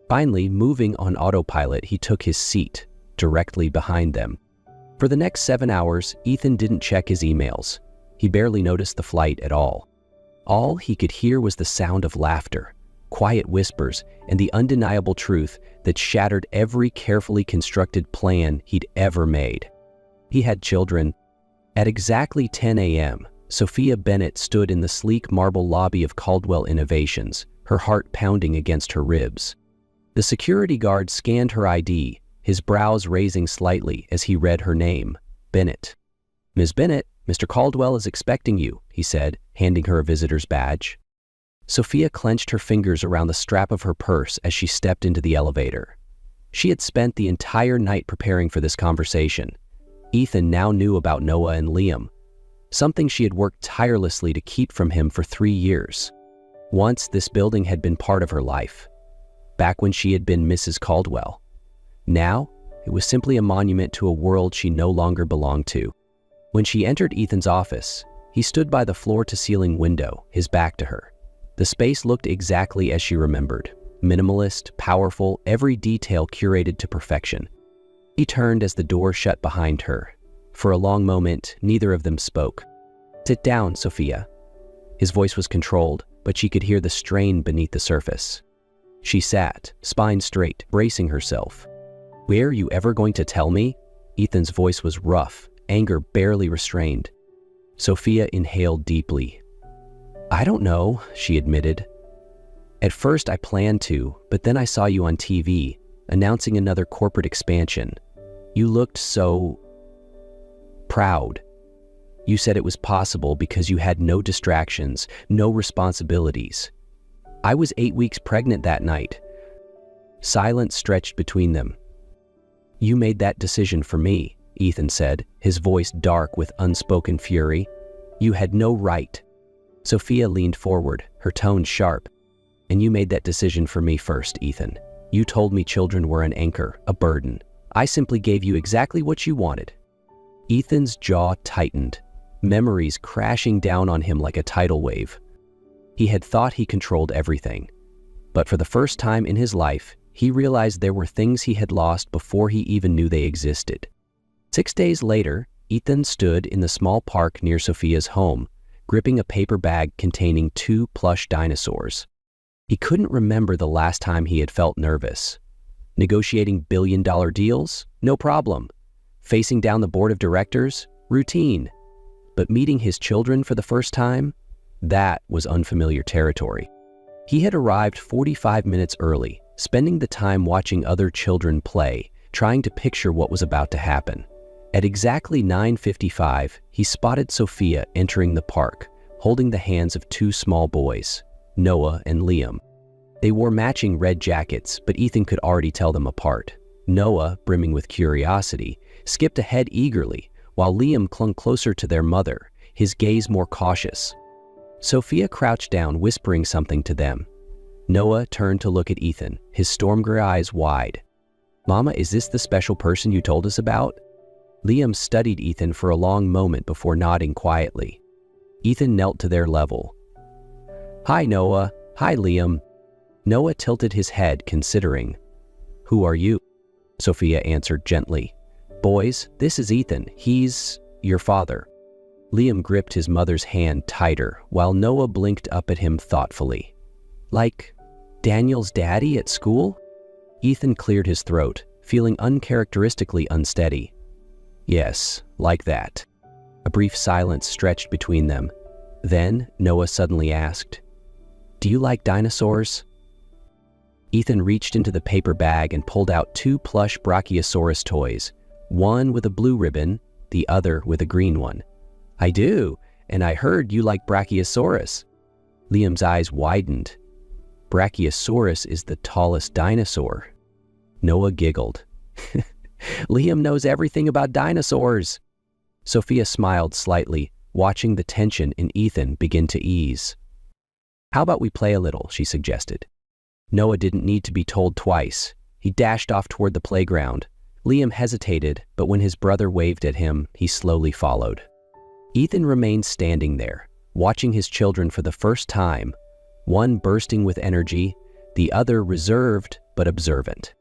Finally, moving on autopilot, he took his seat, directly behind them. For the next 7 hours, Ethan didn't check his emails. He barely noticed the flight at all. All he could hear was the sound of laughter, quiet whispers, and the undeniable truth that shattered every carefully constructed plan he'd ever made. He had children. At exactly 10 a.m., Sophia Bennett stood in the sleek marble lobby of Caldwell Innovations, her heart pounding against her ribs. The security guard scanned her ID, his brows raising slightly as he read her name, Bennett. "Ms. Bennett, Mr. Caldwell is expecting you," he said, handing her a visitor's badge. Sophia clenched her fingers around the strap of her purse as she stepped into the elevator. She had spent the entire night preparing for this conversation. Ethan now knew about Noah and Liam, something she had worked tirelessly to keep from him for 3 years. Once, this building had been part of her life, back when she had been Mrs. Caldwell. Now, it was simply a monument to a world she no longer belonged to. When she entered Ethan's office, he stood by the floor-to-ceiling window, his back to her. The space looked exactly as she remembered, minimalist, powerful, every detail curated to perfection. He turned as the door shut behind her. For a long moment, neither of them spoke. "Sit down, Sophia." His voice was controlled, but she could hear the strain beneath the surface. She sat, spine straight, bracing herself. "Were you ever going to tell me?" Ethan's voice was rough, anger barely restrained. Sophia inhaled deeply. "I don't know," she admitted. "At first I planned to, but then I saw you on TV. announcing another corporate expansion. You looked so proud. You said it was possible because you had no distractions, no responsibilities. I was 8 weeks pregnant that night. Silence stretched between them. You made that decision for me, Ethan said, his voice dark with unspoken fury. You had no right. Sophia leaned forward, her tone sharp. And you made that decision for me first, Ethan. You told me children were an anchor, a burden. I simply gave you exactly what you wanted. Ethan's jaw tightened, memories crashing down on him like a tidal wave. He had thought he controlled everything. But for the first time in his life, he realized there were things he had lost before he even knew they existed. 6 days later, Ethan stood in the small park near Sophia's home, gripping a paper bag containing 2 plush dinosaurs. He couldn't remember the last time he had felt nervous. Negotiating billion-dollar deals? No problem. Facing down the board of directors? Routine. But meeting his children for the first time? That was unfamiliar territory. He had arrived 45 minutes early, spending the time watching other children play, trying to picture what was about to happen. At exactly 9:55, he spotted Sophia entering the park, holding the hands of 2 small boys, Noah and Liam. They wore matching red jackets, but Ethan could already tell them apart. Noah, brimming with curiosity, skipped ahead eagerly, while Liam clung closer to their mother, his gaze more cautious. Sophia crouched down, whispering something to them. Noah turned to look at Ethan, his storm gray eyes wide. Mama, is this the special person you told us about? Liam studied Ethan for a long moment before nodding quietly. Ethan knelt to their level. Hi, Noah. Hi, Liam. Noah tilted his head, considering. Who are you? Sophia answered gently. Boys, this is Ethan. He's your father. Liam gripped his mother's hand tighter, while Noah blinked up at him thoughtfully. Like Daniel's daddy at school? Ethan cleared his throat, feeling uncharacteristically unsteady. Yes, like that. A brief silence stretched between them. Then Noah suddenly asked, Do you like dinosaurs? Ethan reached into the paper bag and pulled out 2 plush Brachiosaurus toys, one with a blue ribbon, the other with a green one. I do, and I heard you like Brachiosaurus. Liam's eyes widened. Brachiosaurus is the tallest dinosaur. Noah giggled. Liam knows everything about dinosaurs. Sophia smiled slightly, watching the tension in Ethan begin to ease. How about we play a little, she suggested. Noah didn't need to be told twice. He dashed off toward the playground. Liam hesitated, but when his brother waved at him, he slowly followed. Ethan remained standing there, watching his children for the first time, one bursting with energy, the other reserved but observant.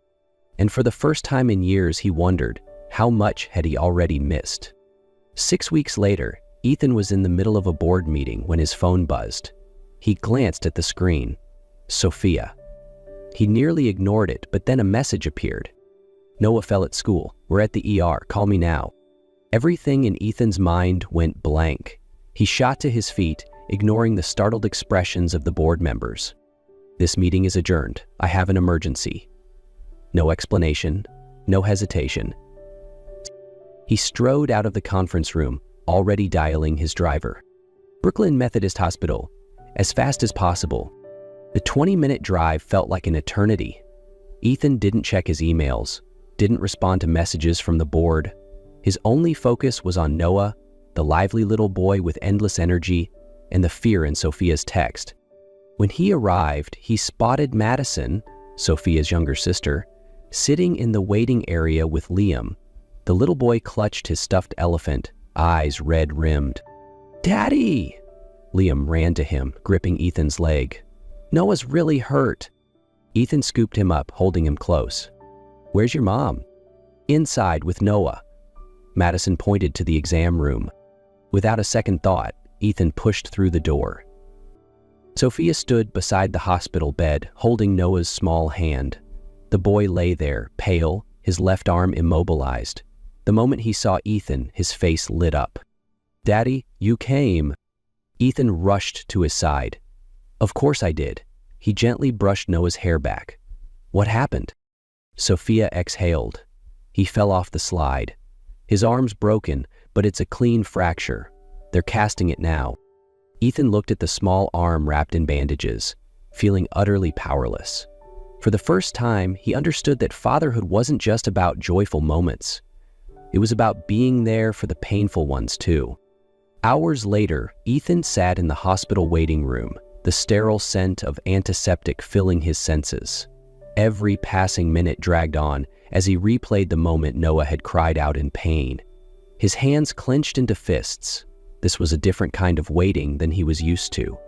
And for the first time in years, he wondered, how much had he already missed? 6 weeks later, Ethan was in the middle of a board meeting when his phone buzzed. He glanced at the screen. Sophia. He nearly ignored it, but then a message appeared. Noah fell at school. We're at the ER. Call me now. Everything in Ethan's mind went blank. He shot to his feet, ignoring the startled expressions of the board members. This meeting is adjourned. I have an emergency. No explanation, no hesitation. He strode out of the conference room, already dialing his driver. Brooklyn Methodist Hospital, as fast as possible. The 20-minute drive felt like an eternity. Ethan didn't check his emails, didn't respond to messages from the board. His only focus was on Noah, the lively little boy with endless energy, and the fear in Sophia's text. When he arrived, he spotted Madison, Sophia's younger sister, sitting in the waiting area with Liam. The little boy clutched his stuffed elephant, eyes red-rimmed. Daddy! Liam ran to him, gripping Ethan's leg. Noah's really hurt. Ethan scooped him up, holding him close. Where's your mom? Inside with Noah. Madison pointed to the exam room. Without a second thought, Ethan pushed through the door. Sophia stood beside the hospital bed, holding Noah's small hand. The boy lay there, pale, his left arm immobilized. The moment he saw Ethan, his face lit up. Daddy, you came. Ethan rushed to his side. Of course I did. He gently brushed Noah's hair back. What happened? Sophia exhaled. He fell off the slide. His arm's broken, but it's a clean fracture. They're casting it now. Ethan looked at the small arm wrapped in bandages, feeling utterly powerless. For the first time, he understood that fatherhood wasn't just about joyful moments. It was about being there for the painful ones too. Hours later, Ethan sat in the hospital waiting room, the sterile scent of antiseptic filling his senses. Every passing minute dragged on as he replayed the moment Noah had cried out in pain. His hands clenched into fists. This was a different kind of waiting than he was used to.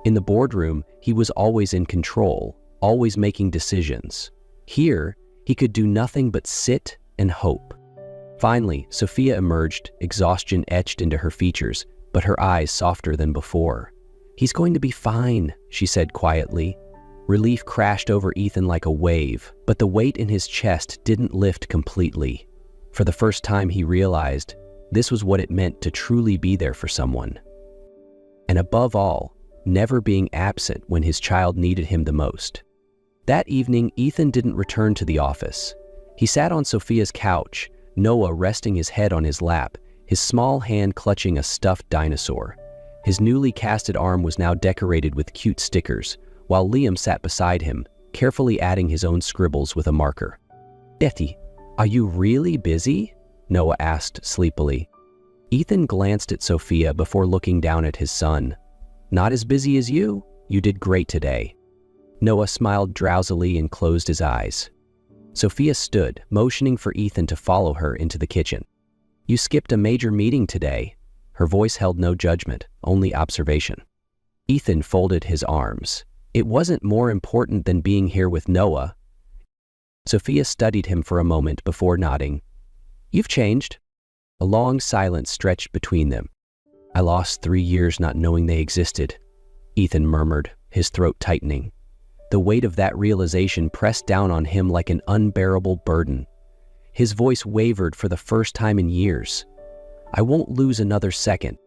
In the boardroom, he was always in control, always making decisions. Here, he could do nothing but sit and hope. Finally, Sophia emerged, exhaustion etched into her features, but her eyes softer than before. "He's going to be fine," she said quietly. Relief crashed over Ethan like a wave, but the weight in his chest didn't lift completely. For the first time, he realized this was what it meant to truly be there for someone. And above all, never being absent when his child needed him the most. That evening, Ethan didn't return to the office. He sat on Sophia's couch, Noah resting his head on his lap, his small hand clutching a stuffed dinosaur. His newly casted arm was now decorated with cute stickers, while Liam sat beside him, carefully adding his own scribbles with a marker. "Daddy, are you really busy?" Noah asked sleepily. Ethan glanced at Sophia before looking down at his son. "Not as busy as you. You did great today." Noah smiled drowsily and closed his eyes. Sophia stood, motioning for Ethan to follow her into the kitchen. "You skipped a major meeting today." Her voice held no judgment, only observation. Ethan folded his arms. It wasn't more important than being here with Noah. Sophia studied him for a moment before nodding. "You've changed." A long silence stretched between them. "I lost 3 years not knowing they existed," Ethan murmured, his throat tightening. The weight of that realization pressed down on him like an unbearable burden. His voice wavered for the first time in years. "I won't lose another second."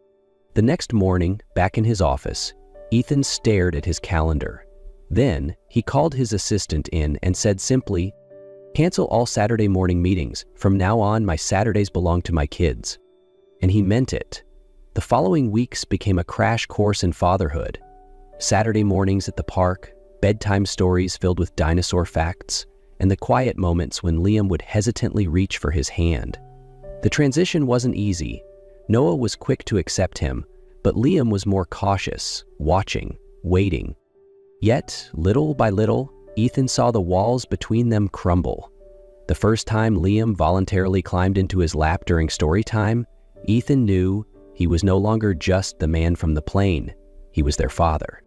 The next morning, back in his office, Ethan stared at his calendar. Then, he called his assistant in and said simply, "Cancel all Saturday morning meetings. From now on, my Saturdays belong to my kids." And he meant it. The following weeks became a crash course in fatherhood. Saturday mornings at the park, bedtime stories filled with dinosaur facts, and the quiet moments when Liam would hesitantly reach for his hand. The transition wasn't easy. Noah was quick to accept him, but Liam was more cautious, watching, waiting. Yet, little by little, Ethan saw the walls between them crumble. The first time Liam voluntarily climbed into his lap during story time, Ethan knew he was no longer just the man from the plane. He was their father.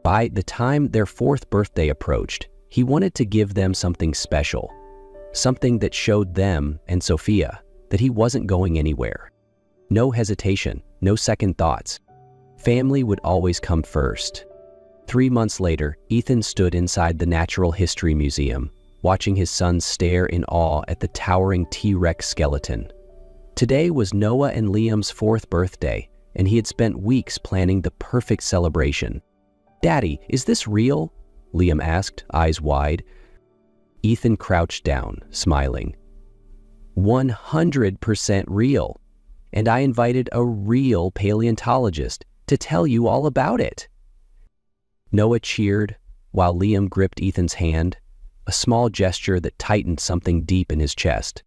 By the time their 4th birthday approached, he wanted to give them something special, something that showed them and Sophia that he wasn't going anywhere. No hesitation, no second thoughts. Family would always come first. 3 months later, Ethan stood inside the Natural History Museum, watching his son stare in awe at the towering T-Rex skeleton. Today was Noah and Liam's 4th birthday, and he had spent weeks planning the perfect celebration. "Daddy, is this real?" Liam asked, eyes wide. Ethan crouched down, smiling. 100% real. And I invited a real paleontologist to tell you all about it." Noah cheered while Liam gripped Ethan's hand, a small gesture that tightened something deep in his chest.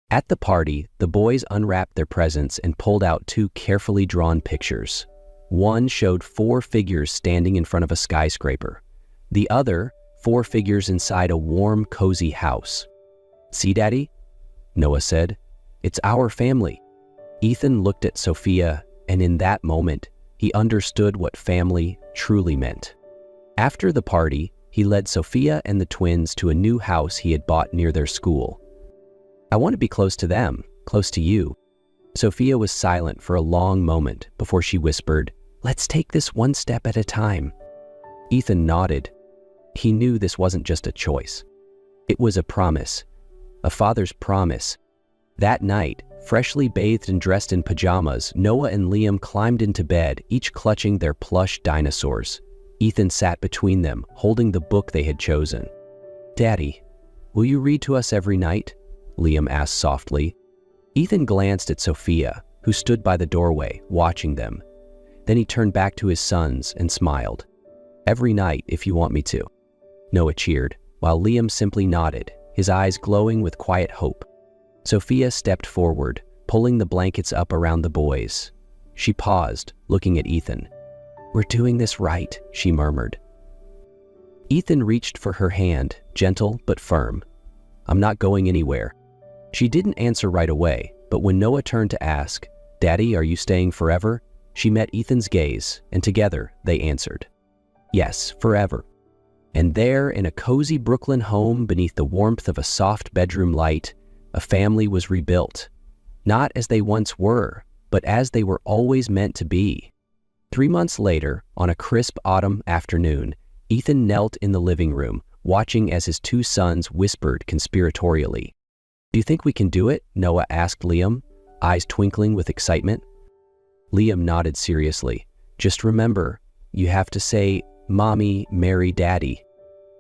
At the party, the boys unwrapped their presents and pulled out 2 carefully drawn pictures. One showed 4 figures standing in front of a skyscraper. The other, 4 figures inside a warm, cozy house. "See, Daddy?" Noah said. "It's our family." Ethan looked at Sophia, and in that moment, he understood what family truly meant. After the party, he led Sophia and the twins to a new house he had bought near their school. "I want to be close to them, close to you." Sophia was silent for a long moment before she whispered, "Let's take this one step at a time." Ethan nodded. He knew this wasn't just a choice. It was a promise, a father's promise. That night, freshly bathed and dressed in pajamas, Noah and Liam climbed into bed, each clutching their plush dinosaurs. Ethan sat between them, holding the book they had chosen. "Daddy, will you read to us every night?" Liam asked softly. Ethan glanced at Sophia, who stood by the doorway, watching them. Then he turned back to his sons and smiled. "Every night, if you want me to." Noah cheered, while Liam simply nodded, his eyes glowing with quiet hope. Sophia stepped forward, pulling the blankets up around the boys. She paused, looking at Ethan. "We're doing this right," she murmured. Ethan reached for her hand, gentle but firm. "I'm not going anywhere." She didn't answer right away, but when Noah turned to ask, "Daddy, are you staying forever?" she met Ethan's gaze, and together they answered, "Yes, forever." And there, in a cozy Brooklyn home beneath the warmth of a soft bedroom light, a family was rebuilt. Not as they once were, but as they were always meant to be. 3 months later, on a crisp autumn afternoon, Ethan knelt in the living room, watching as his 2 sons whispered conspiratorially. "Do you think we can do it?" Noah asked Liam, eyes twinkling with excitement. Liam nodded seriously. "Just remember, you have to say, 'Mommy, marry Daddy.'"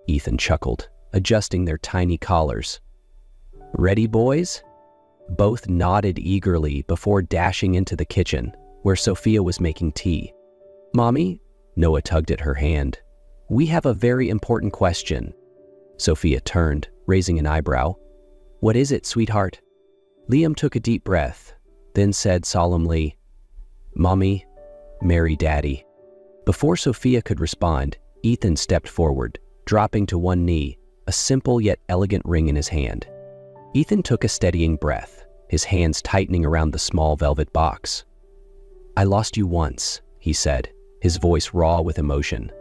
Ethan chuckled, adjusting their tiny collars. "Ready, boys?" Both nodded eagerly before dashing into the kitchen, where Sophia was making tea. "Mommy?" Noah tugged at her hand. "We have a very important question." Sophia turned, raising an eyebrow. "What is it, sweetheart?" Liam took a deep breath, then said solemnly, "Mommy, marry Daddy." Before Sophia could respond, Ethan stepped forward, dropping to one knee, a simple yet elegant ring in his hand. Ethan took a steadying breath, his hands tightening around the small velvet box. "I lost you once," he said, his voice raw with emotion.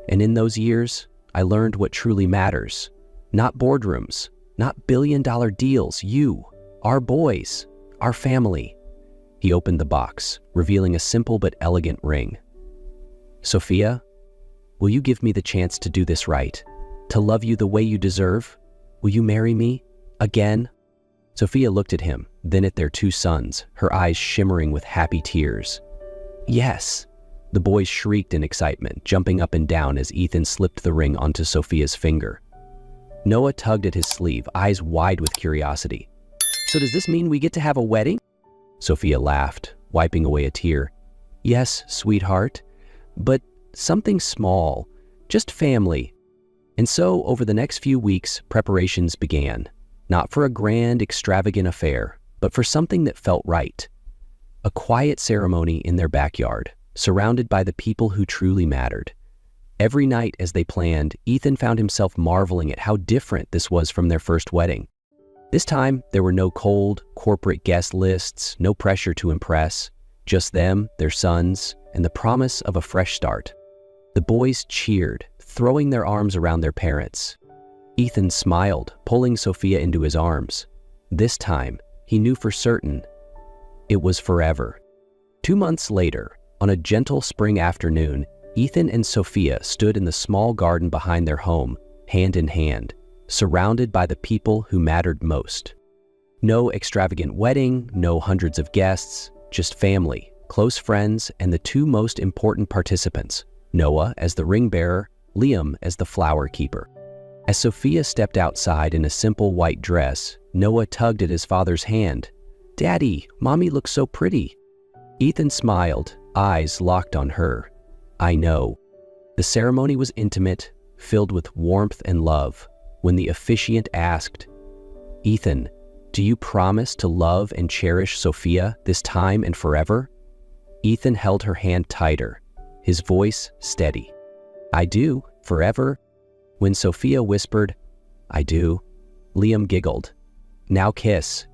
"And in those years, I learned what truly matters. Not boardrooms, not billion-dollar deals, you, our boys, our family." He opened the box, revealing a simple but elegant ring. "Sophia, will you give me the chance to do this right? To love you the way you deserve? Will you marry me? Again?" Sophia looked at him, then at their 2 sons, her eyes shimmering with happy tears. "Yes!" The boys shrieked in excitement, jumping up and down as Ethan slipped the ring onto Sophia's finger. Noah tugged at his sleeve, eyes wide with curiosity. "So does this mean we get to have a wedding?" Sophia laughed, wiping away a tear. "Yes, sweetheart, but something small, just family." And so, over the next few weeks, preparations began. Not for a grand, extravagant affair, but for something that felt right. A quiet ceremony in their backyard, surrounded by the people who truly mattered. Every night as they planned, Ethan found himself marveling at how different this was from their first wedding. This time, there were no cold, corporate guest lists, no pressure to impress, just them, their sons, and the promise of a fresh start. The boys cheered, throwing their arms around their parents. Ethan smiled, pulling Sophia into his arms. This time, he knew for certain it was forever. 2 months later, on a gentle spring afternoon, Ethan and Sophia stood in the small garden behind their home, hand in hand, surrounded by the people who mattered most. No extravagant wedding, no hundreds of guests, just family, close friends, and the 2 most important participants, Noah as the ring bearer, Liam as the flower keeper. As Sophia stepped outside in a simple white dress, Noah tugged at his father's hand. "Daddy, Mommy looks so pretty." Ethan smiled, eyes locked on her. "I know." The ceremony was intimate, filled with warmth and love. When the officiant asked, "Ethan, do you promise to love and cherish Sophia this time and forever?" Ethan held her hand tighter, his voice steady. "I do, forever." When Sophia whispered, "I do," Liam giggled. "Now kiss."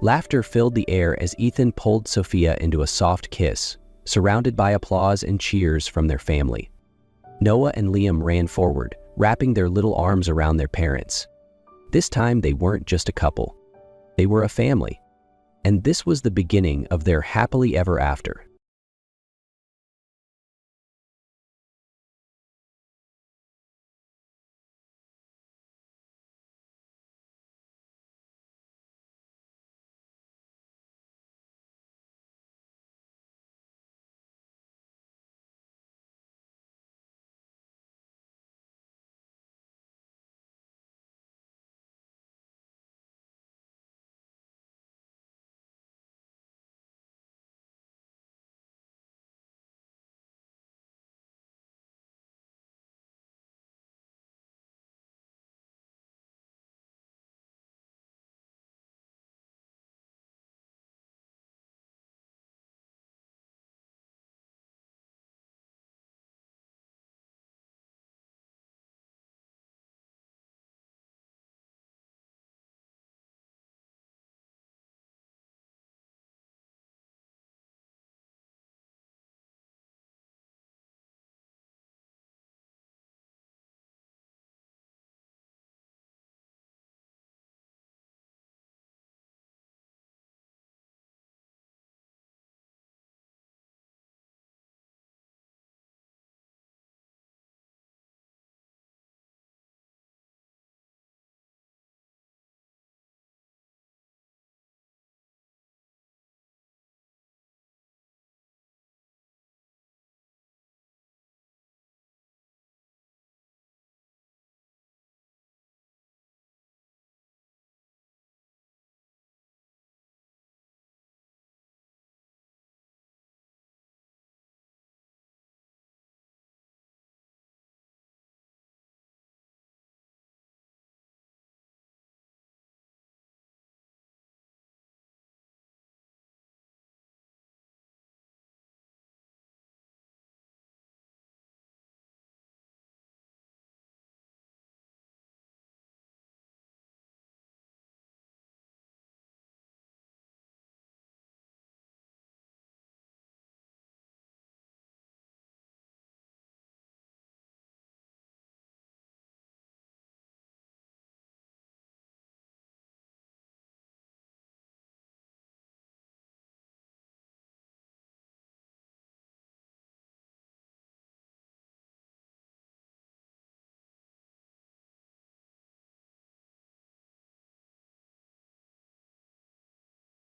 Laughter filled the air as Ethan pulled Sophia into a soft kiss, surrounded by applause and cheers from their family. Noah and Liam ran forward, wrapping their little arms around their parents. This time they weren't just a couple. They were a family. And this was the beginning of their happily ever after.